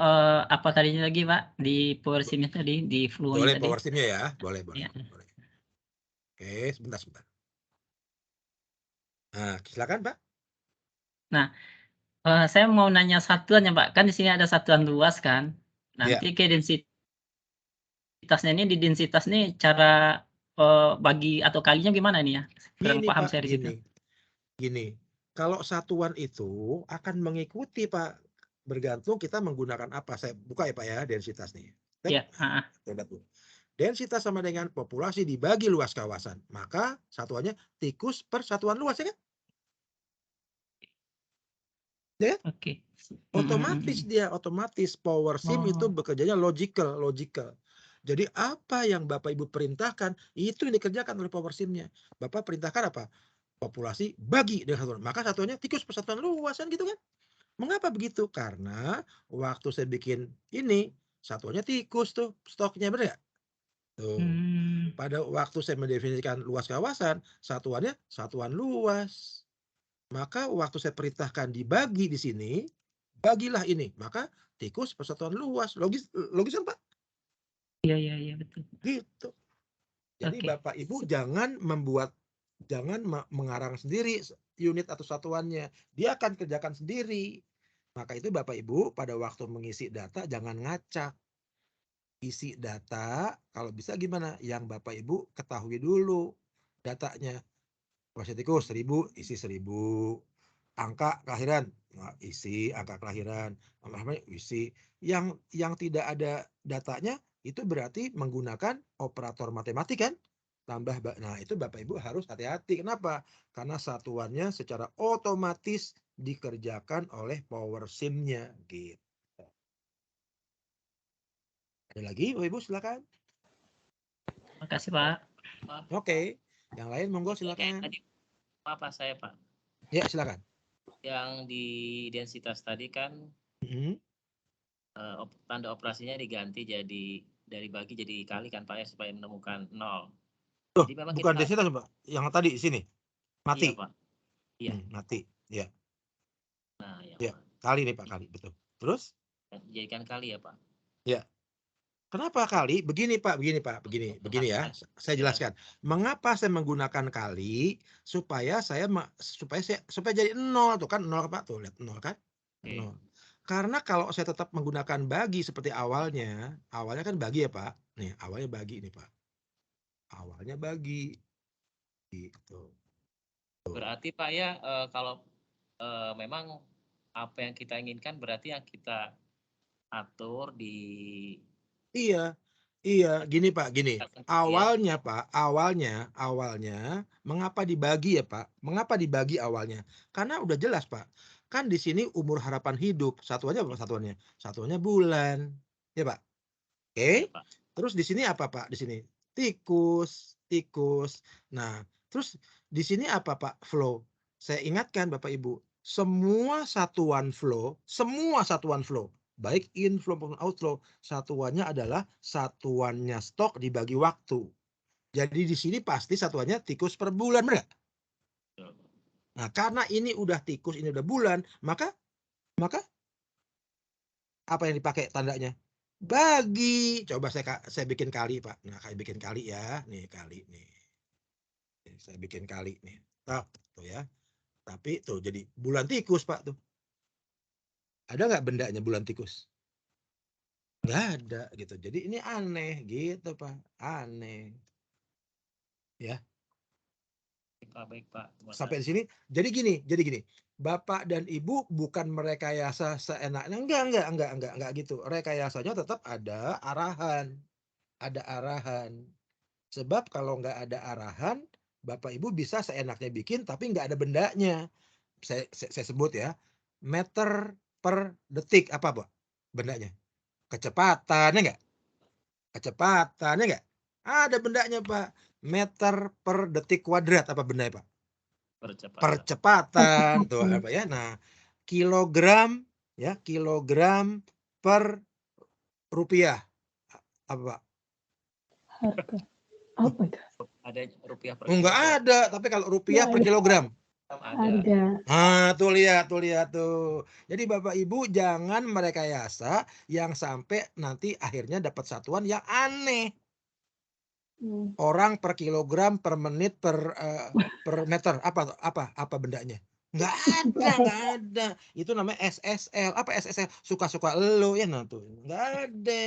apa tadinya lagi Pak di power sim tadi, di Boleh flow-nya tadi. power sim-nya ya, boleh. Ya. Oke, sebentar. Nah, silakan Pak. Nah, saya mau nanya satuannya Pak. Kan di sini ada satuan luas kan. Nanti ke densitasnya ini, di densitas nih cara bagi atau kalinya gimana nih ya? Kurang Gini paham Pak, saya di situ. gini. Kalau satuan itu akan mengikuti Pak, bergantung kita menggunakan apa. Saya buka ya Pak ya, densitas nih. Iya. Densitas sama dengan populasi dibagi luas kawasan. Maka satuannya tikus per satuan luas, ya kan? Ya? Oke. Otomatis power sim itu bekerjanya logical. Jadi apa yang Bapak Ibu perintahkan itu yang dikerjakan oleh power sim-nya. Bapak perintahkan apa? Populasi bagi dengan satuan. Maka satuannya tikus per satuan luas, kan gitu kan? Mengapa begitu? Karena waktu saya bikin ini satuannya tikus tuh stoknya, benar nggak? Tuh. Pada waktu saya mendefinisikan luas kawasan, satuannya satuan luas. Maka waktu saya perintahkan dibagi di sini, bagilah ini. Maka tikus persatuan luas. Logis kan Pak? Iya betul. Gitu. Jadi Bapak Ibu jangan mengarang sendiri unit atau satuannya. Dia akan kerjakan sendiri. Maka itu Bapak Ibu pada waktu mengisi data jangan ngacak. Isi data kalau bisa gimana? Yang Bapak Ibu ketahui dulu datanya. Tikus 1000, isi 1000. Angka kelahiran, isi angka kelahiran. Isi. Yang tidak ada datanya itu berarti menggunakan operator matematik kan? Nah itu Bapak Ibu harus hati-hati. Kenapa? Karena satuannya secara otomatis dikerjakan oleh power sim-nya. Gitu. Ada lagi Bapak Ibu, silakan. Makasih Pak. Oke. Yang lain monggo Oke, silakan. tadi apa saya Pak? Ya silakan. Yang di densitas tadi kan tanda operasinya diganti jadi dari bagi jadi kali kan Pak ya supaya menemukan 0. Tuh, Jadi memang bukan kita densitas Pak. Yang tadi di sini. Mati. Iya Pak. Iya. Mati. Ya. Nah, ya, Ya, Pak. kali nih Pak, kali betul. Terus? Jadikan kali ya Pak. Ya. Kenapa kali? Begini Pak, begini ya. Saya jelaskan. Mengapa saya menggunakan kali supaya supaya jadi 0 tuh kan 0 Pak tuh lihat 0 kan? 0. Karena kalau saya tetap menggunakan bagi seperti awalnya kan bagi ya Pak. Nih, awalnya bagi nih Pak. Awalnya bagi. Gitu. Berarti Pak ya kalau memang apa yang kita inginkan berarti yang kita atur di Iya, gini Pak, gini. Awalnya Pak, awalnya mengapa dibagi ya Pak? Mengapa dibagi awalnya? Karena udah jelas Pak. Kan di sini umur harapan hidup, satuannya apa satuannya? Satuannya bulan. Ya Pak. Oke. Terus di sini apa Pak? Di sini tikus. Nah, terus di sini apa Pak? Flow. Saya ingatkan Bapak Ibu, semua satuan flow, baik inflow maupun outflow, satuannya adalah satuannya stok dibagi waktu. Jadi di sini pasti satuannya tikus per bulan, benar nggak? Nah, karena ini udah tikus, ini udah bulan, maka apa yang dipakai tandanya? Bagi. Coba saya bikin kali, Pak. Nah, kayak bikin kali ya. Nih, kali nih. Saya bikin kali nih. Tuh ya. Tapi tuh jadi bulan tikus, Pak tuh. Ada nggak bendanya bulan tikus? Nggak ada gitu. Jadi ini aneh gitu Pak. Aneh. Ya. Baik Pak. Sampai di sini. Jadi gini. Bapak dan Ibu bukan merekayasa seenaknya. Enggak gitu. Rekayasanya tetap ada arahan. Ada arahan. Sebab kalau nggak ada arahan, Bapak Ibu bisa seenaknya bikin tapi nggak ada bendanya. Saya sebut ya. Meter per detik apa Pak? Bendanya. Kecepatannya nggak? Kecepatannya nggak? Ada bendanya Pak. Meter per detik kuadrat apa bendanya Pak? Percepatan tuh apa ya? Nah, kilogram ya, kilogram per rupiah apa Pak? Harga. Apa itu? Ada rupiah per Enggak ada, tapi kalau rupiah per kilogram. Harga. Ah, tuh lihat tuh. Jadi Bapak Ibu jangan merekayasa yang sampai nanti akhirnya dapat satuan yang aneh. Orang per kilogram, per menit, per meter, apa bendanya? Nggak ada. Itu namanya SSL. Apa SSL? Suka-suka lo ya nah tuh. Nggak ada.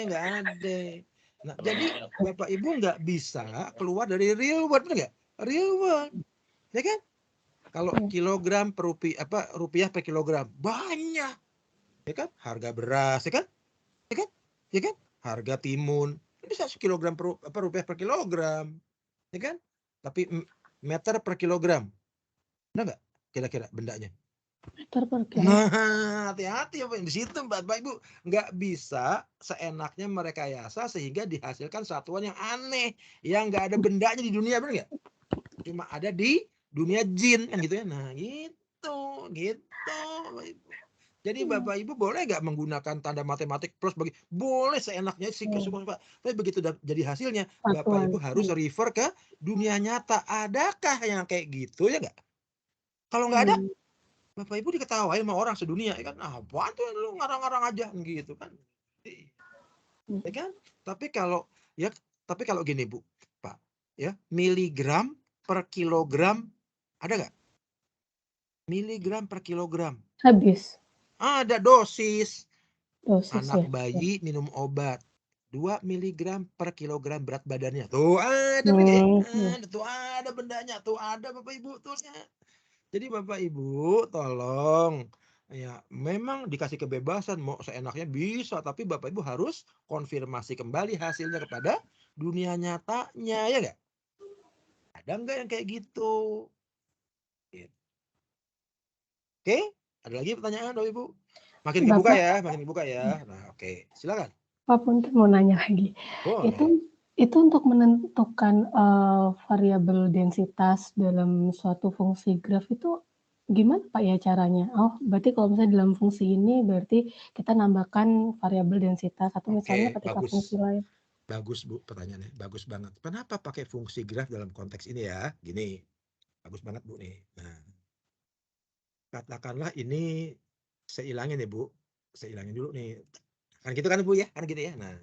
Nah, jadi Bapak Ibu nggak bisa keluar dari real world, benar nggak? Real world, ya kan? Kalau kilogram per rupiah per kilogram banyak, ya kan? Harga beras, ya kan? Harga timun bisa sekilogram rupiah per kilogram, ya kan? Tapi meter per kilogram, ada nggak kira-kira bendanya? Meter per kilogram. Nah, hati-hati apa di situ Bapak Ibu nggak bisa seenaknya merekayasa sehingga dihasilkan satuan yang aneh yang nggak ada bendanya di dunia, benar nggak? Cuma ada di dunia jin kan gitu ya. Nah, gitu. Bapak Ibu. Jadi Bapak Ibu boleh nggak menggunakan tanda matematik plus bagi? Boleh seenaknya sih, Pak. Tapi begitu jadi hasilnya, Bapak Ibu harus refer ke dunia nyata. Adakah yang kayak gitu ya nggak? Kalau nggak ada, Bapak Ibu diketawain sama orang sedunia, ya kan? Apaan tuh lu ngarang-ngarang aja gitu kan? Ya kan? Tapi kalau gini Bu, Pak, ya miligram per kilogram ada nggak? Miligram per kilogram. Habis. Ada dosis. ya. Anak bayi minum obat 2 mg per kilogram berat badannya. Tuh ada ada bendanya. Tuh ada Bapak Ibu tulnya. Jadi Bapak Ibu tolong ya memang dikasih kebebasan mau seenaknya bisa, tapi Bapak Ibu harus konfirmasi kembali hasilnya kepada dunia nyatanya, ya nggak? Ada nggak yang kayak gitu? Oke, ada lagi pertanyaan Bapak Ibu? Makin dibuka ya. Nah, oke. Silakan. Pak Punten mau nanya lagi. Boleh. Itu untuk menentukan, variabel densitas dalam suatu fungsi graf itu gimana Pak ya caranya? Oh, berarti kalau misalnya dalam fungsi ini berarti kita nambahkan variabel densitas atau misalnya Oke, ketika bagus. fungsi lain. Bagus Bu pertanyaannya, bagus banget. Kenapa pakai fungsi graf dalam konteks ini ya? Gini, bagus banget Bu nih. Nah, katakanlah ini saya ilangin ya Bu, saya ilangin dulu nih. Kan gitu kan Bu ya, kan gitu ya. Nah,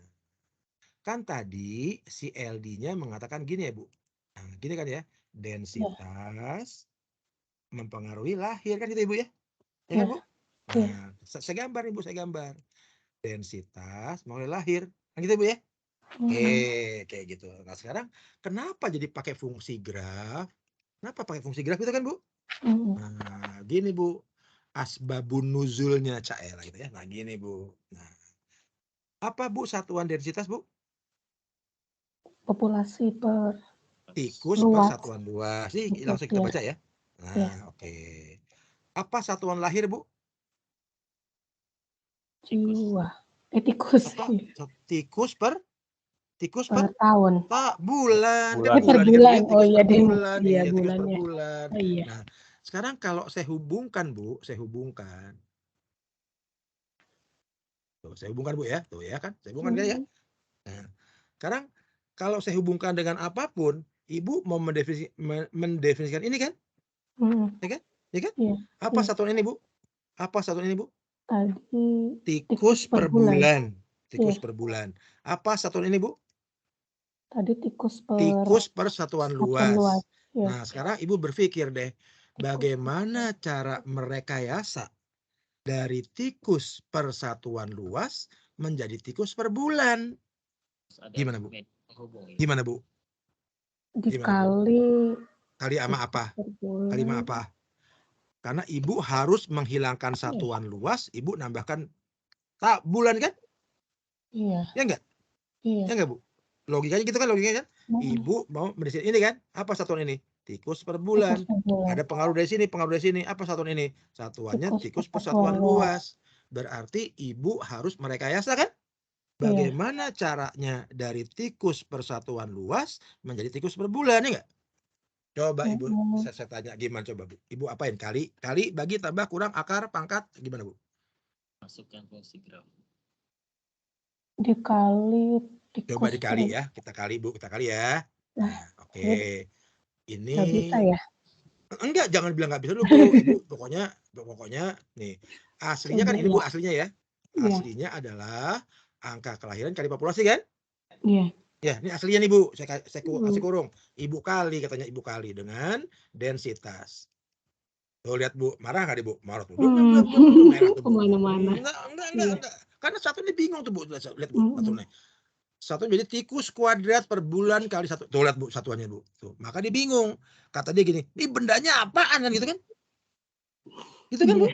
kan tadi si LD-nya mengatakan gini ya Bu. Nah, gini kan ya, densitas mempengaruhi lahir kan gitu ya Bu ya? Ya kan Ya. Bu? Iya. Nah, saya gambar nih Bu, saya gambar. Densitas mempengaruhi lahir, kan gitu ya Bu ya? Kayak gitu. Nah sekarang kenapa jadi pakai fungsi graf? Kenapa pakai fungsi graf itu kan Bu? Nah gini Bu, asbabun nuzulnya Caela gitu ya. Nah gini Bu. Nah, apa Bu satuan densitas Bu? Populasi per Tikus per luas. satuan luas. Ini Tikus, langsung kita ya. baca ya. Ya. Nah oke. Apa satuan lahir Bu? Jiwa. Tikus. Apa? Tikus per tahun. Bulan. Bulan. Kan Per bulan bulan. kan Bu ya? Oh Tikus iya per deh. bulan. Iya, Tikus bulan per ya. bulan. Oh, iya. Nah, sekarang kalau saya hubungkan Bu, saya hubungkan. Tuh, saya hubungkan Bu ya. Tuh ya kan, saya hubungkan kan ya. Nah, sekarang kalau saya hubungkan dengan apapun, Ibu mau mendefinisikan ini kan? Ya kan? Ya kan? Iya. Apa Iya. satuan ini Bu? Apa satuan ini Bu? Tadi Tikus per bulan. Tikus Iya. per bulan. Apa satuan ini Bu? Tadi tikus per satuan luas. Ya. Nah, sekarang Ibu berpikir deh, bagaimana cara merekayasa dari tikus per satuan luas menjadi tikus per bulan? Gimana Bu? Gimana Bu? Dikali Kali sama apa? Kali sama apa? Karena Ibu harus menghilangkan satuan luas, Ibu nambahkan bulan kan? Iya. Ya enggak? Iya. Ya enggak Bu? Logikanya gitu kan, logikanya kan? Ibu mau mendefinisikan ini kan? Apa satuan ini? Tikus per bulan. Ada pengaruh dari sini, pengaruh dari sini. Apa satuan ini? Satuannya tikus per satuan luas. Berarti Ibu harus merekayasa kan? Bagaimana caranya dari tikus per satuan luas menjadi tikus per bulan, ya enggak? Coba Ibu, saya tanya gimana coba Bu? Ibu apain? Kali, bagi, tambah, kurang, akar, pangkat, gimana Bu? Masukkan fungsi graf. Dikali tikus. Coba dikali ya, kita kali Bu, kita kali ya. Nah, oke. Ini nggak bisa ya? Enggak, jangan bilang nggak bisa dulu Bu. Ibu pokoknya nih. Aslinya kan ini Bu, aslinya ya. Aslinya adalah angka kelahiran kali populasi kan? Iya. Ya, ini aslinya nih Bu. Saya kasih kurung. Ibu kali, katanya Ibu kali dengan densitas. Tuh lihat Bu, marah nggak Bu? Marah tuh. Merah tuh Bu. Kemana-mana. Enggak. Karena satu ini bingung tuh Bu. Lihat Bu, satunya. Satu jadi tikus kuadrat per bulan kali satu. Tuh lihat Bu, satuannya Bu. Tuh, maka dia bingung. Kata dia gini, ini bendanya apaan kan gitu kan? Gitu kan Bu?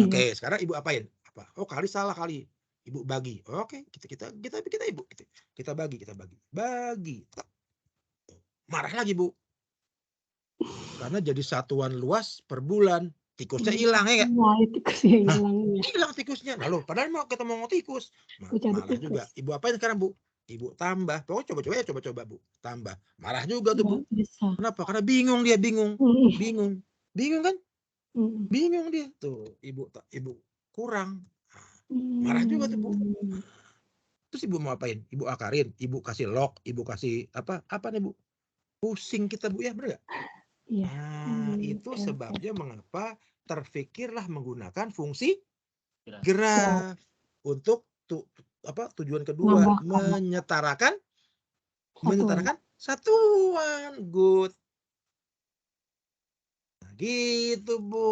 Oke, sekarang Ibu apain? Apa? Oh, kali salah kali. Ibu bagi. Oke, kita Ibu. Kita bagi. Bagi. Marah lagi Bu. Karena jadi satuan luas per bulan. Tikusnya hilang ya nggak? Wah, tikusnya hilang. Hilang tikusnya. Lalu padahal kita mau tikus. Marah juga. Ibu apain sekarang Bu? Ibu tambah. Pokoknya coba Bu. Tambah. Marah juga tuh Bu. Kenapa? Karena bingung dia, bingung. Bingung kan? Bingung dia. Tuh, Ibu kurang. Marah juga tuh Bu. Terus Ibu mau apain? Ibu akarin, Ibu kasih lock, Ibu kasih apa nih Bu? Pusing kita Bu ya, benar nggak? Iya. Nah, itu sebabnya mengapa terfikirlah menggunakan fungsi graf untuk tujuan kedua, menyetarakan satuan. Good. Nah, gitu Bu.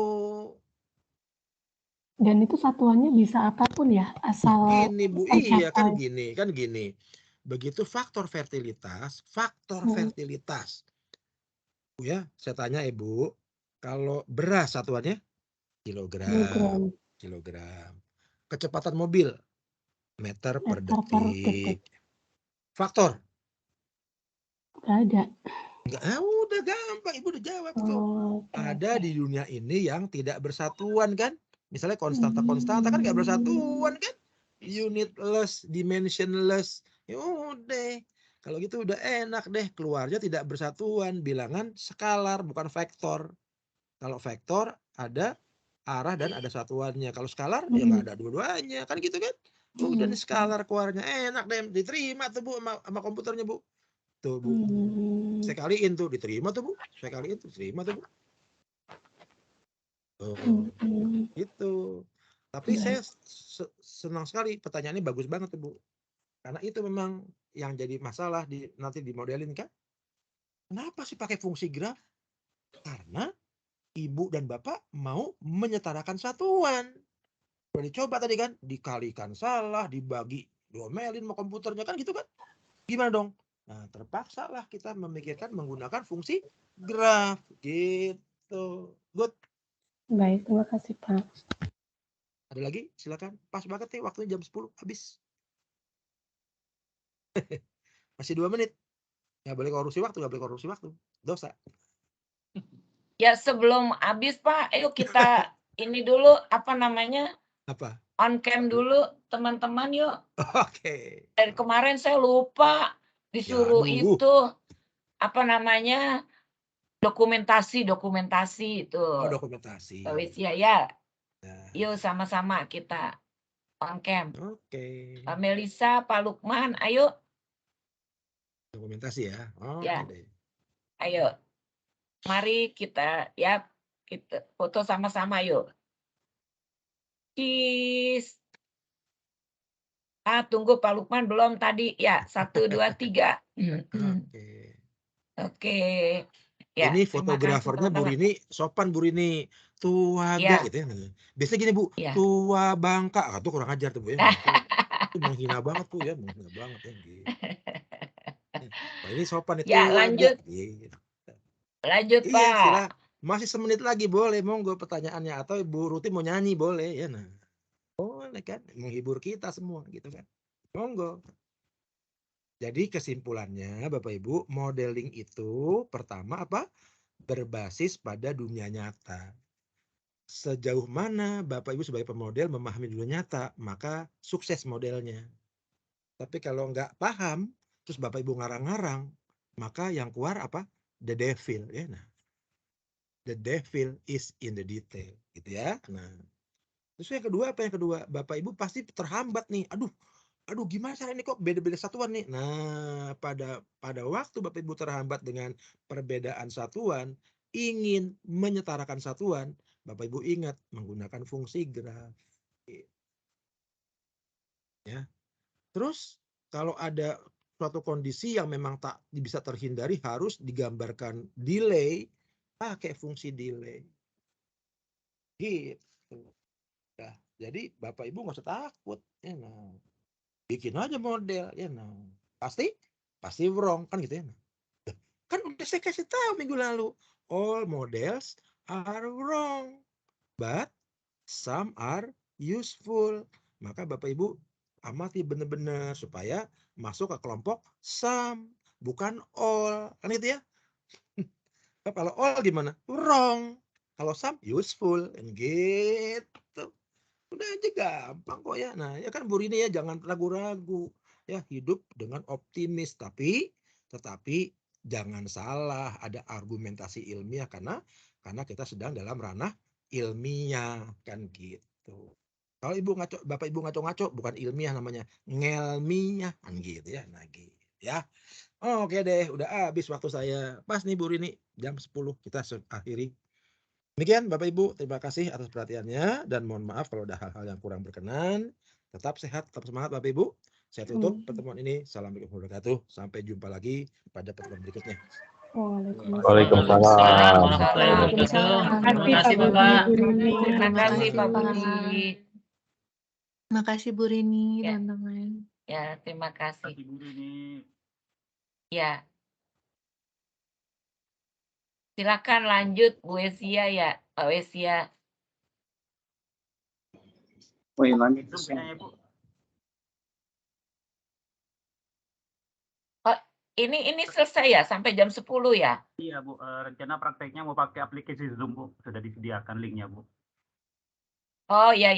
Dan itu satuannya bisa apapun ya, asal gini Bu, iya kan gini. Begitu faktor fertilitas Bu ya, saya tanya Ibu, kalau beras satuannya kilogram. Kecepatan mobil meter per detik. Faktor nggak ada. Enggak, udah gampang, Ibu udah jawab tuh. Ada di dunia ini yang tidak bersatuan kan? Misalnya konstanta kan nggak bersatuan kan? Unitless, dimensionless. Ya udah. Kalau gitu udah enak deh, keluarnya tidak bersatuan, bilangan skalar bukan vektor. Kalau vektor ada arah dan ada satuannya. Kalau skalar ya nggak ada dua-duanya, kan gitu kan? Udah nih skalar keluarnya enak deh, diterima tuh Bu sama komputernya Bu. Tuh Bu, saya kaliin tuh diterima tuh Bu, saya kaliin tuh diterima tuh Bu. Gitu. Tapi saya senang sekali, pertanyaannya bagus banget tuh Bu. Karena itu memang yang jadi masalah nanti dimodelin kan. Kenapa sih pakai fungsi graf? Karena Ibu dan Bapak mau menyetarakan satuan. Udah dicoba tadi kan, dikalikan salah, dibagi, diomelin sama komputernya kan gitu kan. Gimana dong? Nah, terpaksa lah kita memikirkan menggunakan fungsi graf gitu. Good. Baik, terima kasih Pak. Ada lagi? Silakan. Pas banget nih waktunya jam 10 habis. Masih 2 menit. Nggak boleh korupsi waktu, nggak boleh korupsi waktu. Dosa. Ya sebelum habis Pak, ayo kita ini dulu apa namanya? Apa? On cam dulu teman-teman yuk. Oke. Dari kemarin saya lupa disuruh Ya, itu apa namanya? Dokumentasi itu. Oh, dokumentasi. Ya. Yuk sama-sama kita on cam. Oke. Pak Melisa, Pak Lukman, ayo. Dokumentasi ya. Ya. Deh. Ayo. Mari kita foto sama-sama yuk. Cheese. Tunggu Pak Lukman belum tadi. Ya, 1, 2, 3. Oke. Ya, ini fotografernya Bu Rini, sopan Bu Rini. Tuaga gitu ya. Biasanya gini Bu, tua Bangka. Tuh kurang ajar tuh Bu ya. Itu menghina banget Bu ya, menghina banget ya. Gitu. Nah, ini sopan itu. Ya, lanjut. Gitu. Lanjut Iya, Pak. sila. Masih semenit lagi boleh, monggo pertanyaannya. Atau Bu Ruti mau nyanyi boleh ya. Nah, boleh kan, menghibur kita semua gitu kan. Monggo. Jadi kesimpulannya Bapak Ibu, modeling itu pertama apa? Berbasis pada dunia nyata. Sejauh mana Bapak Ibu sebagai pemodel memahami dunia nyata, maka sukses modelnya. Tapi kalau nggak paham, terus Bapak Ibu ngarang-ngarang, maka yang keluar apa? The devil. Ya, nah. The devil is in the detail. Gitu ya. Nah, terus yang kedua apa yang kedua? Bapak Ibu pasti terhambat nih. Aduh gimana cara ini kok beda-beda satuan nih. Nah, pada waktu Bapak Ibu terhambat dengan perbedaan satuan, ingin menyetarakan satuan, Bapak Ibu ingat menggunakan fungsi graf. Ya. Terus kalau ada suatu kondisi yang memang tak bisa terhindari harus digambarkan delay, pakai fungsi delay. Gitu. Ya, jadi Bapak Ibu nggak usah takut. Ya, nah. Bikin aja model, ya nah. Pasti wrong kan gitu ya. Nah. Kan udah saya kasih tahu minggu lalu, all models are wrong, but some are useful. Maka Bapak Ibu amati benar-benar supaya masuk ke kelompok some, bukan all, kan gitu ya. Kalau all gimana? Wrong. Kalau some useful, kan gitu. Udah aja gampang kok ya. Nah, ya kan Bu Rini ya jangan ragu-ragu. Ya, hidup dengan optimis tetapi jangan salah ada argumentasi ilmiah karena kita sedang dalam ranah ilmiah kan gitu. Kalau Bapak Ibu ngaco-ngaco bukan ilmiah namanya, ngelmiah kan gitu ya. Nah, gitu ya. Oke deh, udah habis waktu saya. Pas nih Bu Rini, jam 10 kita akhiri. Demikian Bapak Ibu, terima kasih atas perhatiannya dan mohon maaf kalau ada hal-hal yang kurang berkenan. Tetap sehat, tetap semangat Bapak Ibu. Saya tutup pertemuan ini. Assalamualaikum warahmatullahi wabarakatuh. Sampai jumpa lagi pada pertemuan berikutnya. Waalaikumsalam. Terima kasih Bapak. Terima kasih Pak Budi. Terima kasih Bu Rini, teman-teman. Ya, terima kasih. Bu Rini. Ya. Silakan lanjut Bu Wesia ya, Pak Wesia. Lanjut Bu. Oh, ini selesai ya sampai jam 10 ya? Iya Bu, rencana prakteknya mau pakai aplikasi Zoom Bu, sudah disediakan linknya Bu. Oh ya.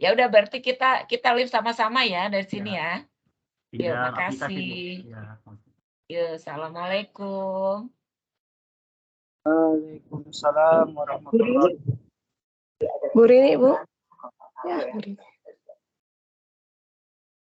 Ya udah berarti kita live sama-sama ya dari sini ya. Pindah aplikasi, Bu. makasih. Ya. Ya, assalamualaikum. Waalaikumsalam warahmatullahi Bu Rini, Bu. Ya, Bu Rini.